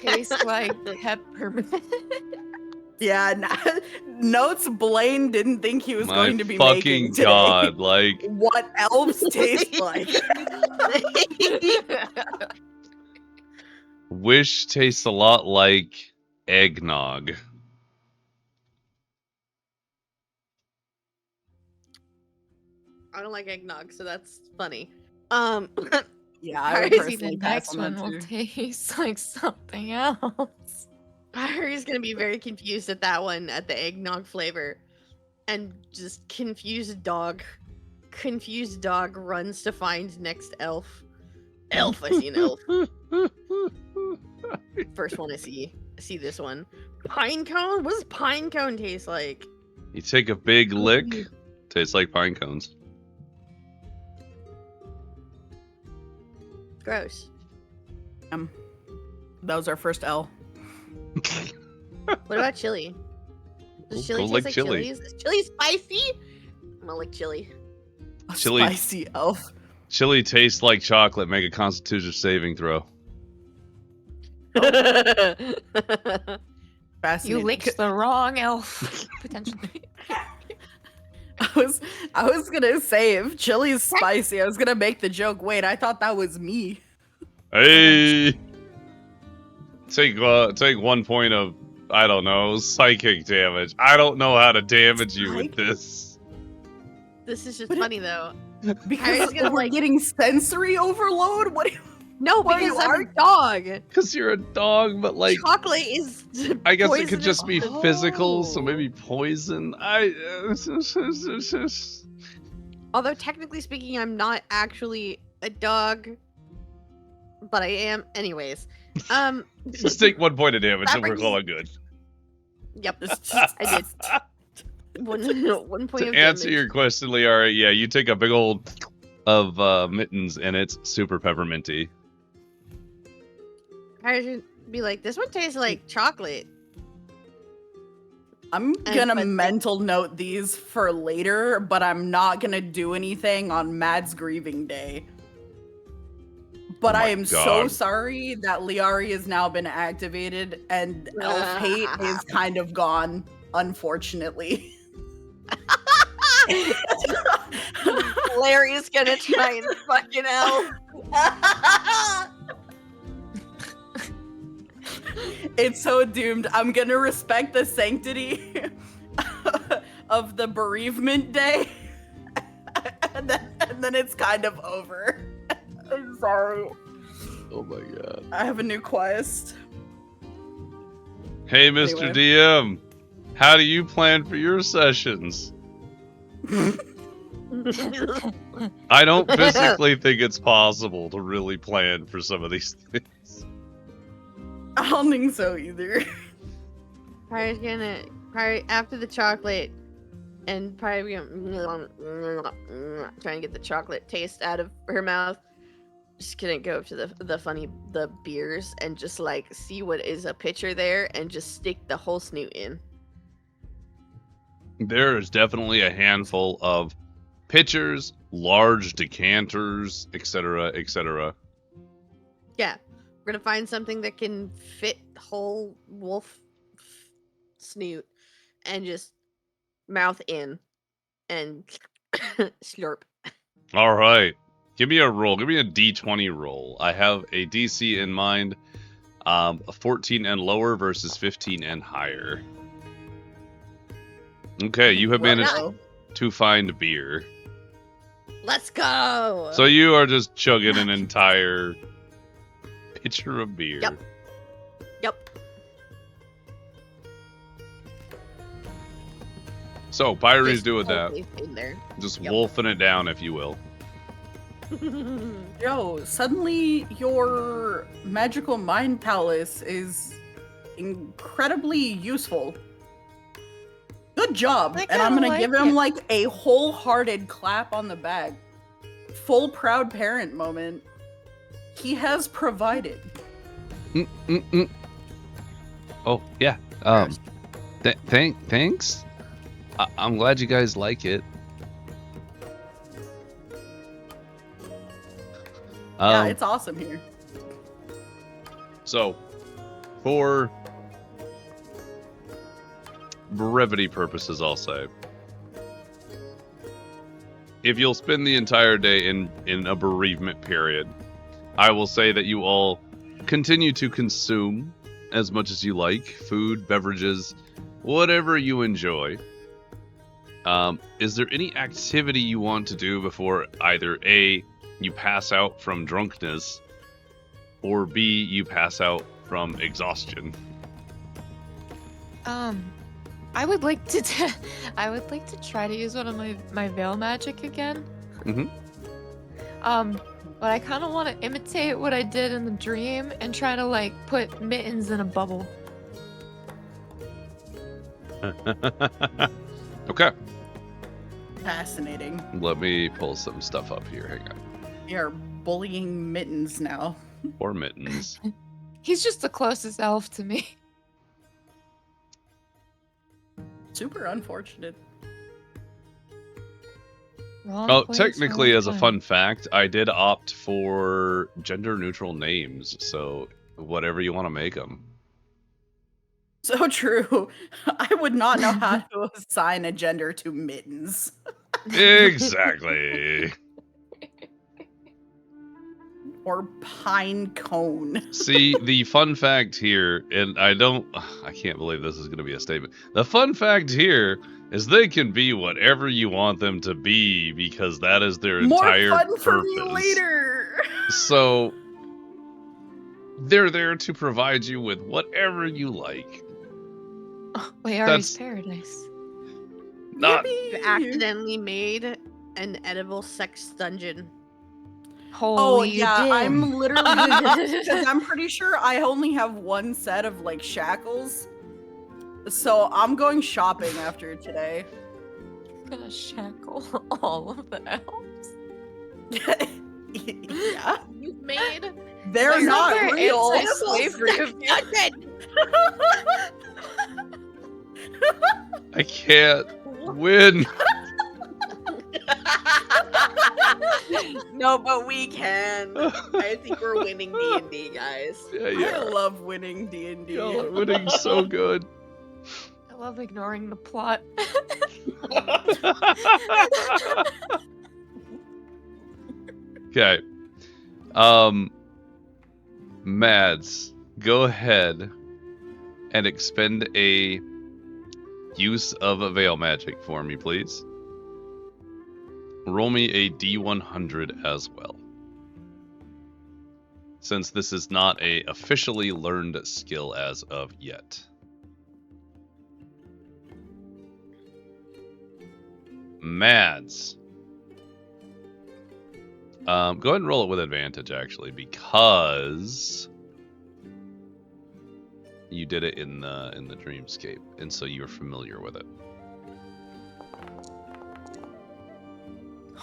Tastes like peppermint. Yeah, notes Blaine didn't think he was My going to be fucking making today. god, like What elves taste like. Wish tastes a lot like eggnog. I don't like eggnog, so that's funny. Yeah, I would Crazy, the personally pass next on one that will too. taste like something else. Harry's gonna be very confused at that one, at the eggnog flavor, and just confused dog runs to find next elf. Elf, I see an elf. First one I see this one. Pine cone. What does pine cone taste like? You take a big lick, tastes like pine cones. Gross. That was our first L. What about chili? Does chili Go taste lick like chili. chili? Is chili spicy? I'm gonna lick chili. A Chili. spicy elf. Chili tastes like chocolate. Make a Constitution saving throw. Fascinating. You licked the wrong elf, potentially. I was gonna say if chili's spicy, I was gonna make the joke. Wait, I thought that was me. Hey, take 1 point of, I don't know, psychic damage. I don't know how to damage you with this. This is just But funny though. Because Harry's gonna, we're like- getting sensory overload? What? No, Why because you I'm are- a dog. Because you're a dog, but like, Chocolate is. I guess it could poisonous. just be physical, so Oh. maybe poison. Although technically speaking, I'm not actually a dog, but I am. Anyways, Just take 1 point of damage That and we're brings- calling good. Yep, I did. One point To of answer damage. your question, Liara, yeah, you take a big old of mittens and it's super pepperminty. I should be like, this one tastes like chocolate. I'm And- gonna but- mental note these for later, but I'm not gonna do anything on Mads grieving day. But Oh I my am so God. sorry that Liari has now bin activated and elf hate is kind of gone, unfortunately. Larry's gonna try and fucking help. It's so doomed. I'm gonna respect the sanctity of the bereavement day, and then it's kind of over. I'm sorry. Oh my god. I have a new quest. Hey, Mr. Anyway. DM, how do you plan for your sessions? I don't physically think it's possible to really plan for some of these things. I don't think so either. Pyri's gonna after the chocolate, and Pyri gonna trying to get the chocolate taste out of her mouth. Just gonna go up to the beers and just like see what is a pitcher there and just stick the whole snoot in. There is definitely a handful of pitchers, large decanters, etc., etc. Yeah, we're gonna find something that can fit the whole wolf snoot and just mouth in and slurp. All right. Give me a roll. Give me a D20 roll. I have a DC in mind. A 14 and lower versus 15 and higher. Okay, you have managed to find beer. Let's go. So you are just chugging an entire pitcher of beer. Yep. So Pyri's Just doing that. totally in there. Just Yep. wolfing it down, if you will. Yo, suddenly your magical mind palace is incredibly useful. Good job. I And I'm kinda gonna like give him it. like a wholehearted clap on the back. Full proud parent moment. He has provided. Oh yeah. Thanks. I'm glad you guys like it. Yeah, it's awesome here. So, for brevity purposes, I'll say, if you'll spend the entire day in a bereavement period, I will say that you all continue to consume as much as you like, food, beverages, whatever you enjoy. Is there any activity you want to do before either A, you pass out from drunkenness, or B, you pass out from exhaustion? I would like to try to use one of my veil magic again. Mhm. But I kind of want to imitate what I did in the dream and try to like put mittens in a bubble. Okay, Fascinating. let me pull some stuff up here. Hang on. We are bullying Mittens now. Or mittens. He's just the closest elf to me. Super unfortunate. Wrong Oh, place, technically, wrong as a time. fun fact, I did opt for gender-neutral names, so whatever you want to make them. So true. I would not know how to assign a gender to Mittens. Exactly. Or Pine Cone. See, the fun fact here, and I can't believe this is going to be a statement. The fun fact here is they can be whatever you want them to be because that is their More entire fun purpose. for me later. So they're there to provide you with whatever you like. Oh, wait, Ari's That's- paradise. Not Yippee! You accidentally made an edible sex dungeon. Oh Holy yeah, did. I'm literally because I'm pretty sure I only have one set of like shackles. So I'm going shopping after today. gonna shackle all of the elves. Yeah. You made They're Like, not they're real. anti-slavery of you. I can't win. No, but we can. I think we're winning D&D, guys. Yeah, I yeah. love winning D&D. Y'all are winning so good. I love ignoring the plot. Okay. Mads, go ahead and expend a use of a veil magic for me, please. Roll me a D100 as well. Since this is not a officially learned skill as of yet. Mads. Go ahead and roll it with advantage, actually, because you did it in the dreamscape, and so you're familiar with it.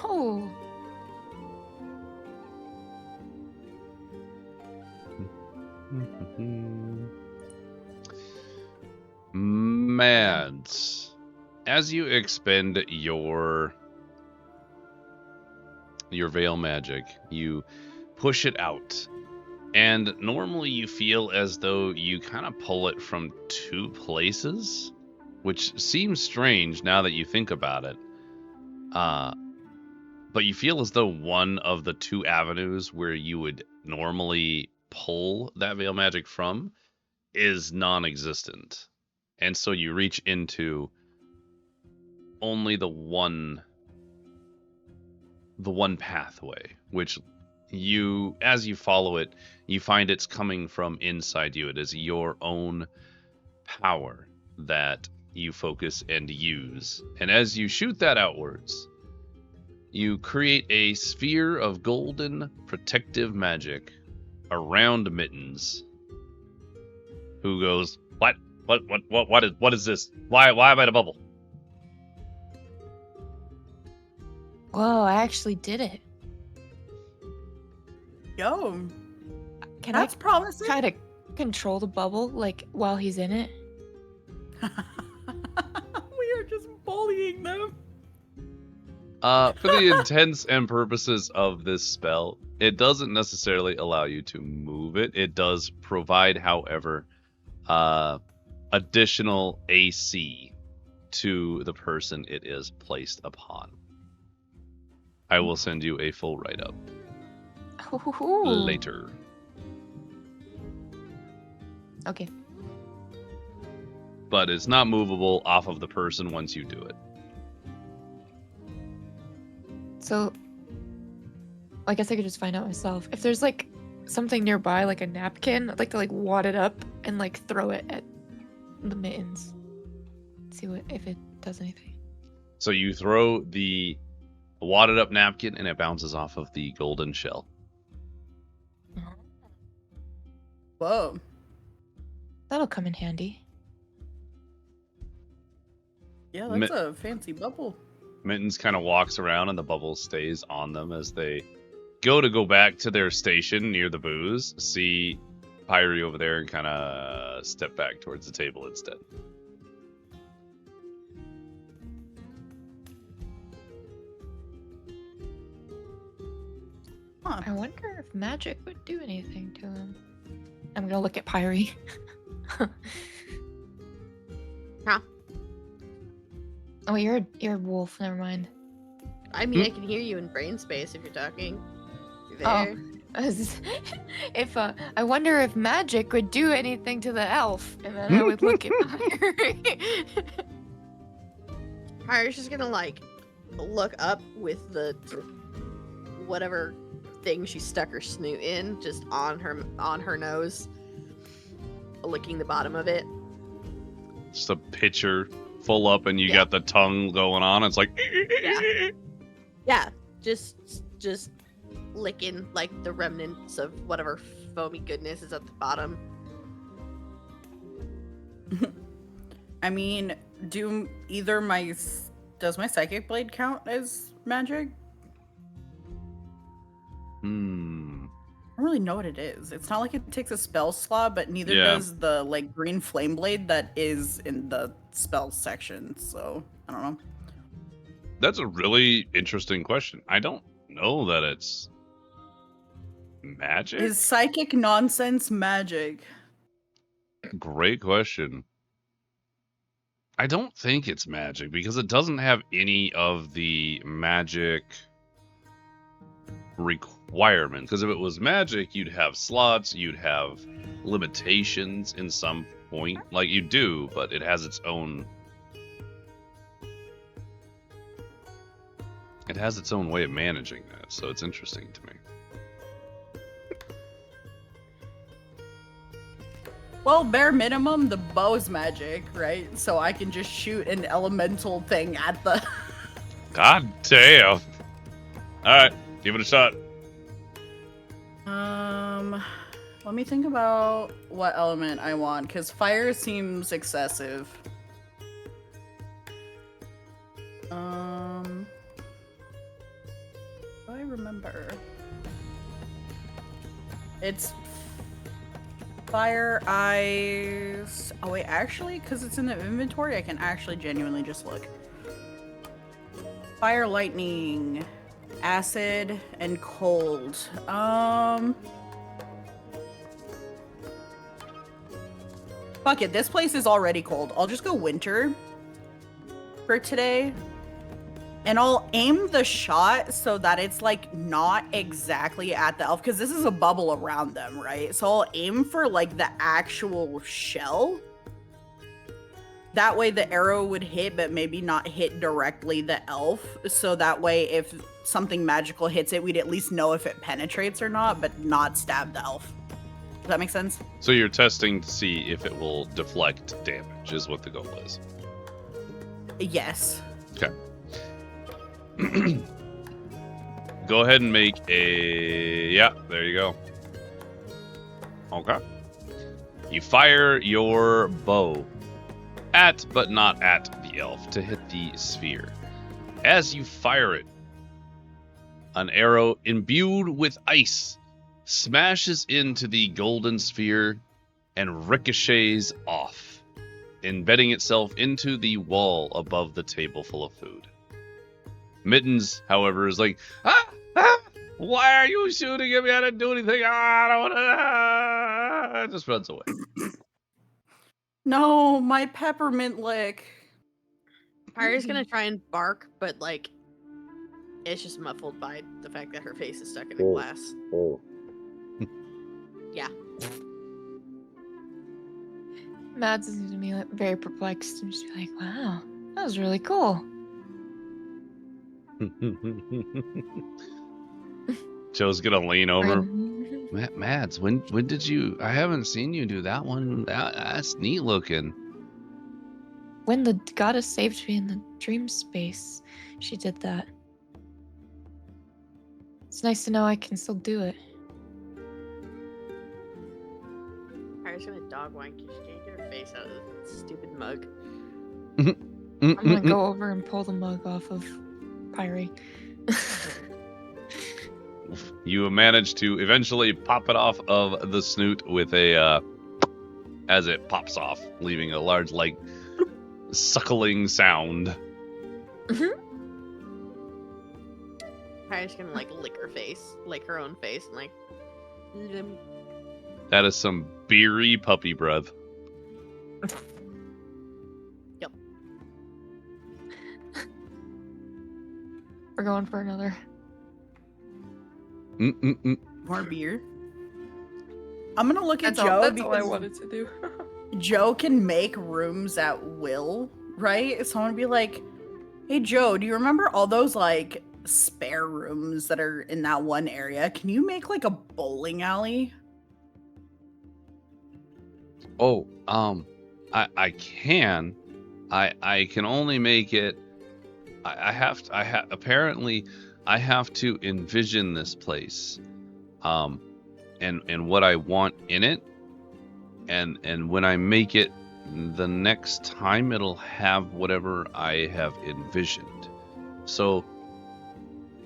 Oh. Mads, as you expend your veil magic, you push it out, and normally you feel as though you kind of pull it from two places, which seems strange now that you think about it. But you feel as though one of the two avenues where you would normally pull that veil magic from is non-existent. And so you reach into only the one pathway, which you, as you follow it, you find it's coming from inside you. It is your own power that you focus and use. And as you shoot that outwards, you create a sphere of golden protective magic around Mittens, who goes, What is this? Why am I in a bubble? Whoa, I actually did it. Yo, Can that's promising. I try to control the bubble, like, while he's in it? We are just bullying them. For the intents and purposes of this spell, it doesn't necessarily allow you to move it. It does provide, however, additional AC to the person it is placed upon. I will send you a full write-up later. Okay. But it's not movable off of the person once you do it. So, I guess I could just find out myself. If there's like something nearby, like a napkin, I'd like to like wad it up and like throw it at the Mittens. See if it does anything. So you throw the wadded up napkin and it bounces off of the golden shell. Whoa. That'll come in handy. Yeah, that's a fancy bubble. Mittens kind of walks around and the bubble stays on them as they go back to their station near the booze. See Pyri over there and kind of step back towards the table instead. Huh. I wonder if magic would do anything to him. I'm gonna look at Pyri. Huh? Oh, you're a wolf. Never mind. I mean, I can hear you in brain space if you're talking. You're there. If I wonder if magic would do anything to the elf, and then I would look at Pyri. Pyri's just gonna like look up with the whatever thing she stuck her snoot in, just on her nose, licking the bottom of it. Just a pitcher full up and you got the tongue going on. It's like Yeah, just licking like the remnants of whatever foamy goodness is at the bottom. I mean, does my psychic blade count as magic? I don't really know what it is. It's not like it takes a spell slot, but neither does the like green flame blade that is in the spell section. So I don't know. That's a really interesting question. I don't know that it's magic. Is psychic nonsense magic? Great question. I don't think it's magic because it doesn't have any of the magic requirements. Because if it was magic, you'd have slots, you'd have limitations in some point. Like you do, but it has its own. It has its own way of managing that, so it's interesting to me. Well, bare minimum, the bow's magic, right? So I can just shoot an elemental thing at the. God damn! Alright, give it a shot. Let me think about what element I want, because fire seems excessive. Do I remember? It's fire, ice. Oh wait, actually, because it's in the inventory, I can actually genuinely just look. Fire, lightning, acid, and cold. Fuck it, this place is already cold. I'll just go winter for today. And I'll aim the shot so that it's like not exactly at the elf, because this is a bubble around them, right? So I'll aim for like the actual shell. That way the arrow would hit, but maybe not hit directly the elf. So that way if something magical hits it, we'd at least know if it penetrates or not, but not stab the elf. Does that make sense? So you're testing to see if it will deflect damage, is what the goal is. Yes. Okay. Go ahead and make a... Yeah, there you go. Okay. You fire your bow at, but not at, the elf to hit the sphere. As you fire it, an arrow imbued with ice smashes into the golden sphere and ricochets off, embedding itself into the wall above the table full of food. Mittens, however, is like, why are you shooting at me? I didn't do anything. I don't want to. Just runs away. No, my peppermint lick. Pyri's gonna try and bark, but like, it's just muffled by the fact that her face is stuck in a glass. Yeah. Mads is gonna be like, very perplexed and just be like, wow, that was really cool. Joe's gonna lean over. Mads, when did you? I haven't seen you do that one. That's neat looking. When the goddess saved me in the dream space, she did that. It's nice to know I can still do it. Pyri's gonna dog wank you. She can't get her face out of the stupid mug. I'm gonna go over and pull the mug off of Pyri. You manage to eventually pop it off of the snoot with a, as it pops off, leaving a large, like, suckling sound. Pyri's gonna like lick her face, lick her own face, and like. That is some beery puppy breath. Yep. We're going for another. More beer. I'm gonna look at That's Joe all I because wanted to do. Joe can make rooms at will, right? So I'm gonna be like, hey Joe, do you remember all those like spare rooms that are in that one area? Can you make like a bowling alley? Oh, I can. I can only make it. Apparently I have to envision this place, and what I want in it, and when I make it, the next time it'll have whatever I have envisioned. So,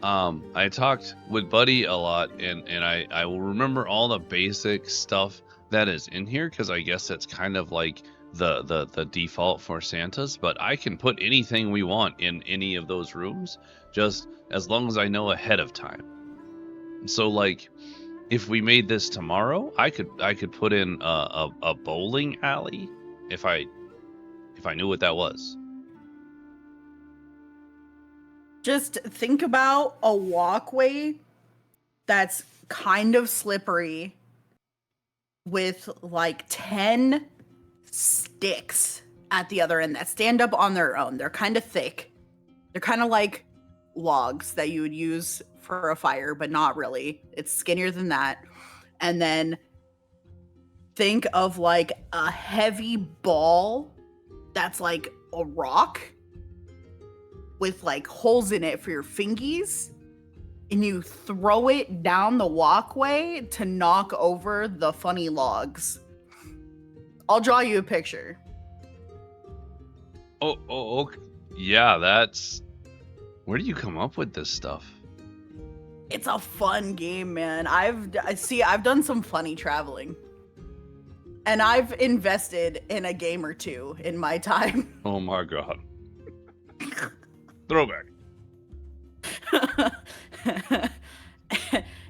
I talked with Buddy a lot, and I will remember all the basic stuff that is in here, because I guess that's kind of like the default for Santa's, but I can put anything we want in any of those rooms, just as long as I know ahead of time. So like, if we made this tomorrow, I could put in a bowling alley if I knew what that was. Just think about a walkway that's kind of slippery with like 10 sticks at the other end that stand up on their own. They're kind of thick. They're kind of like logs that you would use for a fire, but not really. It's skinnier than that. And then think of like a heavy ball that's like a rock with like holes in it for your fingies. And you throw it down the walkway to knock over the funny logs. I'll draw you a picture. Oh, okay. Yeah, that's... Where do you come up with this stuff? It's a fun game, man. I've done some funny traveling. And I've invested in a game or two in my time. Oh my god. Throwback.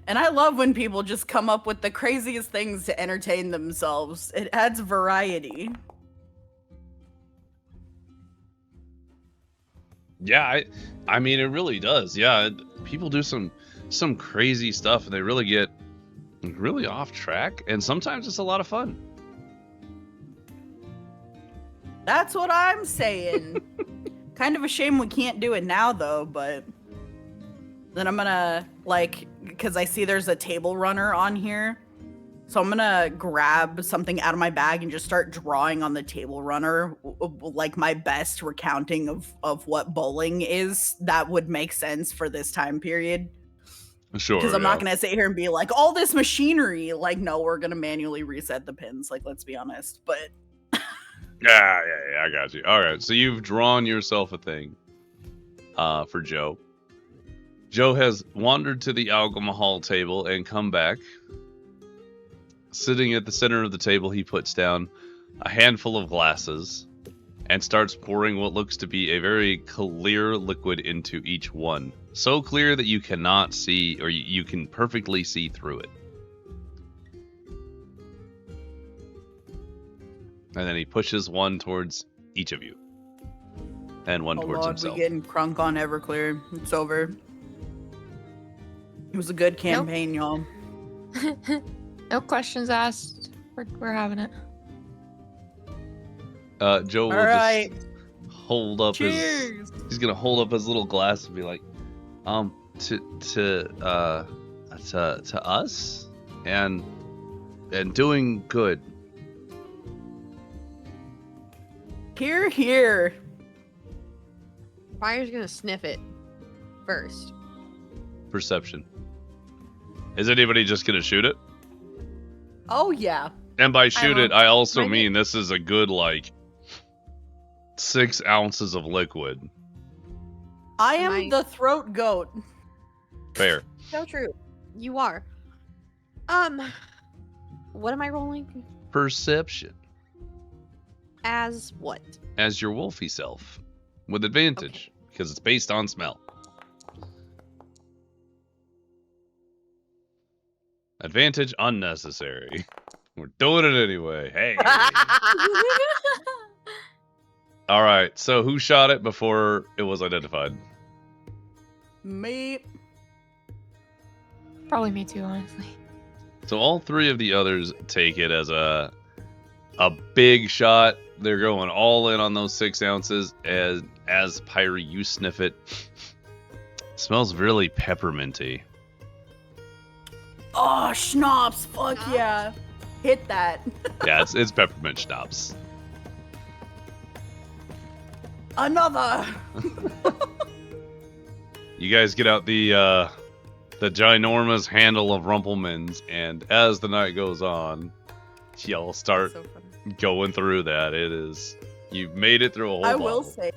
And I love when people just come up with the craziest things to entertain themselves. It adds variety. Yeah, I mean, it really does. Yeah, people do some crazy stuff, and they really get really off track, and sometimes it's a lot of fun. That's what I'm saying. Kind of a shame we can't do it now, though, but then I'm gonna, like, because I see there's a table runner on here, so I'm gonna grab something out of my bag and just start drawing on the table runner, like my best recounting of what bowling is that would make sense for this time period. Sure. Because I'm not gonna sit here and be like, all this machinery. Like, no, we're gonna manually reset the pins. Like, let's be honest. But Yeah, I got you. All right, so you've drawn yourself a thing for Joe. Joe has wandered to the alcohol table and come back. Sitting at the center of the table, he puts down a handful of glasses and starts pouring what looks to be a very clear liquid into each one. So clear that you cannot see, or you can perfectly see through it. And then he pushes one towards each of you. And one towards himself. We getting crunk on Everclear. It's over. It was a good campaign, y'all. No questions asked. We're having it. Joe will right. just hold up Cheers. he's gonna hold up his little glass and be like, to us and doing good. Here, here. Fire's gonna sniff it first. Perception. Is anybody just gonna shoot it? Oh, yeah. And by shoot it, I also my mean this is a good, like, 6 ounces of liquid. I am the throat goat. Fair. So true. You are. What am I rolling? Perception. As what? As your wolfy self. With advantage. Because it's based on smell. Advantage unnecessary. We're doing it anyway. Hey. All right. So who shot it before it was identified? Me. Probably me too, honestly. So all 3 of the others take it as a big shot. They're going all in on those 6 ounces. As Pyri, you sniff it. It smells really pepperminty. Oh, schnapps. Fuck yeah. Hit that. Yeah, it's peppermint schnapps. Another. You guys get out the ginormous handle of Rumpelmans, and as the night goes on, y'all start So funny. going through that. It is, you've made it through a whole I bottle. will say,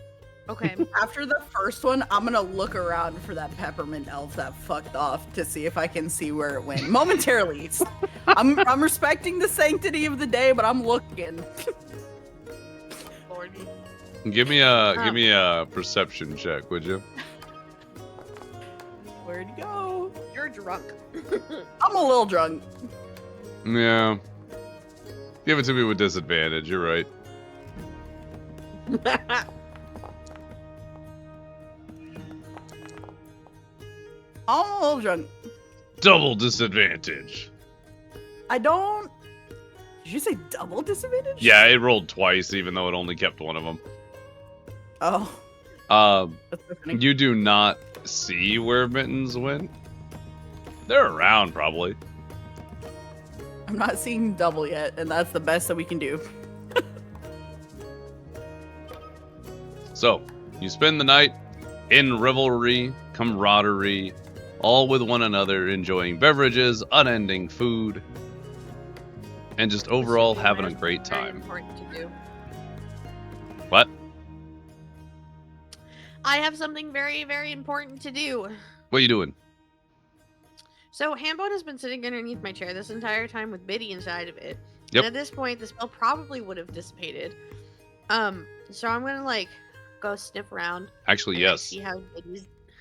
Okay. after the first one, I'm gonna look around for that peppermint elf that fucked off to see if I can see where it went. Momentarily. I'm respecting the sanctity of the day, but I'm looking. Lordy. Give me a perception check, would you? Where'd he go? You're drunk. I'm a little drunk. Yeah. Give it to me with disadvantage. You're right. I'm a little drunk. Double disadvantage. I don't Did you say double disadvantage? Yeah, it rolled twice, even though it only kept one of them. Oh. That's so funny. You do not see where Mittens went. They're around, probably. I'm not seeing double yet, and that's the best that we can do. So, you spend the night in revelry, camaraderie, all with one another, enjoying beverages, unending food, and just overall having a great Very time. important to do. What? I have something very, very important to do. What are you doing? So Hambone has been sitting underneath my chair this entire time with Biddy inside of it. Yep. And at this point, the spell probably would have dissipated. So I'm gonna like go sniff around. Actually, and, like, yes. see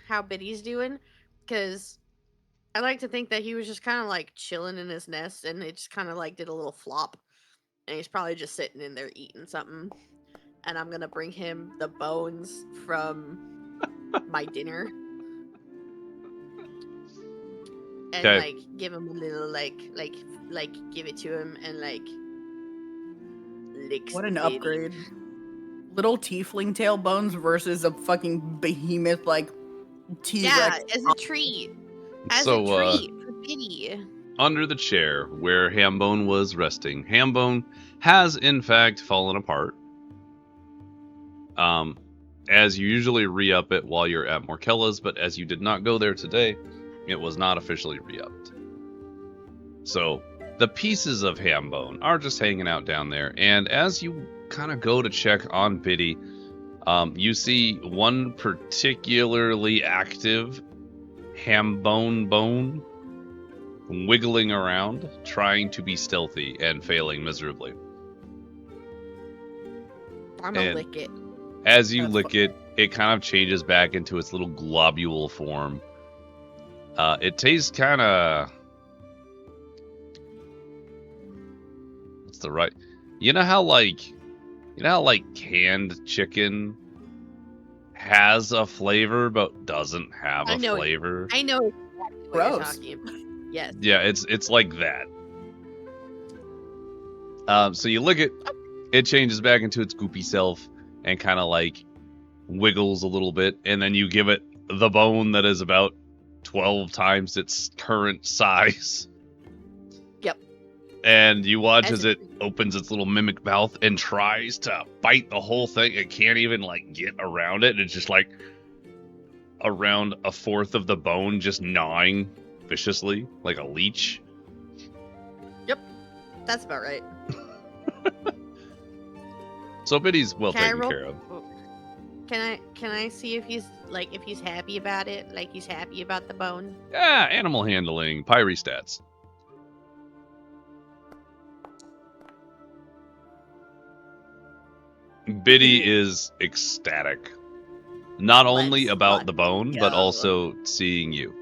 how Biddy's doing, because I like to think that he was just kind of like chilling in his nest, and it just kind of like did a little flop, and he's probably just sitting in there eating something. And I'm gonna bring him the bones from my dinner. And 'Kay. like give him a little like give it to him and like lick What some an Biddy. upgrade. Little tiefling tail bones versus a fucking behemoth like T-Rex. Yeah, as a treat. As So, a treat for Biddy. Under the chair where Hambone was resting, Hambone has in fact fallen apart. As you usually re-up it while you're at Morkella's, but as you did not go there today, it was not officially re-upped. So the pieces of Hambone are just hanging out down there, and as you kind of go to check on Biddy, you see one particularly active Hambone bone wiggling around, trying to be stealthy and failing miserably. I'm gonna and- lick it. As you That's lick it, it kind of changes back into its little globule form. It tastes kind of... What's the right... You know how canned chicken has a flavor but doesn't have I a know it. flavor? I know exactly what you're Gross. talking about. Yes. Yeah, it's like that. So you lick it, it changes back into its goopy self and kind of like wiggles a little bit, and then you give it the bone that is about 12 times its current size. Yep. And you watch As as a it treat. opens its little mimic mouth and tries to bite the whole thing. It can't even like get around it. It's just like around a fourth of the bone, just gnawing viciously like a leech. That's about right. So Biddy's well Can I taken roll- care of. Can I see if he's happy about it? Like he's happy about the bone? Yeah, animal handling, Pyri stats. Biddy is ecstatic. Not only Let's about the bone, but go. also seeing you.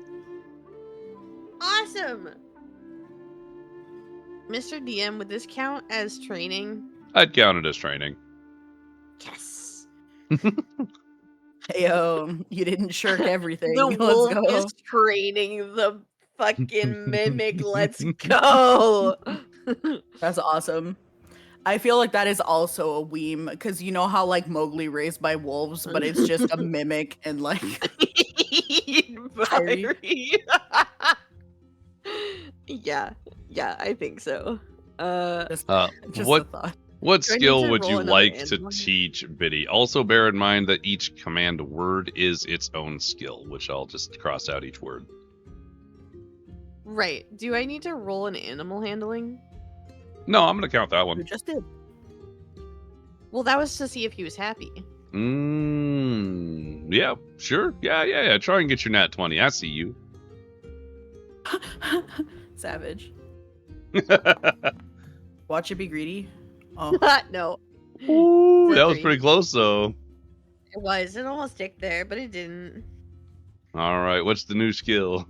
Awesome! Mr. DM, would this count as training? I'd count it as training. Yes. Heyo, you didn't shirk everything. The Let's wolf go. is training the fucking mimic. Let's go. That's awesome. I feel like that is also a weem, because you know how like Mowgli raised by wolves, but it's just a mimic and like Pyri. Yeah, I think so. just What a thought. what Do I need skill to would you roll another like to animal? teach Biddy? Also bear in mind that each command word is its own skill, which I'll just cross out each word. Right. Do I need to roll an animal handling? No, I'm gonna count that You one. just did. Well, that was to see if he was happy. Yeah, sure. Yeah. Try and get your nat 20. I see you. Savage. Watch it be greedy. Oh, No, Ooh, It's a that was 3. pretty close, though. it was. It almost stick there, but it didn't. All right, what's the new skill?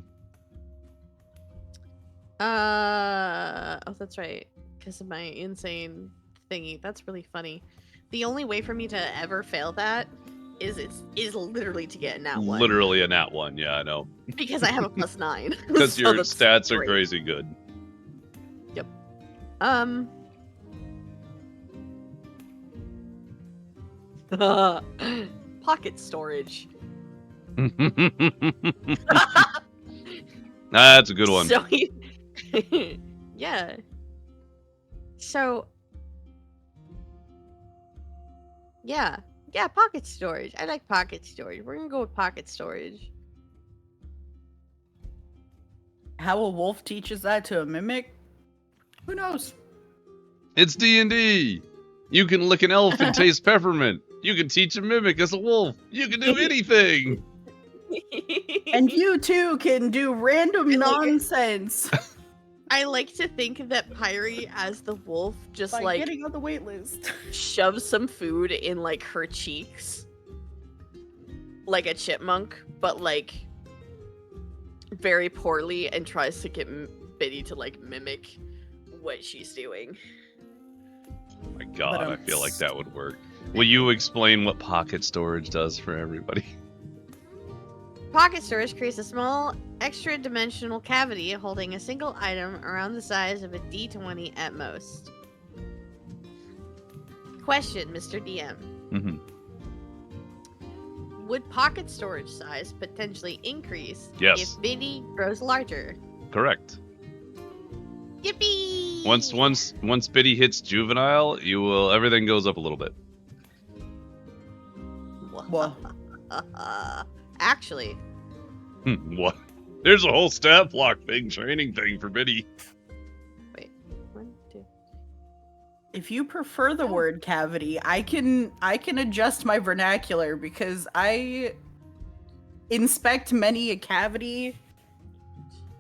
Oh, that's right. Because of my insane thingy. That's really funny. The only way for me to ever fail that is literally to get a nat 1. Literally a nat 1. Yeah, I know. Because I have a +9. Because So your that's stats are great. crazy good. Pocket storage. That's a good one. So yeah. So yeah. Yeah, pocket storage. I like pocket storage. We're gonna go with pocket storage. How a wolf teaches that to a mimic? Who knows? It's D&D. You can lick an elf and taste peppermint. You can teach a mimic as a wolf. You can do anything. And you too can do random I like it. nonsense I like to think that Pyri as the wolf just by like getting on the wait list. shoves some food in like her cheeks. Like a chipmunk, but like very poorly, and tries to get Biddy to like mimic what she's doing. Oh my god, I feel like that would work. Will you explain what pocket storage does for everybody? Pocket storage creates a small extra dimensional cavity holding a single item around the size of a D20 at most. Question, Mr. DM. Mm-hmm. Would pocket storage size potentially increase Yes. if Biddy grows larger? Correct. Yippee! Once Biddy hits juvenile, everything goes up a little bit. Well, Actually, What? There's a whole stat block thing, training thing for Biddy. wait, 1, 2. if you prefer the word cavity, I can adjust my vernacular because I inspect many a cavity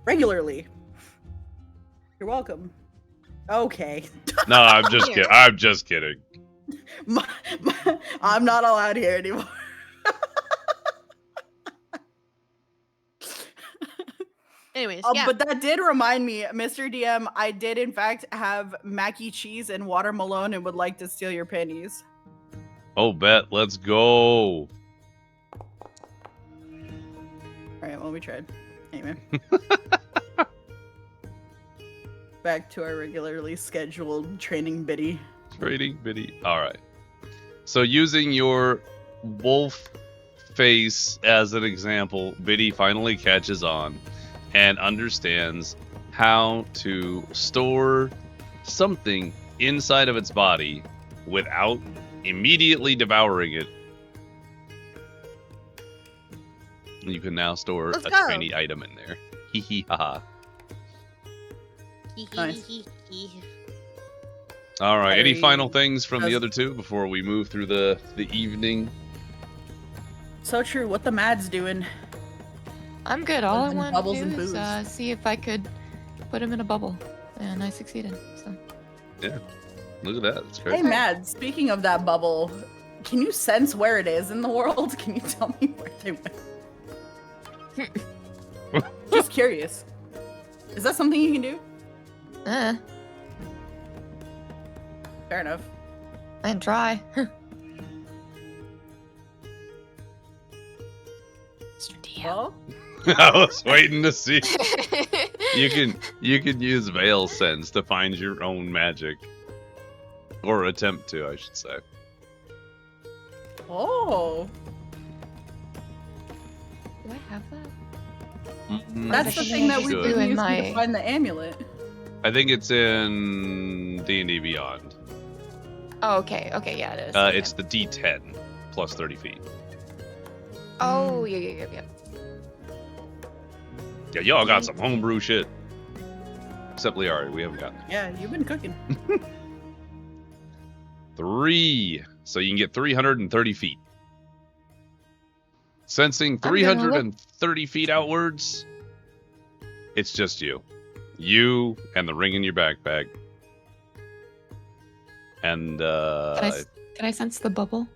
regularly. You're welcome. Okay. No, I'm just kidding. I'm just kidding. I'm not allowed here anymore. Anyways, yeah. But that did remind me, Mr. DM, I did in fact have mac and cheese and watermelon and would like to steal your pennies. Oh, bet. Let's go. Alright, well, we tried. Anyway. Back to our regularly scheduled training Biddy. Trading Biddy. All right. So using your wolf face as an example, Biddy finally catches on and understands how to store something inside of its body without immediately devouring it. You can now store Let's a go. tiny item in there. Hee hee ha ha. Nice. All right. Any Pyri final things from the has- other two before we move through the evening? So true. What the Mads doing? I'm good. All I Bubbles and wanted bubbles to and do is booze. see if I could put him in a bubble, and I succeeded. So Look at that. That's great. Hey, Mads, speaking of that bubble, can you sense where it is in the world? Can you tell me where they went? Just curious. Is that something you can do? Fair enough. I can try. Mr. DM. Well, I was waiting to see. You can use veil sense to find your own magic, or attempt to, I should say. oh, Do I have that? that's the thing that we've Good. been Doing using my- to find the amulet. I think it's in D&D Beyond. Oh, okay. Okay, yeah, it is. It's the D10 plus 30 feet. Oh, yeah. Yeah, y'all got some homebrew shit. Except Liari, we haven't gotten Yeah, you've been cooking. 3. So you can get 330 feet. Sensing I'm gonna look- 330 feet outwards, it's just you. You and the ring in your backpack. And, Can I sense the bubble?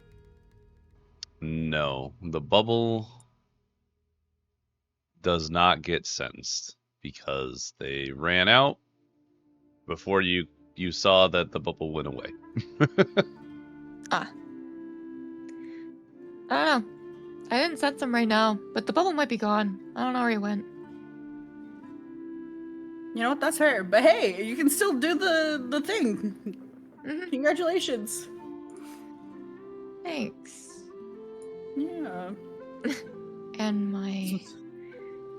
no. The bubble does not get sensed because they ran out before you saw that the bubble went away. I don't know. I didn't sense him right now, but the bubble might be gone. I don't know where he went. You know what? That's fair. But hey, you can still do the thing. Mhm. Congratulations. Thanks. Yeah. And my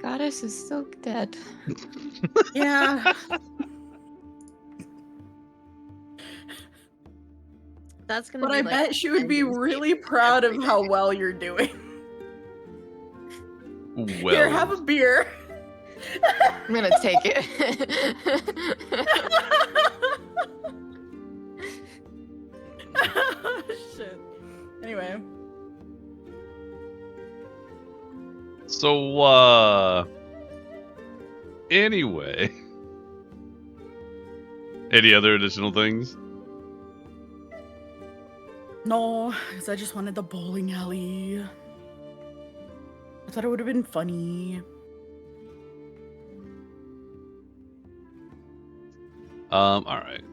goddess is still dead. Yeah. That's gonna But be I like bet she would be ending really scene proud of every how day. well you're doing. Well, Here, have a beer. I'm gonna take it. Shit. Anyway. so anyway. Any other additional things? No, because I just wanted the bowling alley. I thought it would have been funny. All right.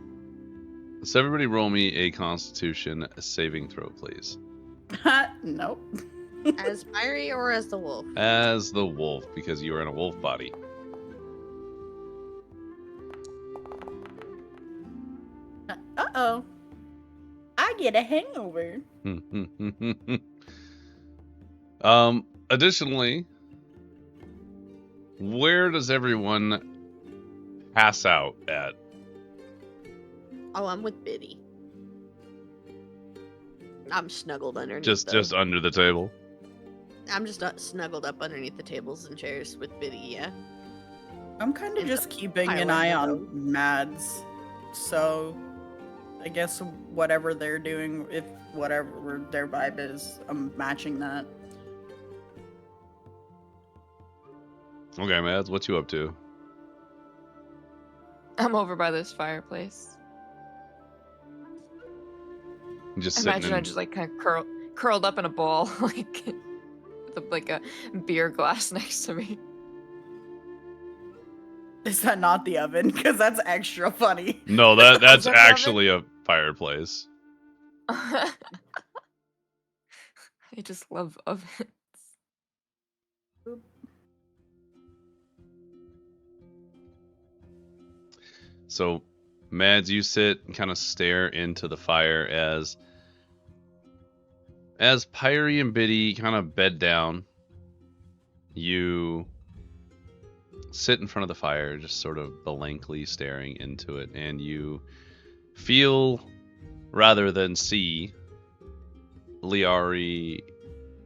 So everybody roll me a Constitution saving throw, please. Nope. As Pyri or as the wolf? As the wolf, because you are in a wolf body. Uh-oh. I get a hangover. Additionally, where does everyone pass out at? Oh, I'm with Biddy. I'm snuggled underneath. Just under the table. I'm just snuggled up underneath the tables and chairs with Biddy. Yeah. I'm kind of And just keeping an pile eye of on Mads. So, I guess whatever they're doing, if whatever their vibe is, I'm matching that. Okay, Mads, what you up to? I'm over by this fireplace. Just I sitting imagine I'm just like kind of curled up in a ball, like with like a beer glass next to me. Is that not the oven? Because that's extra funny. No, that's that the oven? actually a fireplace. I just love ovens. So, Mads, you sit and kind of stare into the fire as Pyri and Biddy kind of bed down. You sit in front of the fire, just sort of blankly staring into it, and you feel, rather than see, Liari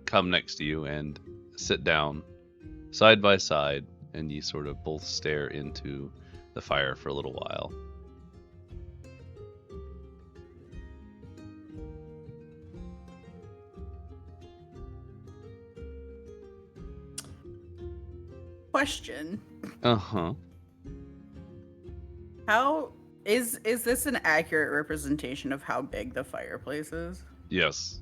come next to you and sit down side by side, and you sort of both stare into the fire for a little while. Question. Uh-huh. How is this an accurate representation of how big the fireplace is? Yes.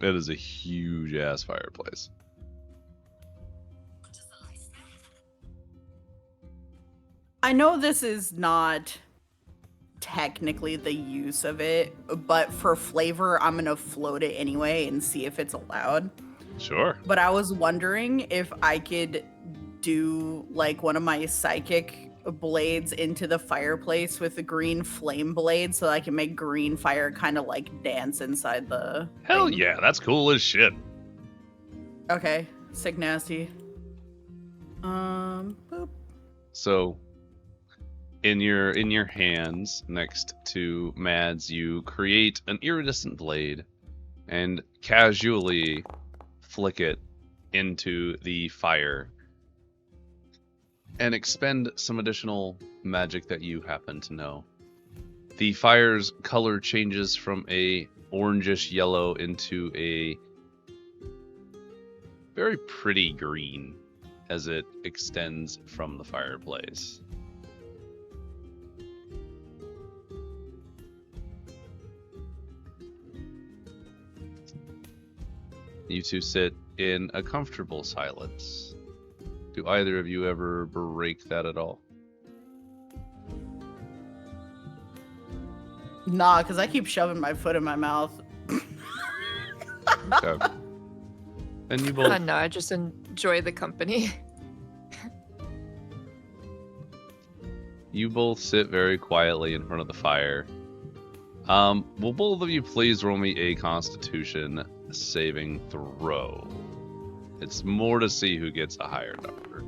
It is a huge ass fireplace. I know this is not technically the use of it, but for flavor, I'm gonna float it anyway and see if it's allowed. Sure. But I was wondering if I could do like one of my psychic blades into the fireplace with the green flame blade so I can make green fire kind of like dance inside the Hell thing. yeah, that's cool as shit. Okay, sick nasty. Boop. So in your hands next to Mads, you create an iridescent blade and casually flick it into the fire and expend some additional magic that you happen to know. The fire's color changes from a orangish yellow into a very pretty green as it extends from the fireplace. You two sit in a comfortable silence. Do either of you ever break that at all? Nah, because I keep shoving my foot in my mouth. Okay. And you both No, I just enjoy the company. sit very quietly in front of the fire. Will both of you please roll me a Constitution saving throw? It's more to see who gets a higher number.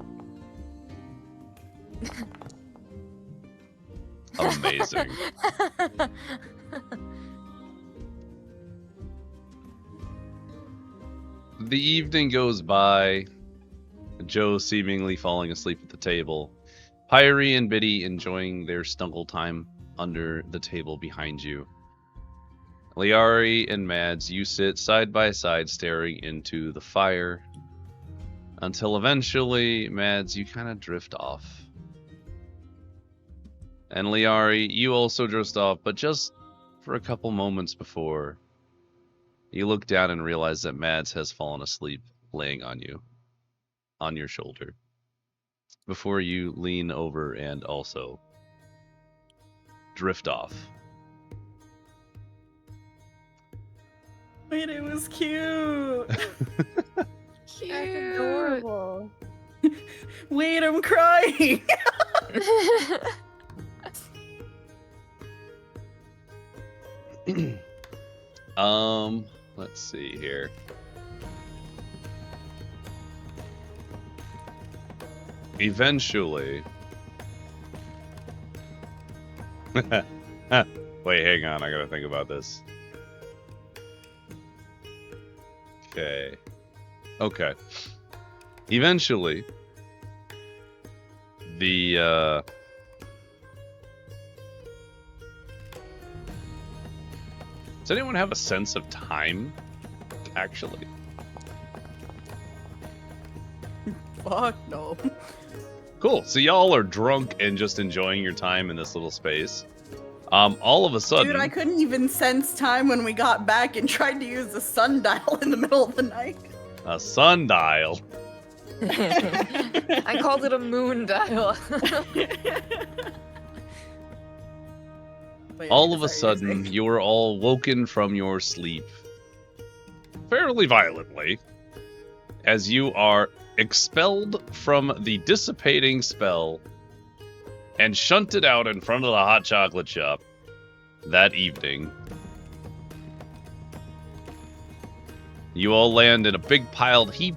Amazing. The evening goes by, Joe seemingly falling asleep at the table, Pyri and Biddy enjoying their snuggle time under the table behind you. Liari and Mads, you sit side by side staring into the fire, until eventually, Mads, you kind of drift off. And Liari, you also drift off, but just for a couple moments before you look down and realize that Mads has fallen asleep laying on you, on your shoulder, before you lean over and also drift off. Wait, it was cute. Cute. That's adorable. Wait, I'm crying. Let's see here. Eventually. Wait, hang on. I gotta think about this. Okay. Eventually, the, does anyone have a sense of time, actually? Fuck no. Cool. So y'all are drunk and just enjoying your time in this little space. All of a sudden... Dude, I couldn't even sense time when we got back and tried to use the sundial in the middle of the night. A sundial. I called it a moon dial. Wait, All of a sorry, you were sudden, saying? you are all woken from your sleep fairly violently as you are expelled from the dissipating spell and shunted out in front of the hot chocolate shop that evening. You all land in a big piled heap.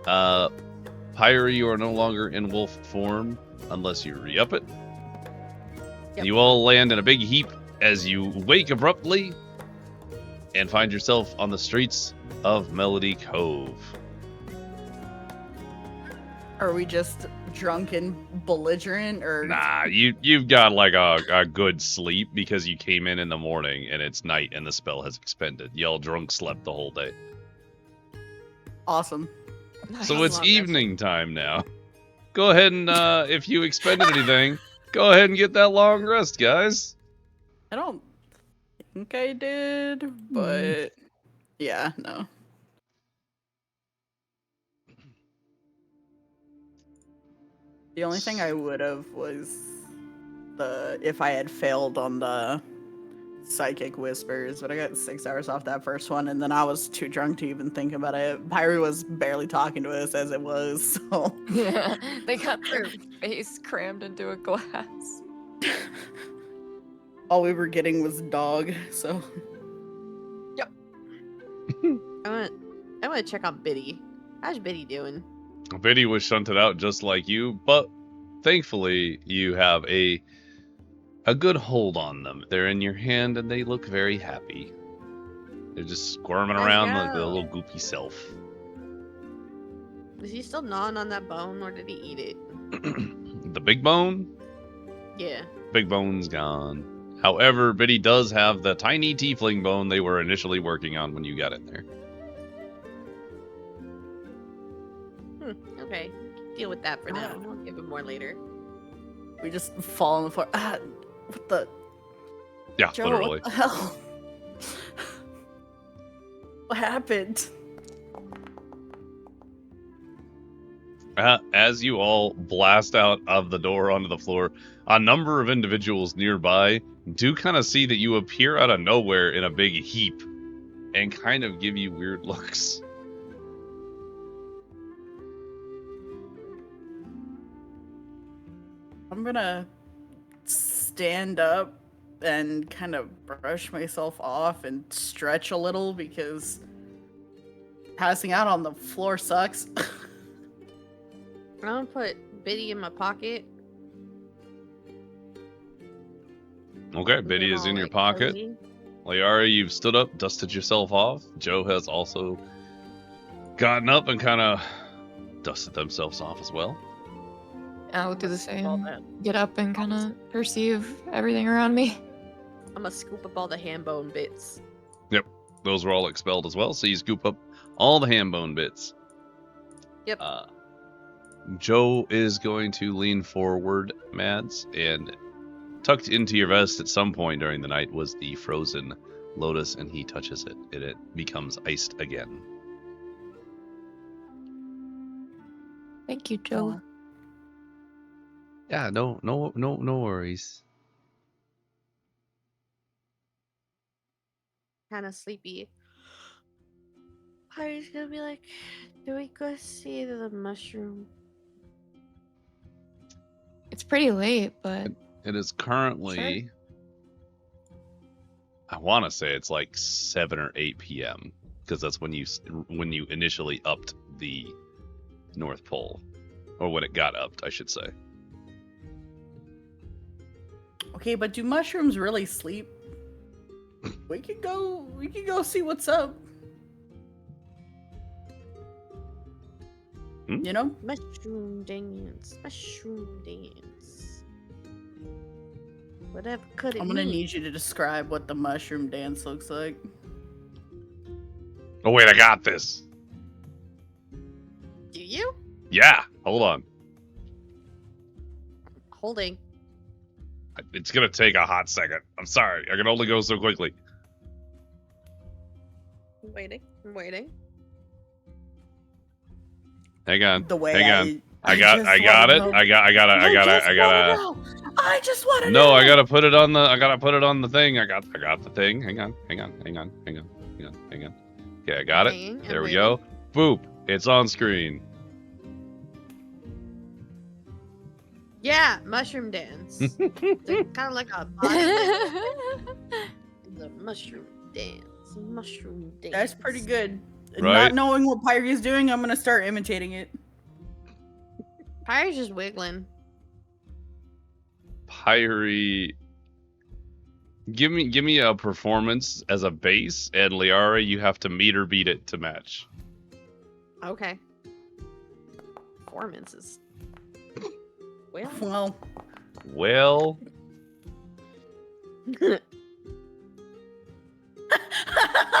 Pyri, you are no longer in wolf form unless you re-up it. Yep. You all land in a big heap as you wake abruptly and find yourself on the streets of Melody Cove. Are we just drunk and belligerent, or? Nah, you've got like a good sleep because you came in the morning and it's night and the spell has expended. Y'all drunk slept the whole day. Awesome. So I it's love that. evening time now. Go ahead and, if you expended anything, go ahead and get that long rest, guys. I don't think I did, but yeah, no. The only thing I would have was if I had failed on the psychic whispers, but I got 6 hours off that first one, and then I was too drunk to even think about it. Pyri was barely talking to us as it was, so Yeah, they got their face crammed into a glass. all we were getting was dog. So I want to check on Biddy. How's Biddy doing? Biddy was shunted out just like you, but thankfully you have a good hold on them. They're in your hand and they look very happy. They're just squirming Let's around like go. their little goopy self. Is he still gnawing on that bone, or did he eat it? The big bone? Yeah. Big bone's gone. However, Biddy does have the tiny tiefling bone they were initially working on when you got in there. Okay. Deal with that for now. I'll give him more later. we just fall on the floor. What the? Yeah, Joe, literally. what the hell? What happened? As you all blast out of the door onto the floor, a number of individuals nearby do kind of see that you appear out of nowhere in a big heap and kind of give you weird looks. I'm gonna stand up and kind of brush myself off and stretch a little because passing out on the floor sucks. I'm gonna put Biddy in my pocket. Okay, and Biddy get is all, in your like, pocket. cozy. Liara, you've stood up, dusted yourself off. Joe has also gotten up and kind of dusted themselves off as well. I'll do the scoop all same. that. Get up and kind of perceive everything around me. I'm gonna scoop up all the ham bone bits. Those were all expelled as well, so you scoop up all the ham bone bits. Yep. Joe is going to lean forward, Mads, and tucked into your vest at some point during the night was the frozen lotus, and he touches it, and it becomes iced again. Thank you, Joe. Yeah, no worries. Kind of sleepy. Pyri's gonna be like, "Do we go see the mushroom?" It's pretty late, but It is currently, I want to say it's like 7 or 8 p.m. because that's when you initially upped the North Pole, or when it got upped, I should say. Okay, but do mushrooms really sleep? We can go see what's up. Hmm? You know? Mushroom dance. Mushroom dance. Whatever could it I'm gonna mean? need you to describe what the mushroom dance looks like. Oh wait, I got this. Do you? Yeah, hold on. Holding. It's gonna take a hot second. I'm sorry, I can only go so quickly. I'm waiting. I'm waiting. Hang on. The way Hang on. I just got wanna it. know. I gotta. I just wanna No, know. I gotta put it on the thing. I got the thing. Hang on. Okay, I got it. Hanging and There we waiting. go. Boop. It's on screen. Yeah, mushroom dance. Kind of like a body wiggle. The mushroom dance. Mushroom dance. That's pretty good. Right? Not knowing what Pyri is doing, I'm gonna start imitating it. Pyri's just wiggling. Pyri. Give me a performance as a base, and Liara, you have to meet or beat it to match. Okay. Performances. Well. Well, Well,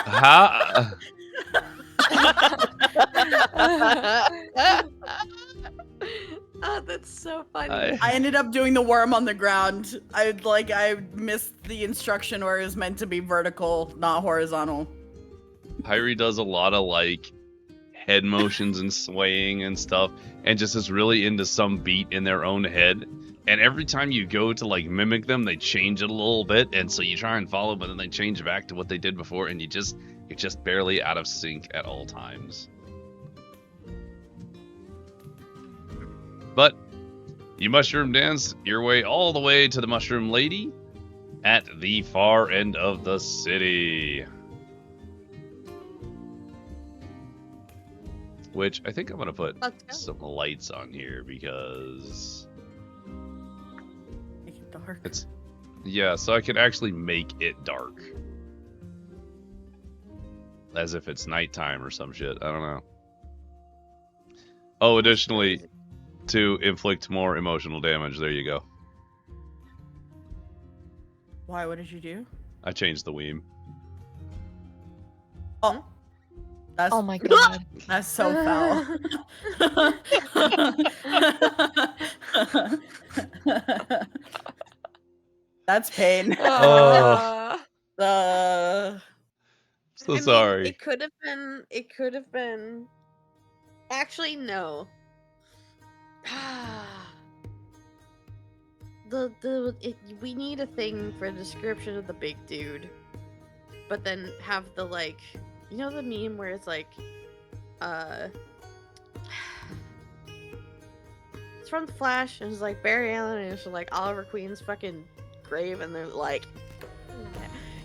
how? Oh, that's so funny. I ended up doing the worm on the ground. I missed the instruction where it was meant to be vertical, not horizontal. Pyri does a lot of like head motions and swaying and stuff, and just is really into some beat in their own head. And every time you go to like mimic them, they change it a little bit, and so you try and follow, but then they change back to what they did before, and you're just barely out of sync at all times. But you mushroom dance your way all the way to the Mushroom Lady at the far end of the city. Which I think I'm gonna put Let's go. some lights on here because Make it dark. it's, yeah, so I can actually make it dark. As if it's nighttime or some shit. I don't know. Oh, additionally, to inflict more emotional damage. There you go. Why? What did you do? I changed the Weem. Oh, that's oh my god. that's so foul. That's pain. Oh. So I mean, sorry. it could have been. It could have been. Actually, no. We need a thing for a description of the big dude, but then have the like, you know, the meme where it's like, it's from the Flash, and it's like Barry Allen, and it's like Oliver Queen's fucking grave, and they're like,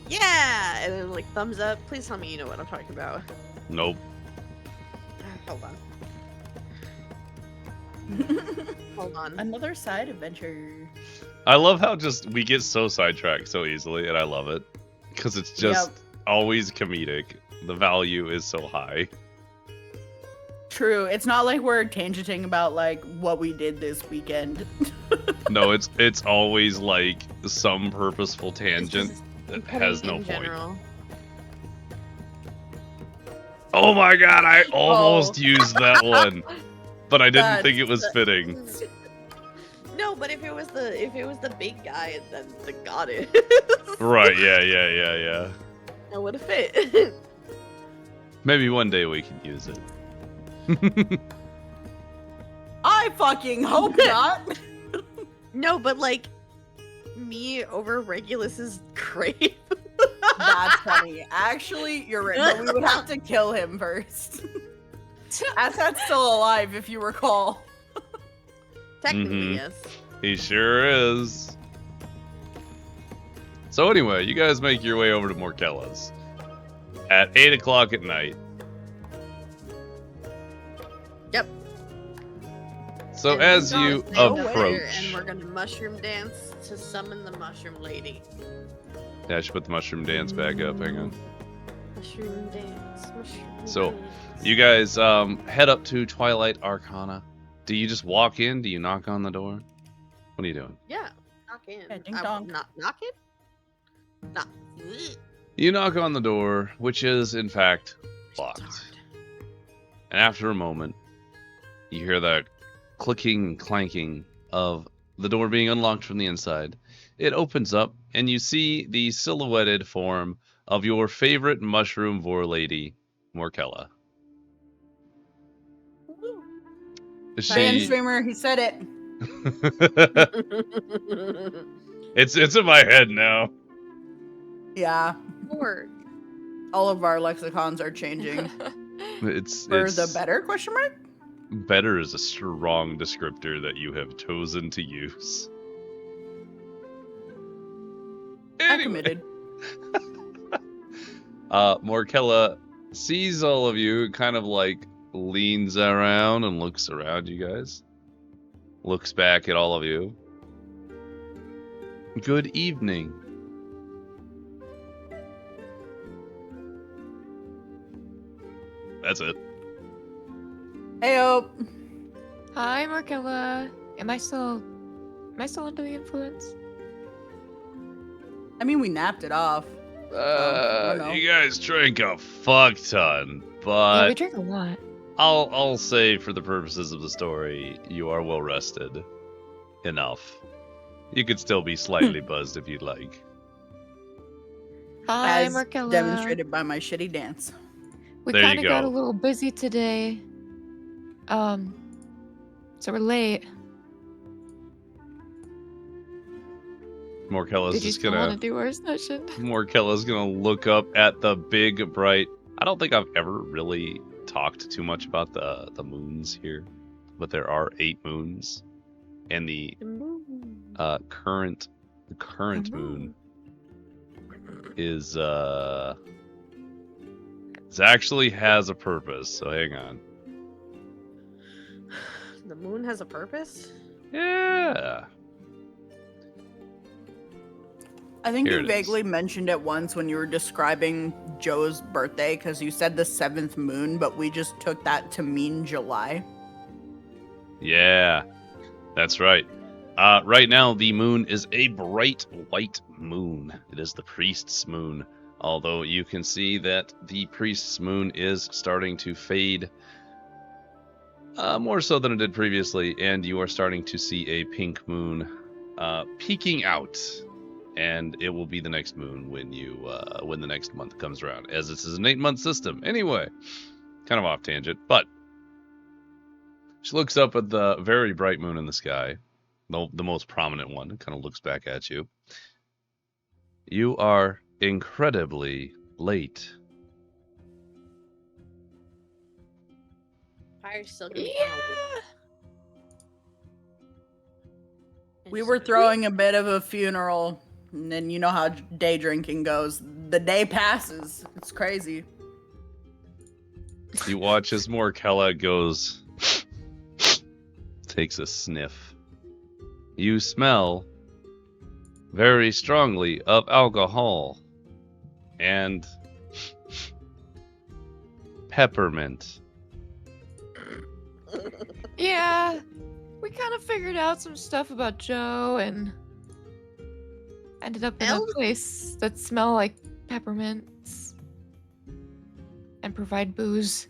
Yeah, and then like thumbs up. Please tell me you know what I'm talking about. Nope. Hold on. Another side adventure. I love how just we get so sidetracked so easily, and I love it because it's just always comedic. The value is so high. True. It's not like we're tangenting about like what we did this weekend. No, it's always like some purposeful It's tangent just that petty has no in point. general. Oh my god, I almost used that one, but I didn't think it was fitting. No, but if it was the big guy, then the goddess. Right? Yeah. That would have fit. Maybe one day we can use it. I fucking hope not. No, but like me over Regulus's grave. That's funny. Actually, you're right. But we would have to kill him first. Assad's still alive, if you recall. Technically, Mhm. yes. He sure is. So anyway, you guys make your way over to Morkella's at 8 o'clock at night. Yep. So And as we're you gonna stay up there, approach, and we're gonna mushroom dance to summon the mushroom lady. yeah, I should put the mushroom dance back up. Hang on. Mushroom dance. Mushroom So, dance. You guys head up to Twilight Arcana. Do you just walk in? Do you knock on the door? What are you doing? Yeah, knock in. Yeah, ding I- dong. Not knock in. Knock. You knock on the door, which is in fact locked. And after a moment, you hear the clicking and clanking of the door being unlocked from the inside. It opens up, and you see the silhouetted form of your favorite mushroom vor lady, Morkella. Fan She... streamer, he said it. it's in my head now. Yeah. Lord. All of our lexicons are changing. It's For the better, question mark? better is a strong descriptor that you have chosen to use. I'm Anyway. committed. Morkella sees all of you, kind of like leans around and looks around you guys. Looks back at all of you. Good evening. That's it. Heyo. Hi, Markella. Am I still under the influence? I mean, we napped it off. I don't know. You guys drank a fuck ton, Yeah, but we drink a lot. I'll say for the purposes of the story, you are well rested enough. You could still be slightly buzzed if you'd like. Hi, As Markella. demonstrated by my shitty dance. We There you kind of got a go. little busy today. So we're late. Morkella's Did you just still want gonna to do our session? Morkella's gonna look up at the big bright. I don't think I've ever really talked too much about the moons here, but there are 8 moons, and the current The moon is it actually has a purpose. So hang on. The moon has a purpose? Yeah. I think Here you it vaguely is. mentioned it once when you were describing Joe's birthday, because you said the 7th moon, but we just took that to mean July. Yeah, that's right. Right now, the moon is a bright white moon. It is the priest's moon. Although you can see that the priest's moon is starting to fade more so than it did previously, and you are starting to see a pink moon peeking out. And it will be the next moon when when the next month comes around, as this is an 8-month system. Anyway, kind of off tangent, but she looks up at the very bright moon in the sky, the most prominent one, and kind of looks back at you. You are incredibly late. Fire's still gonna Yeah. We were throwing a bit of a funeral, and then you know how day drinking goes. the day passes. It's crazy. You watch as Morkella goes, takes a sniff. You smell very strongly of alcohol and peppermint. Yeah, we kind of figured out some stuff about Joe and ended up in a Elves? place that smell like peppermints and provide booze.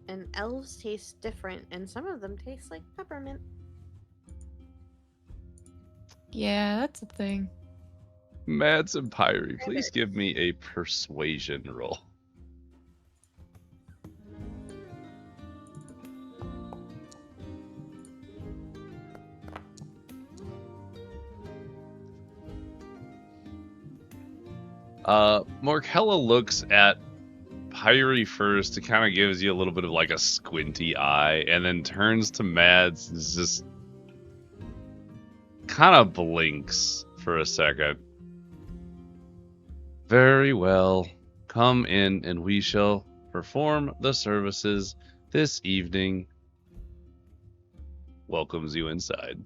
And elves taste different, and some of them taste like peppermint. Yeah, that's a thing. Mads and Pyri, please give me a persuasion roll. Morkella looks at Pyri first. It kind of gives you a little bit of like a squinty eye, and then turns to Mads and just kind of blinks for a second. Very well. Come in and we shall perform the services this evening. Welcomes you inside.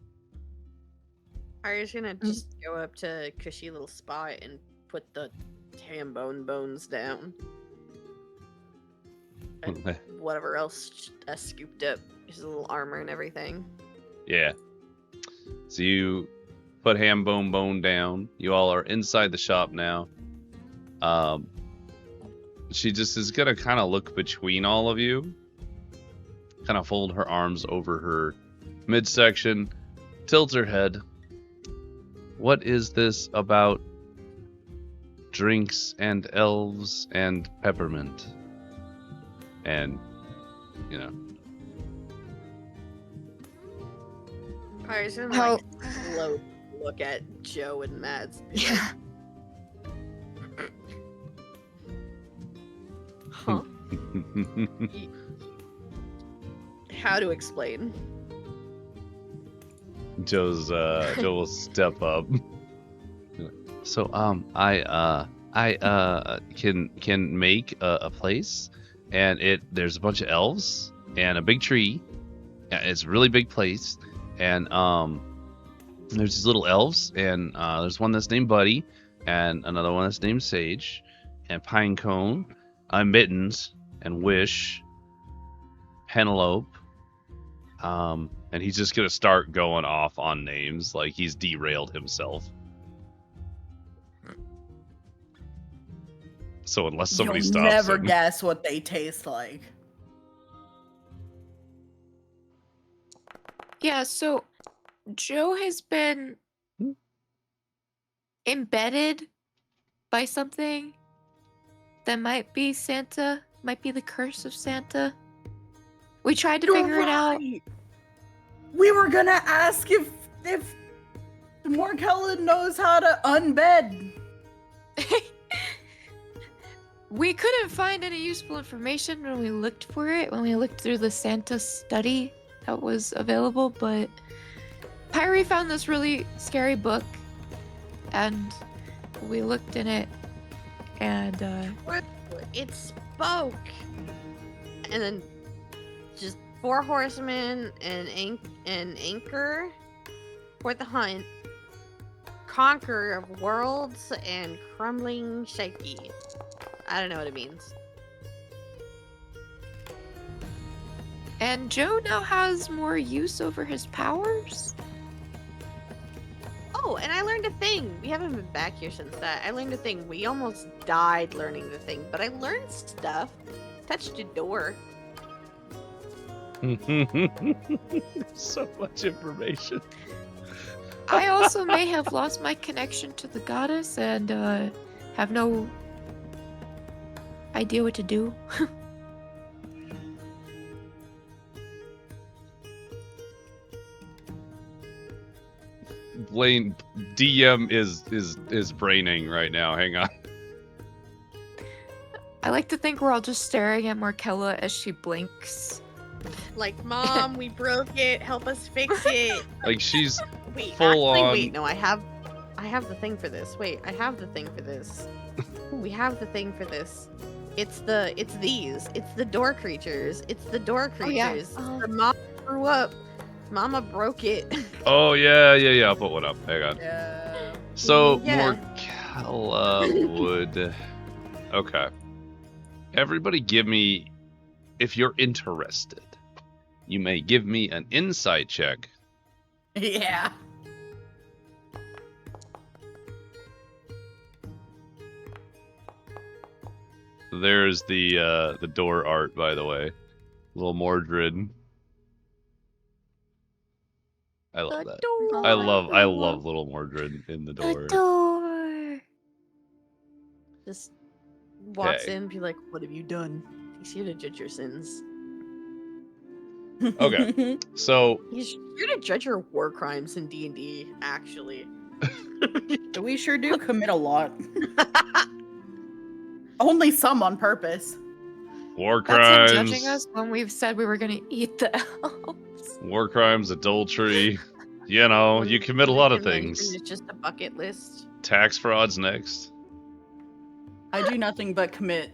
Are you just gonna just go up to a cushy little spot and put the ham bones down? And whatever else scooped up, his little armor and everything. Yeah. So you put ham bone down. You all are inside the shop now. She just is gonna kind of look between all of you, kind of fold her arms over her midsection, tilt her head. What is this about drinks and elves and peppermint? And, you know. I was gonna How- like slow look at Joe and Mads. Yeah. Huh? How to explain? Joe will step up. So I can make a place, and there's a bunch of elves and a big tree. Yeah, it's a really big place, and there's these little elves, and there's one that's named Buddy, and another one that's named Sage, and Pinecone, Mittens, and Wish, Penelope. And he's just gonna start going off on names like he's derailed himself. So unless somebody You'll stops never him, guess what they taste like. Yeah, so Joe has been embedded by something that might be Santa, might be the curse of Santa. We tried to figure it out. We were gonna ask if Morkella knows how to unbed. We couldn't find any useful information when we looked for it, when we looked through the Santa study that was available, but Pyri found this really scary book, and we looked in it, and It spoke, and then just 4 horsemen and anchor for the hunt, conqueror of worlds and crumbling shaky. I don't know what it means. and Joe now has more use over his powers. Oh, and I learned a thing. We haven't been back here since that. I learned a thing. We almost died learning the thing, but I learned stuff. Touched a door. so much information. I also may have lost my connection to the goddess and have no idea what to do. Blaine, DM is braining right now. Hang on. I like to think we're all just staring at Morkella as she blinks. Like, Mom, we broke it. Help us fix it. Like she's Wait, Full actually, on- wait. No, I have I have the thing for this. Wait, I have the thing for this. We have the thing for this. It's these. It's the door creatures. It's the door Oh, yeah. creatures. The mom grew up. Mama broke it. Oh, yeah. I'll put one up. Hang on. Yeah. So, Yeah. Morkella would... Okay. Everybody give me... If you're interested, you may give me an insight check. Yeah. There's the door art, by the way. Little Mordred. I love that. I love little Mordred in the door. door. Just walks Okay. in, be like, "What have you done?" He's here to judge your sins. Okay. So He's here to judge your war crimes in D&D. Actually, We sure do commit a lot. Only some on purpose. war That's crimes, him judging us when we've said we were gonna eat the elves. war crimes, adultery. You know, you commit a lot of things. It's just a bucket list. Tax fraud's next. I do nothing but commit.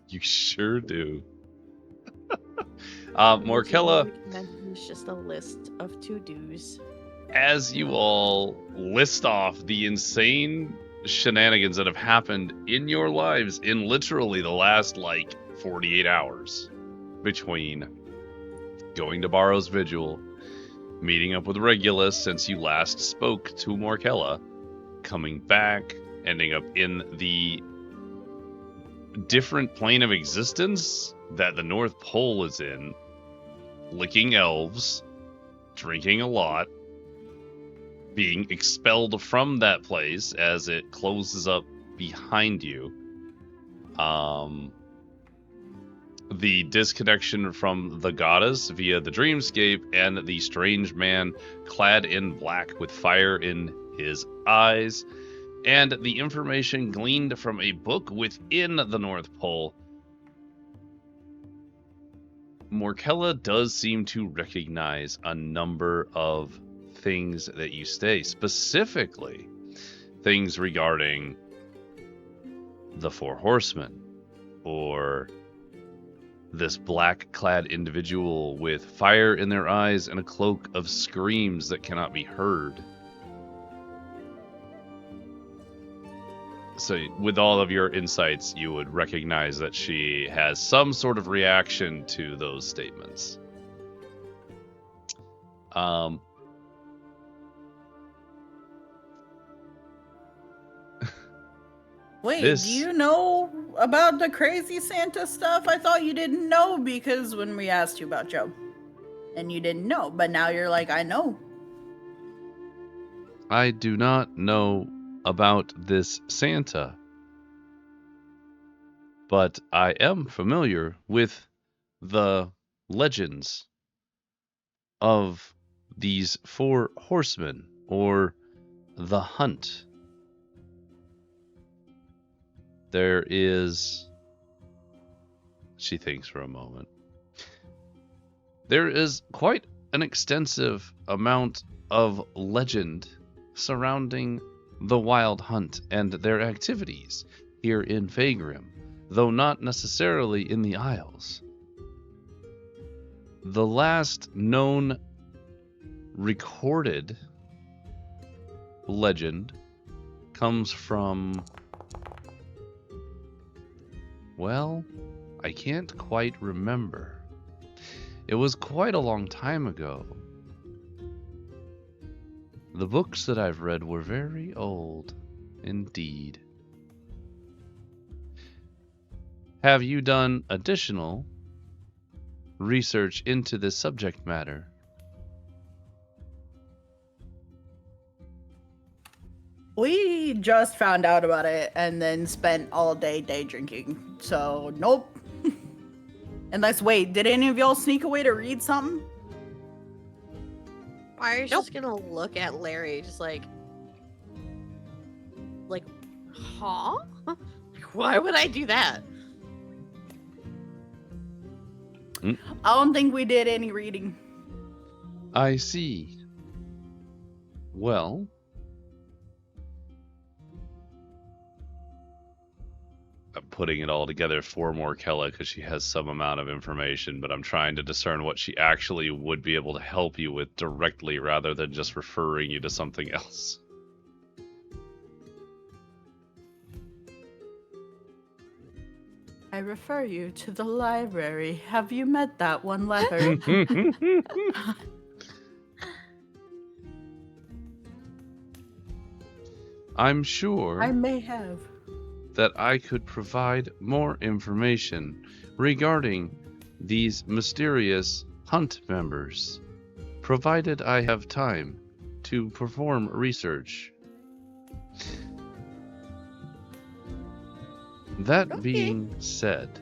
You sure do. Morkella, It's just a list of to-dos. as you all list off the insane shenanigans that have happened in your lives in literally the last, 48 hours, between going to Barrow's Vigil, meeting up with Regulus since you last spoke to Morkella, coming back, ending up in the different plane of existence that the North Pole is in, licking elves, drinking a lot, being expelled from that place as it closes up behind you. The disconnection from the goddess via the dreamscape, and the strange man clad in black with fire in his eyes, and the information gleaned from a book within the North Pole. Morkella does seem to recognize a number of things that you say, specifically things regarding the Four Horsemen, or this black-clad individual with fire in their eyes and a cloak of screams that cannot be heard. So with all of your insights, you would recognize that she has some sort of reaction to those statements. Wait, This- do you know about the crazy Santa stuff? I thought you didn't know because when we asked you about Joe, and you didn't know, but now you're like, I know. I do not know about this Santa, but I am familiar with the legends of these four horsemen, or the hunt. There is... She thinks for a moment. There is quite an extensive amount of legend surrounding the Wild Hunt and their activities here in Fagrim, though not necessarily in the Isles. The last known recorded legend comes from... Well, I can't quite remember. It was quite a long time ago. The books that I've read were very old, indeed. Have you done additional research into this subject matter? We just found out about it and then spent all day drinking. So, nope. Unless, wait, did any of y'all sneak away to read something? Fire's just gonna look at Larry, just like, huh? Why would I do that? I don't think we did any reading. I see. Well, putting it all together for Morkella because she has some amount of information, but I'm trying to discern what she actually would be able to help you with directly rather than just referring you to something else. I refer you to the library. Have you met that one letter? I'm sure I may have. that I could provide more information regarding these mysterious hunt members, provided I have time to perform research. That Okay. being said,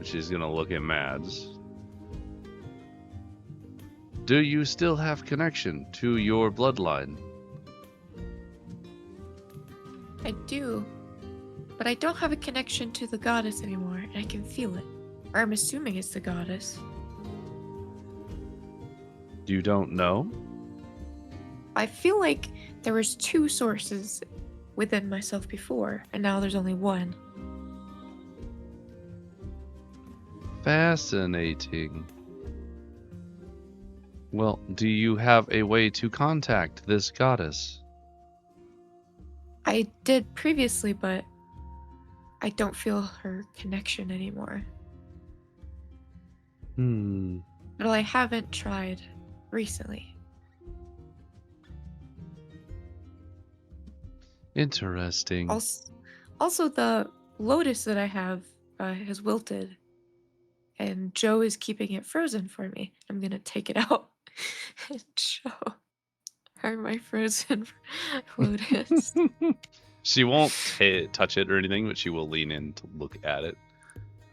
she's gonna look at Mads. Do you still have connection to your bloodline? I do, but I don't have a connection to the goddess anymore, and I can feel it. Or I'm assuming it's the goddess. You don't know? I feel like there was 2 sources within myself before, and now there's only one. Fascinating. Well, do you have a way to contact this goddess? I did previously, but I don't feel her connection anymore. But I haven't tried recently. Interesting. Also, the lotus that I have has wilted, and Joe is keeping it frozen for me. I'm gonna take it out and show her my frozen lotus. She won't touch it or anything, but she will lean in to look at it.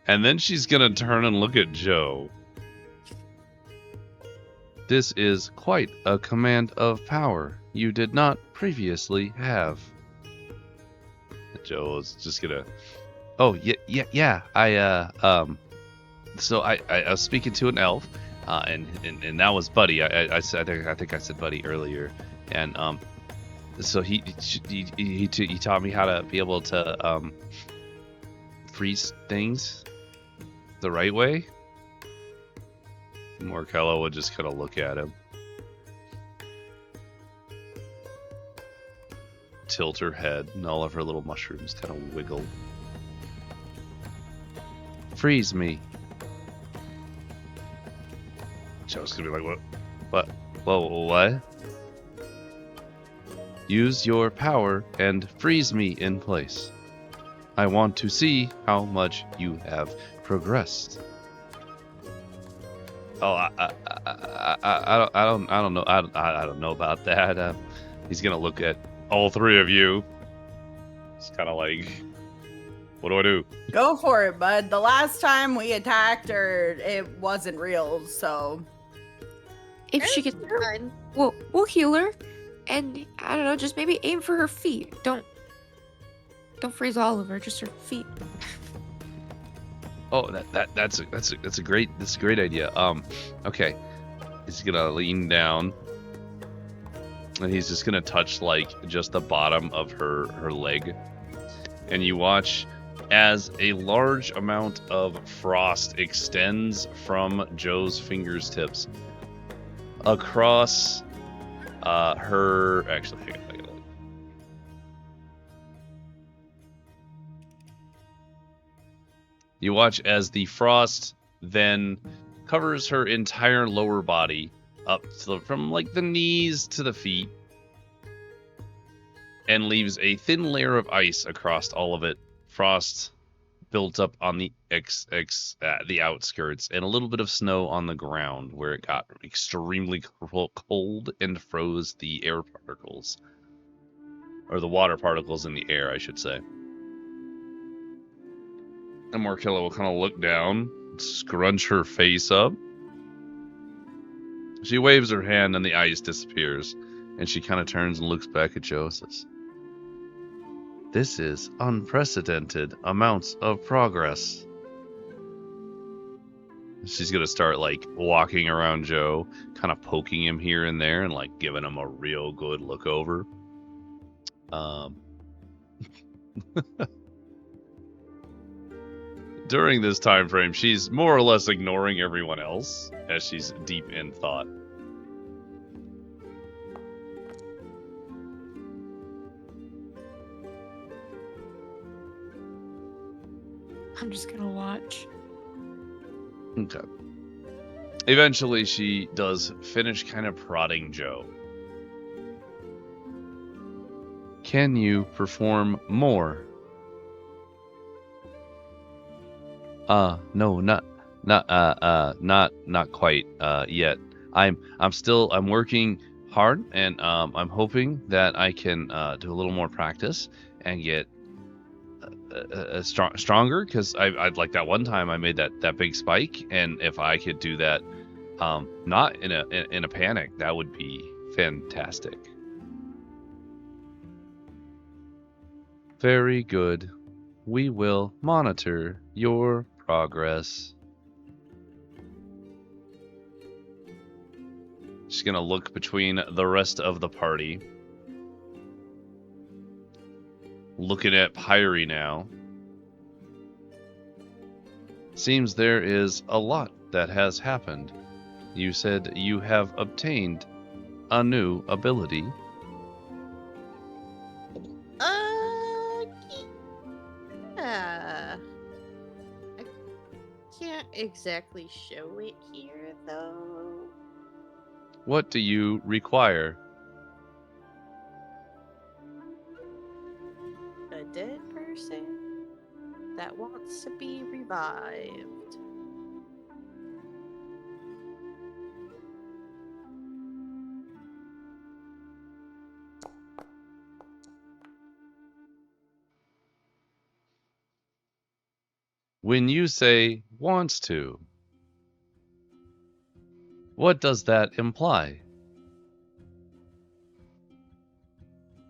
And then she's gonna turn and look at Joe. This is quite a command of power you did not previously have. Joe is just gonna... Oh, yeah. So I was speaking to an elf, and that was Buddy. I think I said Buddy earlier, and so he taught me how to be able to freeze things the right way. Morkella would just kind of look at him, tilt her head, and all of her little mushrooms kind of wiggle. Freeze me. Joe's gonna be like, what? What? Use your power and freeze me in place. I want to see how much you have progressed. Oh, I don't know. I don't know about that. He's gonna look at all 3 of you. It's kind of like, what do I do? Go for it, bud. The last time we attacked her, it wasn't real, so... If she gets hurt, we'll heal her, and I don't know, just maybe aim for her feet. Don't freeze all of her, just her feet. Oh, that's a great idea. Okay, he's gonna lean down, and he's just gonna touch like just the bottom of her leg, and you watch as a large amount of frost extends from Joe's fingertips across her. Actually, hang on. You watch as the frost then covers her entire lower body up from like the knees to the feet, and leaves a thin layer of ice across all of it. Frost built up on the the outskirts, and a little bit of snow on the ground where it got extremely cold and froze the air particles, or the water particles in the air, I should say. And Morkella will kind of look down, scrunch her face up. She waves her hand and the ice disappears, and she kind of turns and looks back at Joe and says, "This is unprecedented amounts of progress." She's gonna start like walking around Joe, kind of poking him here and there and like giving him a real good look over. during this time frame, she's more or less ignoring everyone else as she's deep in thought. I'm just gonna watch. Okay. Eventually, she does finish kind of prodding Joe. Can you perform more? No, not quite yet. I'm working hard, and I'm hoping that I can do a little more practice and get stronger, because I'd like that one time I made that big spike, and if I could do that not in a panic, that would be fantastic. Very good. We will monitor your progress. She's gonna look between the rest of the party. Looking at Pyri now. Seems there is a lot that has happened. You said you have obtained a new ability. Yeah. I can't exactly show it here, though. What do you require? A dead person that wants to be revived. When you say wants to, what does that imply?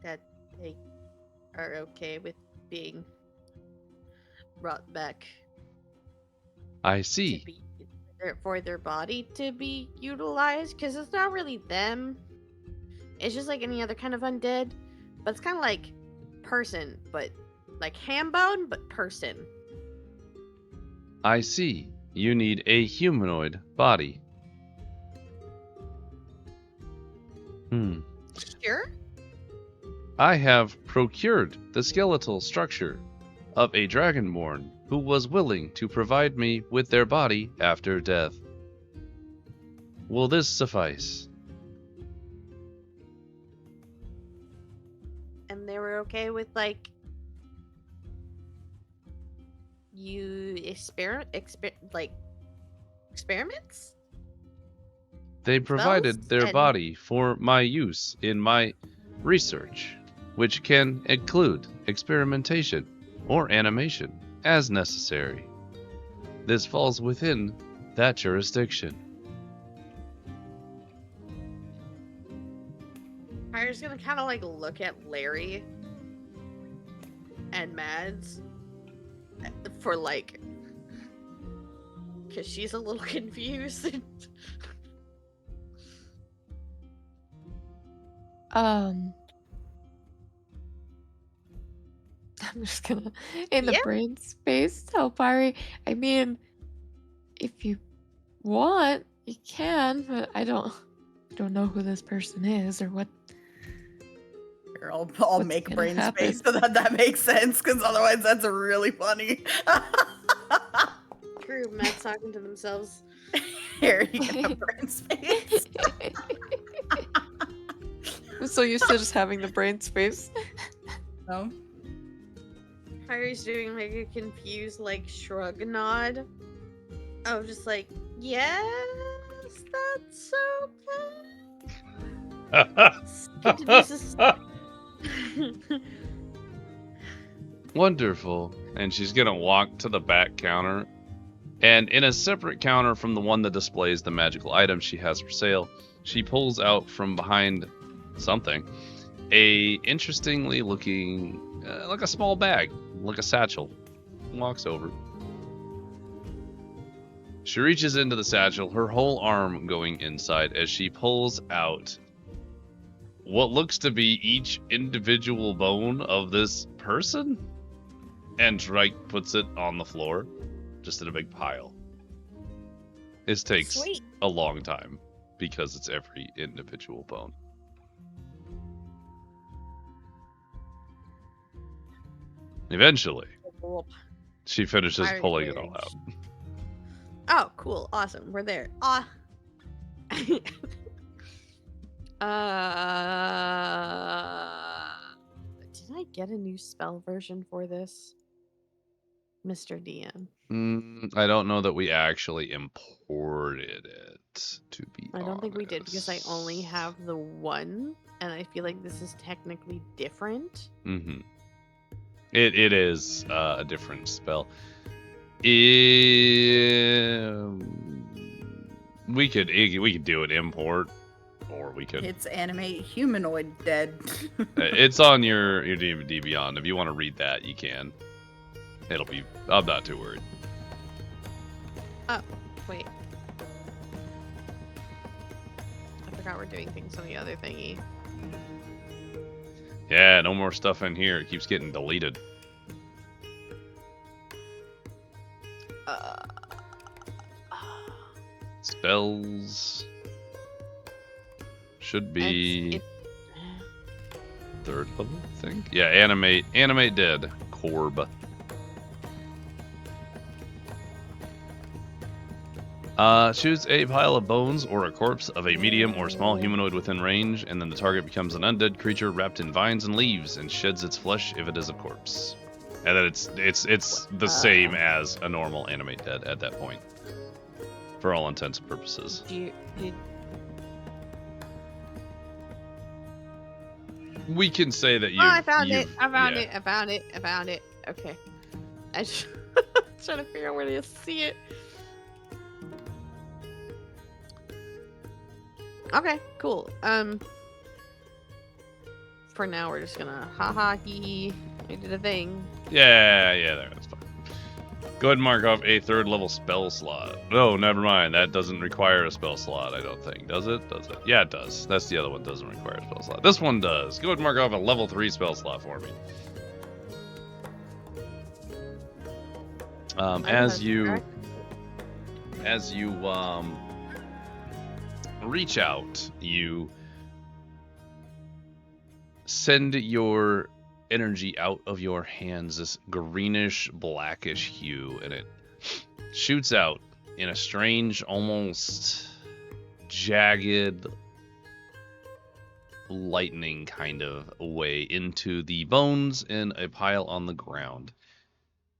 That they are okay with being brought back I to see. be for their body to be utilized, because it's not really them. It's just like any other kind of undead, but it's kind of like person, but like ham bone, but person. I see. You need a humanoid body. Sure. I have procured the skeletal structure of a dragonborn who was willing to provide me with their body after death. Will this suffice? And they were okay with like you experiments? They provided Spells their and- body for my use in my research, which can include experimentation or animation as necessary. This falls within that jurisdiction. I'm just gonna kind of like look at Larry and Mads for like, because she's a little confused. I'm just gonna, in the Yeah. brain space, tell Pyri, I mean, if you want, you can, but I don't know who this person is or what. Here, I'll What's make gonna brain happen? space so that makes sense, because otherwise that's really funny. True, Matt's talking to themselves. Here, you get the brain space. I'm so used to just having the brain space. No. Kyrie's doing like a confused like shrug nod. Oh, just like, yes, that's okay. Good to do this. Wonderful. And she's gonna walk to the back counter, and in a separate counter from the one that displays the magical items she has for sale, she pulls out from behind something a interestingly looking like a small bag, like a satchel. Walks over. She reaches into the satchel, her whole arm going inside as she pulls out what looks to be each individual bone of this person, and Drake puts it on the floor. just in a big pile. This takes Sweet. a long time because it's every individual bone. Eventually, she finishes Fire pulling it all clearance. out. Oh, cool. Awesome. We're there. Did I get a new spell version for this? Mr. DM. I don't know that we actually imported it, to be I don't think we did because I only honest. have the one, and I feel like this is technically different. Mm-hmm. It is a different spell. We could do an import, or we could. It's animate humanoid dead. It's on your D&D Beyond. If you want to read that, you can. It'll be. I'm not too worried. Oh, wait. I forgot we're doing things on the other thingy. Yeah, no more stuff in here. It keeps getting deleted. Spells should be third level, I think. Yeah, animate dead. Corb. Shoots a pile of bones or a corpse of a medium or small humanoid within range, and then the target becomes an undead creature wrapped in vines and leaves and sheds its flesh if it is a corpse. And then it's the same as a normal animate dead at that point, for all intents and purposes. We can say that you. Oh, I found it. I found it. Okay. I just trying to figure out where to see it. Okay, cool. For now we're just gonna haha hee. I did a thing. Yeah, that's fine. Go ahead and mark off a third level spell slot. No, never mind. That doesn't require a spell slot, I don't think. Does it? Does it? Yeah, it does. That's the other one. Doesn't require a spell slot. This one does. Go ahead and mark off a level 3 spell slot for me. As you reach out, you send your energy out of your hands, this greenish blackish hue, and it shoots out in a strange, almost jagged lightning kind of way into the bones in a pile on the ground.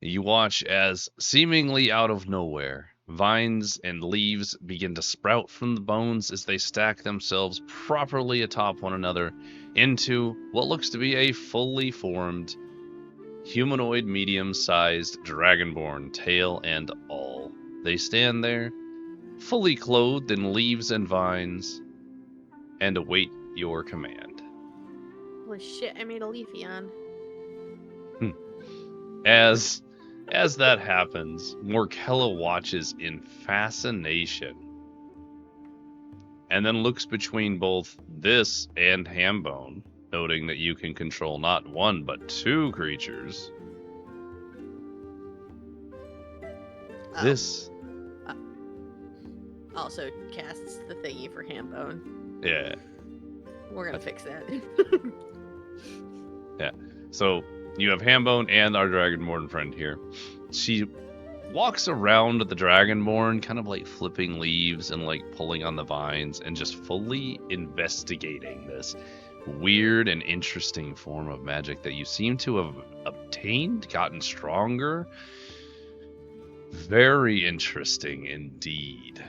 You watch as, seemingly out of nowhere, vines and leaves begin to sprout from the bones as they stack themselves properly atop one another into what looks to be a fully formed, humanoid medium-sized dragonborn, tail and all. They stand there, fully clothed in leaves and vines, and await your command. Holy shit, I made a Leafeon. As that happens, Morkella watches in fascination, and then looks between both this and Hambone, noting that you can control not one but 2 creatures. Oh. This Also casts the thingy for Hambone. Yeah. We're gonna fix that. Yeah. So you have Hambone and our Dragonborn friend here. She walks around the Dragonborn, kind of like flipping leaves and like pulling on the vines and just fully investigating this weird and interesting form of magic that you seem to have obtained, gotten stronger. Very interesting indeed.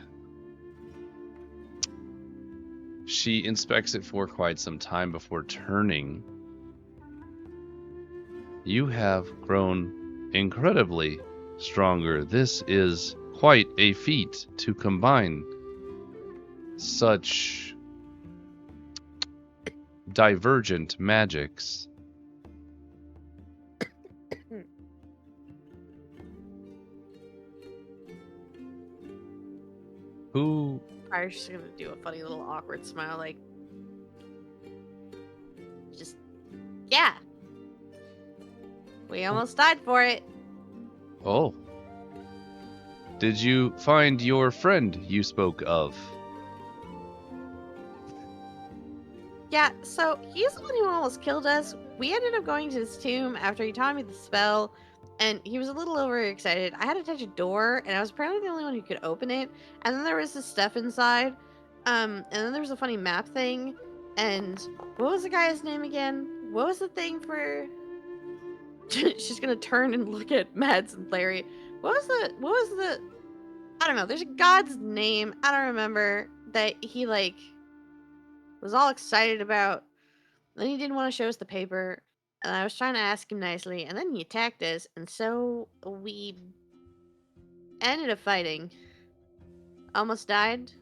She inspects it for quite some time before turning. You have grown incredibly stronger. This is quite a feat to combine such divergent magics. Who? I was just gonna do a funny little awkward smile, like, just, yeah. We almost died for it. Oh. did you find your friend you spoke of? Yeah, so he's the one who almost killed us. We ended up going to his tomb after he taught me the spell, and he was a little overexcited. I had to touch a door, and I was apparently the only one who could open it. And then there was this stuff inside, and then there was a funny map thing. And what was the guy's name again? What was the thing for? She's gonna turn and look at Mads and Larry. What was the? I don't know. There's a god's name. I don't remember that he like was all excited about. Then he didn't want to show us the paper, and I was trying to ask him nicely, and then he attacked us, and so we ended up fighting. Almost died,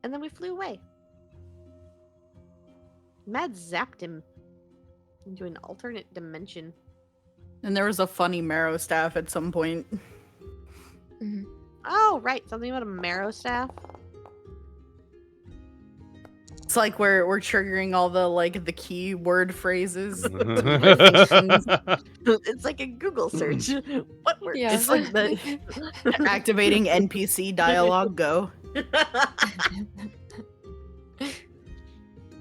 and then we flew away. Mad zapped him into an alternate dimension. And there was a funny marrow staff at some point. Mhm. Oh, right, something about a marrow staff. It's like we're triggering all the like the keyword phrases. It's like a Google search. What word? Yeah. It's like the activating NPC dialogue. Go.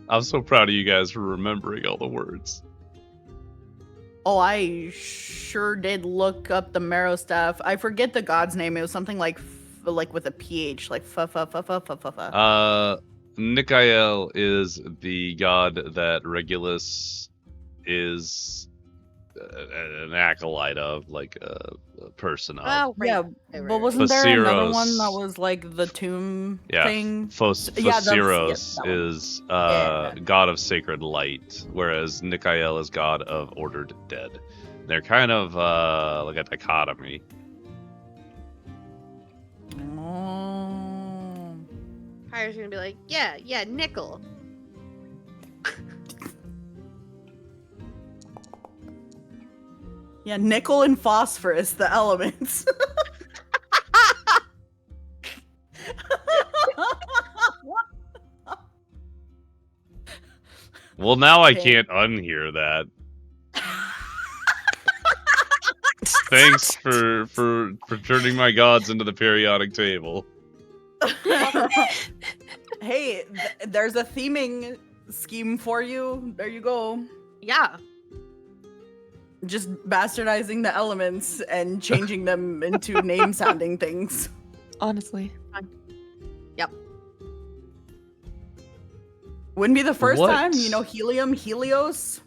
I'm so proud of you guys for remembering all the words. Oh, I sure did look up the marrow staff. I forget the god's name. It was something like with a PH, like fa. Nikael is the god that Regulus is an acolyte of, like a person of. Oh, right. Yeah, right, but right. wasn't there another Fasiros. one that was like the tomb Yeah, thing? Fasiros that one. is Yeah. god of sacred light, whereas Nikael is god of ordered dead. They're kind of like a dichotomy. Oh. Pyre's gonna be like, yeah, nickel. Yeah, nickel and phosphorus, the elements. Well, now I Okay. can't unhear that. Thanks for turning my gods into the periodic table. Hey, there's a theming scheme for you. There you go. Yeah. Just bastardizing the elements and changing them into name-sounding things. Honestly. Yep. Wouldn't be the first What? time, helium, Helios.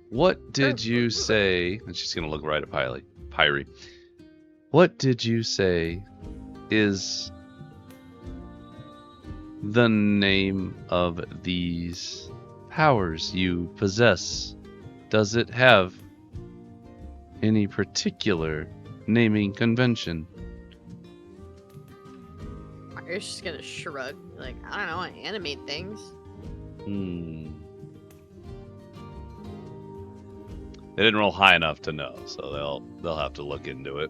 What did you say? And she's gonna look right at Pyri. What did you say is the name of these powers you possess? Does it have any particular naming convention? Pyre's just gonna shrug. Like, I don't know, I animate things. They didn't roll high enough to know, so they'll have to look into it.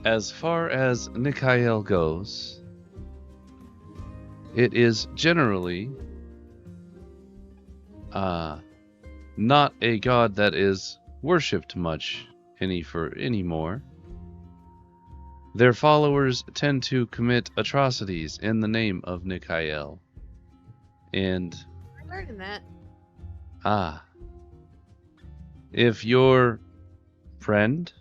As far as Nikael goes, it is generally not a god that is worshipped much anymore. Their followers tend to commit atrocities in the name of Nikael. And I'm learning that. if your friend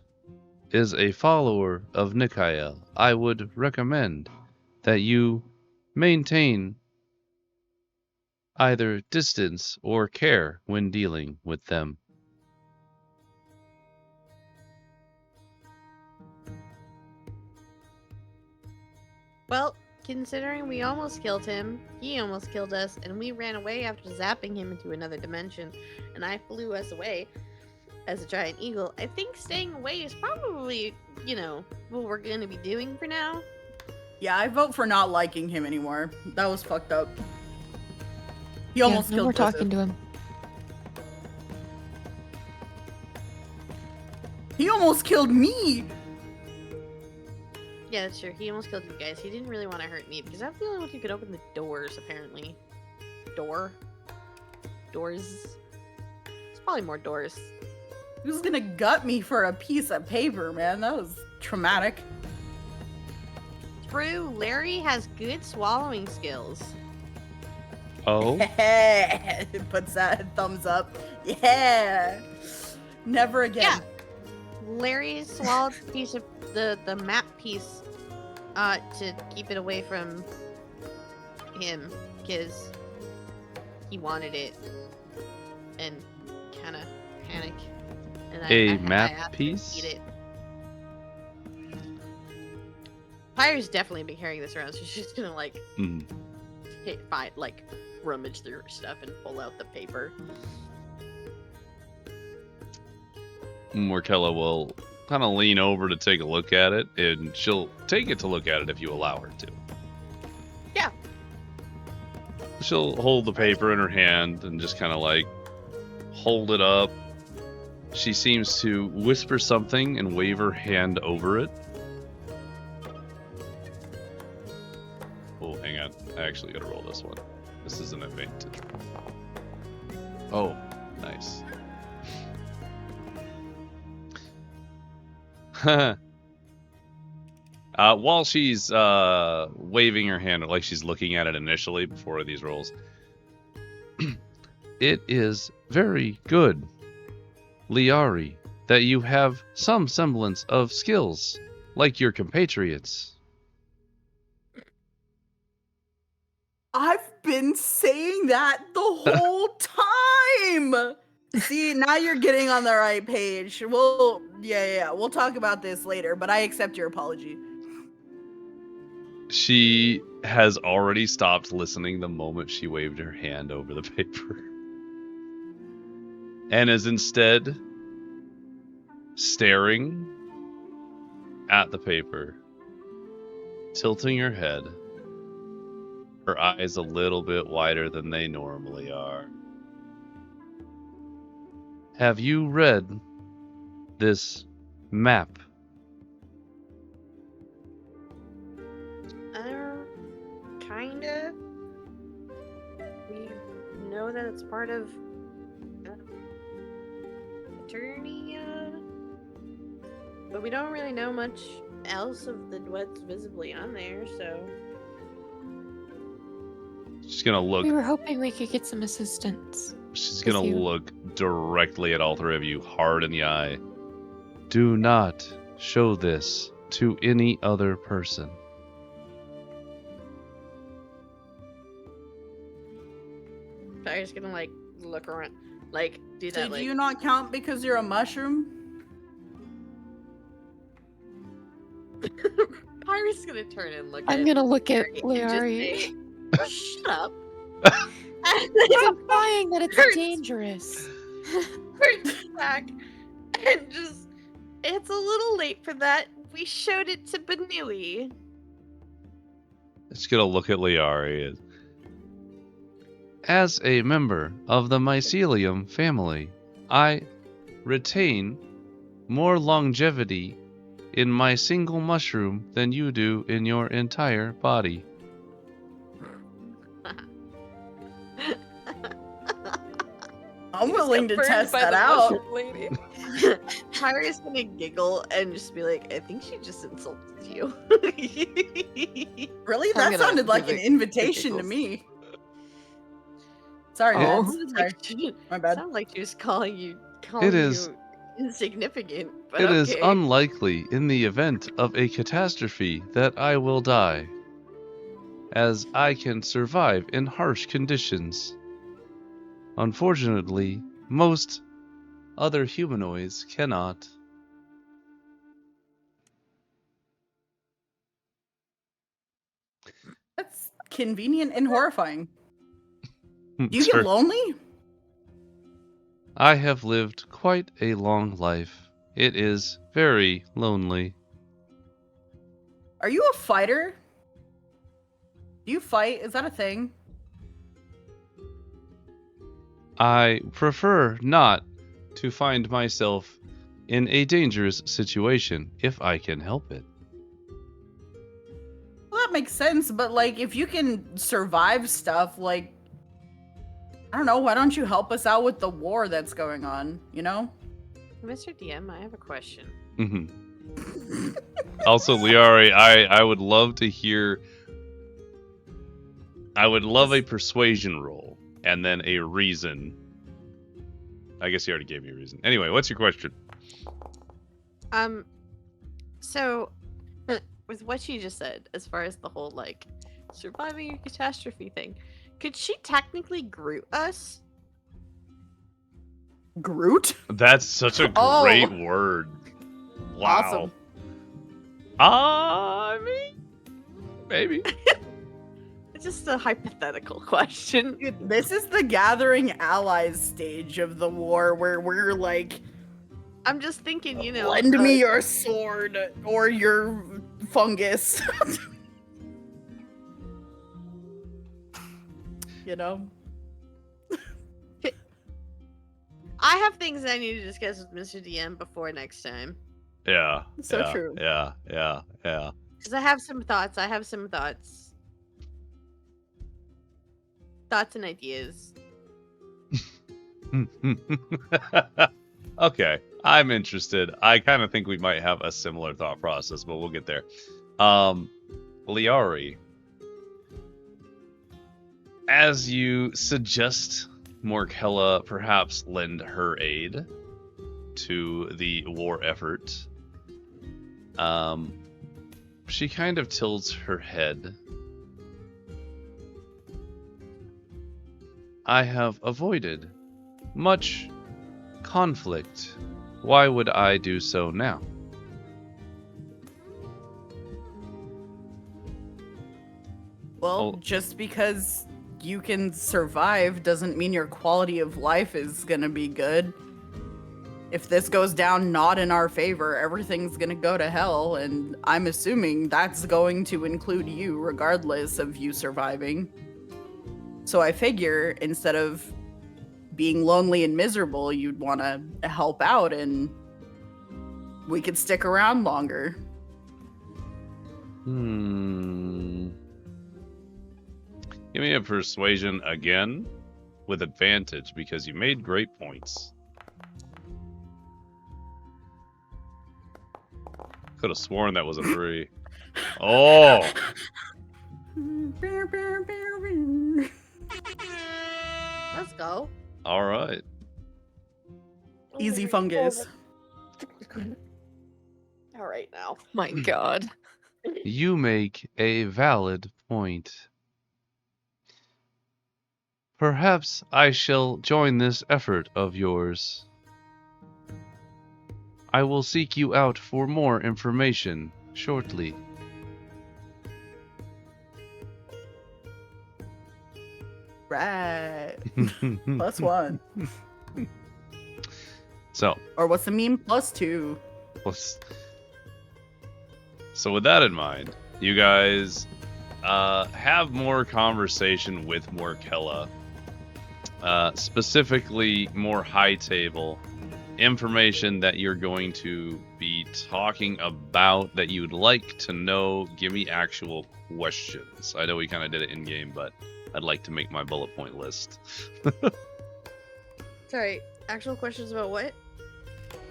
is a follower of Nikael, I would recommend that you maintain either distance or care when dealing with them. Well, considering we almost killed him, he almost killed us, and we ran away after zapping him into another dimension, and I flew us away as a giant eagle, I think staying away is probably, what we're going to be doing for now. Yeah, I vote for not liking him anymore. That was fucked up. He almost no killed more Joseph. talking to him. He almost killed me. Yeah, that's true. He almost killed you guys. He didn't really want to hurt me because I'm the only one who could open the doors, apparently. Doors. It's probably more doors. Who's gonna gut me for a piece of paper, man? That was traumatic. True, Larry has good swallowing skills. Oh, It puts that thumbs up. Yeah. Never again. Yeah. Larry swallowed a piece of the map piece to keep it away from him because he wanted it and kind of panic. And I map asked him to piece? eat it. Pyre's definitely been carrying this around, so she's just gonna like rummage through her stuff and pull out the paper. Morkella will kind of lean over to take a look at it, and she'll take it to look at it if you allow her to. Yeah. She'll hold the paper in her hand and just kind of like hold it up. She seems to whisper something and wave her hand over it. Oh, hang on. I actually gotta roll this one. This is an advantage. Oh, nice. While she's waving her hand, like she's looking at it initially before these rolls, it is very good, Liari, that you have some semblance of skills, like your compatriots. I've been saying that the whole time. See, now you're getting on the right page. We'll talk about this later, but I accept your apology. She has already stopped listening the moment she waved her hand over the paper. And is instead staring at the paper, tilting her head, her eyes a little bit wider than they normally are. Have you read this map? Kinda. We know that it's part of Eternia, but we don't really know much else of what's visibly on there, so... She's gonna look. We were hoping we could get some assistance. She's gonna you. look directly at all three of you, hard in the eye. Do not show this to any other person. I'm just gonna like look around, like do So that. do Like, you not count because you're a mushroom? Pyre's gonna turn and look. I'm at gonna look at Larry and just Liari. say, shut up. I'm implying that it's Hurts. dangerous. Turns back and just, it's a little late for that. We showed it to Banui. Just gonna look at Liari. As a member of the mycelium family, I retain more longevity in my single mushroom than you do in your entire body. I'm willing to Burned test by that the out. mushroom lady. Pyre's gonna giggle and just be like, I think she just insulted you. Really? I'm That gonna sounded like give an it invitation to giggles. me. Sorry, Oh. Mads. Sorry. My bad. Sound like she was calling you insignificant. But It is okay. unlikely in the event of a catastrophe that I will die, as I can survive in harsh conditions. Unfortunately, most other humanoids cannot. That's convenient and horrifying. Do you Sir, get lonely? I have lived quite a long life. It is very lonely. Are you a fighter? Do you fight? Is that a thing? I prefer not to find myself in a dangerous situation if I can help it. Well, that makes sense, but like, if you can survive stuff, like, I don't know, why don't you help us out with the war that's going on, you know? Mr. DM, I have a question. Mm-hmm. Also, Liari, I would love to hear. I would love a persuasion roll and then a reason. I guess you already gave me a reason. Anyway, what's your question? So, with what she just said, as far as the whole, like, surviving a catastrophe thing, could she technically Groot us? Groot? That's such a Oh. great word. Wow. Awesome. I mean, maybe. It's just a hypothetical question. Dude, this is the gathering allies stage of the war where we're like, I'm just thinking, you know. lend me your sword or your fungus. You know? I have things I need to discuss with Mr. DM before next time. Yeah. So yeah, true. Yeah. Because I have some thoughts. Thoughts and ideas. Okay, I'm interested. I kind of think we might have a similar thought process, but we'll get there. Liari, as you suggest Morkella perhaps lend her aid to the war effort, she kind of tilts her head. I have avoided much conflict. Why would I do so now? Well, just because you can survive doesn't mean your quality of life is gonna be good. If this goes down not in our favor, everything's gonna go to hell, and I'm assuming that's going to include you regardless of you surviving. So I figure instead of being lonely and miserable, you'd want to help out and we could stick around longer. Give me a persuasion again with advantage because you made great points. Could have sworn that was a 3. Oh! Let's go. All right. Easy fungus. All right now. My God. You make a valid point. Perhaps I shall join this effort of yours. I will seek you out for more information shortly. Right. +1. So, Or what's the meme? +2. so with that in mind, you guys have more conversation with Morkella. Specifically, more high table information that you're going to be talking about that you'd like to know. Give me actual questions. I know we kind of did it in game, but I'd like to make my bullet point list. Sorry, actual questions about what?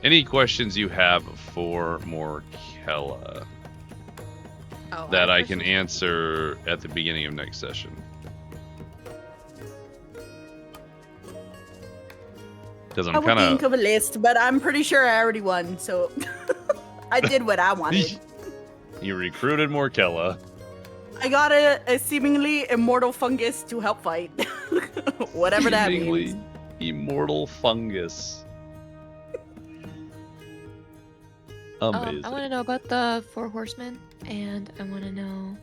Any questions you have for Morkella Oh, that I have can questions. answer at the beginning of next session? Because I I'm would kind think of a list, but I'm pretty sure I already won, so I did what I wanted. You recruited Morkella. I got a seemingly immortal fungus to help fight. Whatever that Seemingly means. immortal fungus. Amazing. I want to know about the 4 horsemen, and I want to know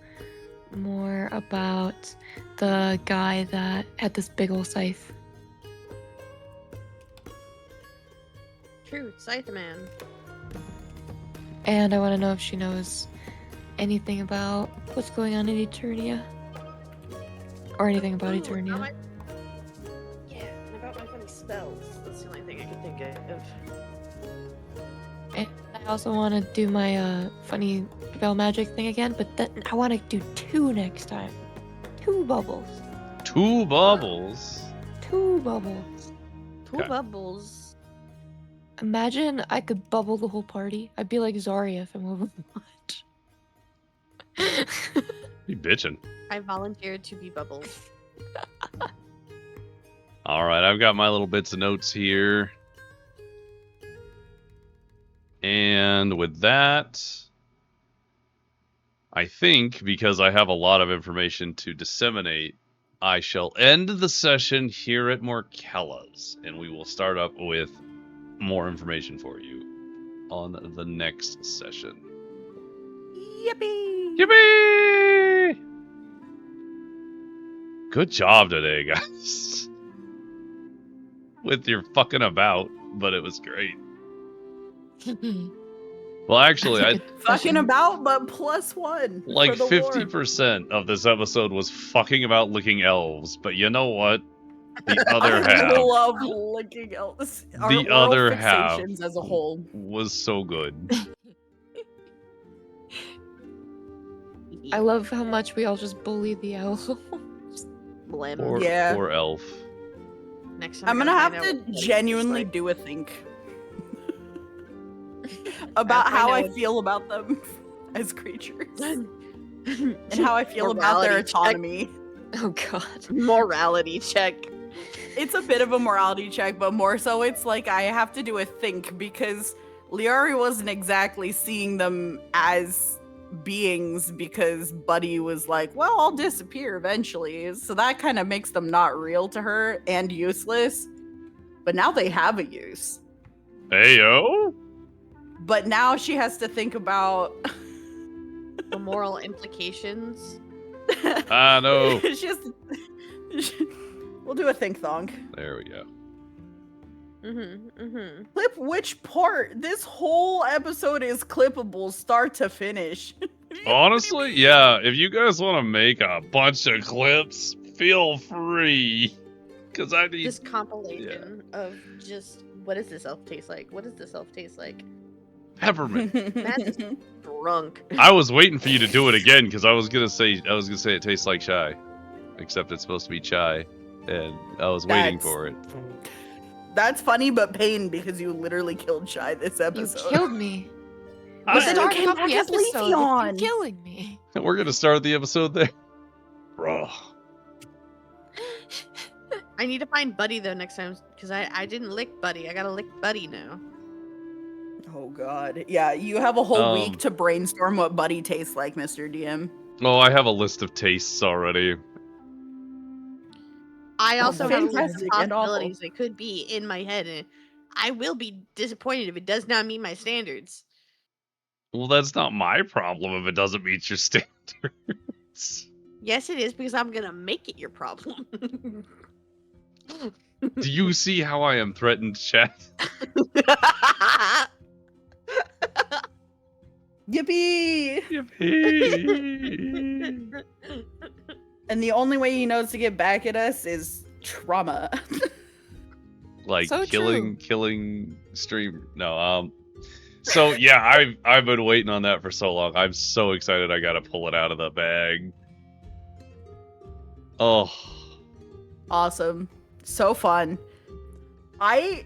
more about the guy that had this big old scythe. True, Scythe Man. And I want to know if she knows anything about what's going on in Eternia. Or anything about Ooh, Eternia. Yeah, and about my funny spells. That's the only thing I can think of. And I also want to do my funny spell magic thing again, but then I want to do 2 next time. 2 bubbles. 2 bubbles. 2 bubbles. Two Okay. bubbles. Imagine I could bubble the whole party. I'd be like Zarya from Overwatch. You bitching. I volunteered to be bubbled. All right, I've got my little bits of notes here. And with that, I think because I have a lot of information to disseminate, I shall end the session here at Morkella's, and we will start up with more information for you on the next session. Yippee! Yippee! Good job today, guys. With your fucking about, but it was great. Well, actually, I Fucking about, but +1. like for the lore. 50% of this episode was fucking about licking elves, but you know what? The other I half love licking elves. Our The oral other half fixations as a whole. was so good. I love how much we all just bully the elf. Blim. Poor, Yeah. poor elf. Next time I'm I gonna gotta have find to out what it's genuinely like. do a think about Gotta how find I out feel about them as creatures and and how I feel about their autonomy. Oh god. Morality check. It's a bit of a morality check, but more so it's like I have to do a think because Liari wasn't exactly seeing them as beings because Buddy was like, well, I'll disappear eventually. So that kind of makes them not real to her and useless. But now they have a use. Heyo! But now she has to think about The moral implications. I know. She has to... We'll do a think thong. There we go. Clip which part? This whole episode is clippable start to finish. Honestly, yeah, if you guys want to make a bunch of clips, feel free. Because I need... This compilation of just what does this elf taste like? What does this elf taste like? Peppermint. Matt's is drunk. I was waiting for you to do it again because I was gonna say it tastes like chai, except it's supposed to be chai, and I was waiting That's- for it. That's funny, but pain because you literally killed Shy this You episode. killed me. I- We're then you starting came off back the as episode with Leafeon. you killing me. We're gonna start the episode there, bro. I need to find Buddy though next time because I didn't lick Buddy. I gotta lick Buddy now. Oh god. Yeah, you have a whole Um, week to brainstorm what Buddy tastes like, Mr. DM. Oh, I have a list of tastes already. I Oh, also have a list of fantastic and awful. possibilities that could be in my head, and I will be disappointed if it does not meet my standards. Well, that's not my problem if it doesn't meet your standards. Yes, it is because I'm gonna make it your problem. Do you see how I am threatened, chat? Yippee! Yippee! And the only way he knows to get back at us is trauma. Like So killing stream. No, so yeah, I've been waiting on that for so long. I'm so excited I gotta pull it out of the bag. Oh, Awesome. So fun. I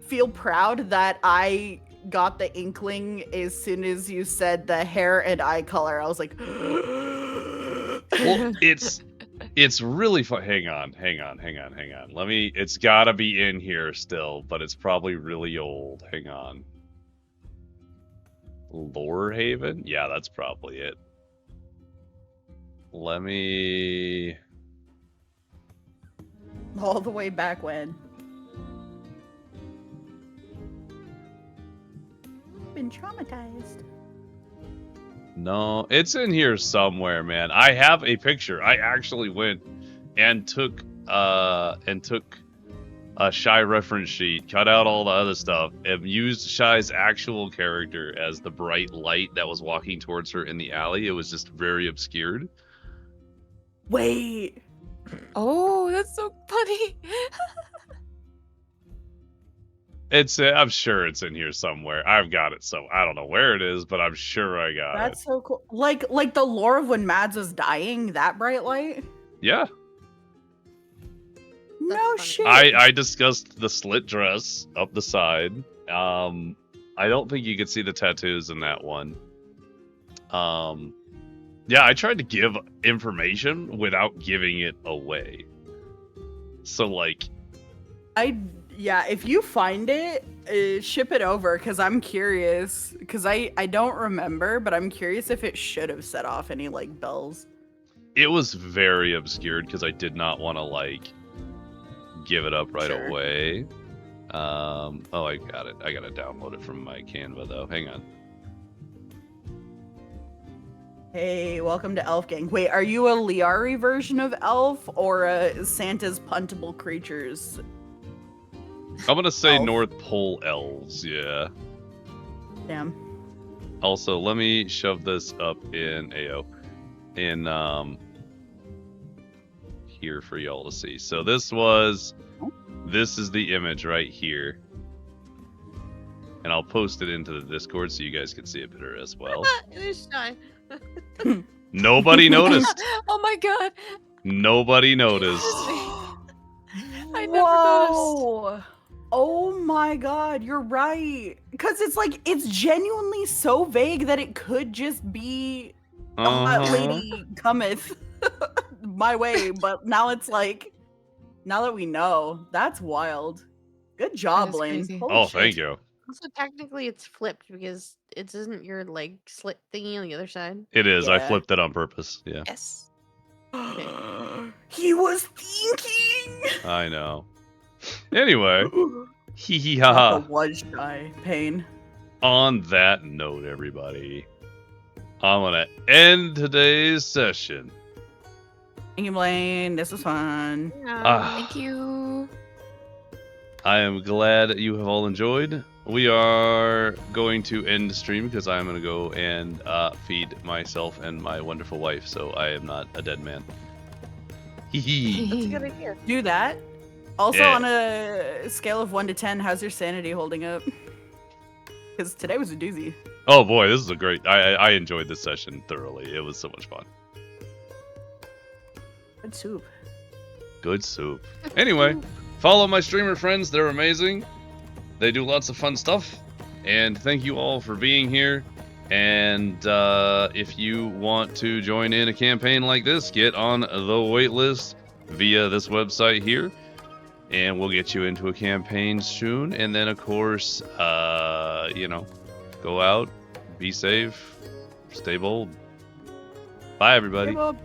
feel proud that I got the inkling as soon as you said the hair and eye color. I was like, well, it's really fun. Hang on. It's gotta be in here still, but it's probably really old. Hang on. Lore Haven? Yeah, that's probably it. Let me... all the way back when. Been traumatized. No, it's in here somewhere, man. I have a picture. I actually went and took a Shy reference sheet, cut out all the other stuff, and used Shy's actual character as the bright light that was walking towards her in the alley. It was just very obscured. Wait. Oh, that's so funny. I'm sure it's in here somewhere. I've got it, so I don't know where it is, but I'm sure I got That's so cool. Like the lore of when Mads was dying, that bright light? it. Yeah. No funny. shit. I discussed the slit dress up the side. I don't think you could see the tattoos in that one. Yeah, I tried to give information without giving it away. So like, Yeah, if you find it, ship it over because I'm curious. Because I don't remember, but I'm curious if it should have set off any like bells. it was very obscured because I did not want to like give it up right Sure. away. Oh, I got it. I gotta download it from my Canva though. Hang on. Hey, welcome to Elf Gang. Wait, are you a Liari version of Elf or a Santa's puntable creatures? I'm gonna say Elf. North Pole elves. Yeah. Damn. Also, let me shove this up in AO. In here for y'all to see. So this is the image right here. And I'll post it into the Discord so you guys can see it better as well. It is shy. Nobody noticed. Oh my god. Nobody noticed. I never noticed. Whoa. Oh my god, you're right. Because it's like, it's genuinely so vague that it could just be a hot Uh-huh. lady cometh my way. But now it's like, now that we know, that's wild. Good job, That is Blaine. crazy. Holy Oh, shit. thank you. Also, technically, it's flipped because it isn't your leg slit thingy on the other side. It is. I Yeah. flipped it on purpose. Yeah, Yes. He was thinking. I know. Anyway, hee hee ha Not the ha. was shy pain. On that note, everybody, I'm gonna end today's session. Thank you, Blaine. This was fun. Ah. Thank you. I am glad you have all enjoyed. We are going to end the stream because I'm going to go and feed myself and my wonderful wife, so I am not a dead man. Hee hee. That's a good idea. Do that. Also, Yeah. on a scale of 1 to 10, how's your sanity holding up? Because today was a doozy. Oh boy, this is a great. I enjoyed this session thoroughly. It was so much fun. Good soup. Good soup. Anyway, follow my streamer friends. They're amazing. They do lots of fun stuff. And thank you all for being here. And if you want to join in a campaign like this, get on the waitlist via this website here. And we'll get you into a campaign soon. And then, of course, you know, go out, be safe, stay bold. Bye, everybody. Hey, Bob.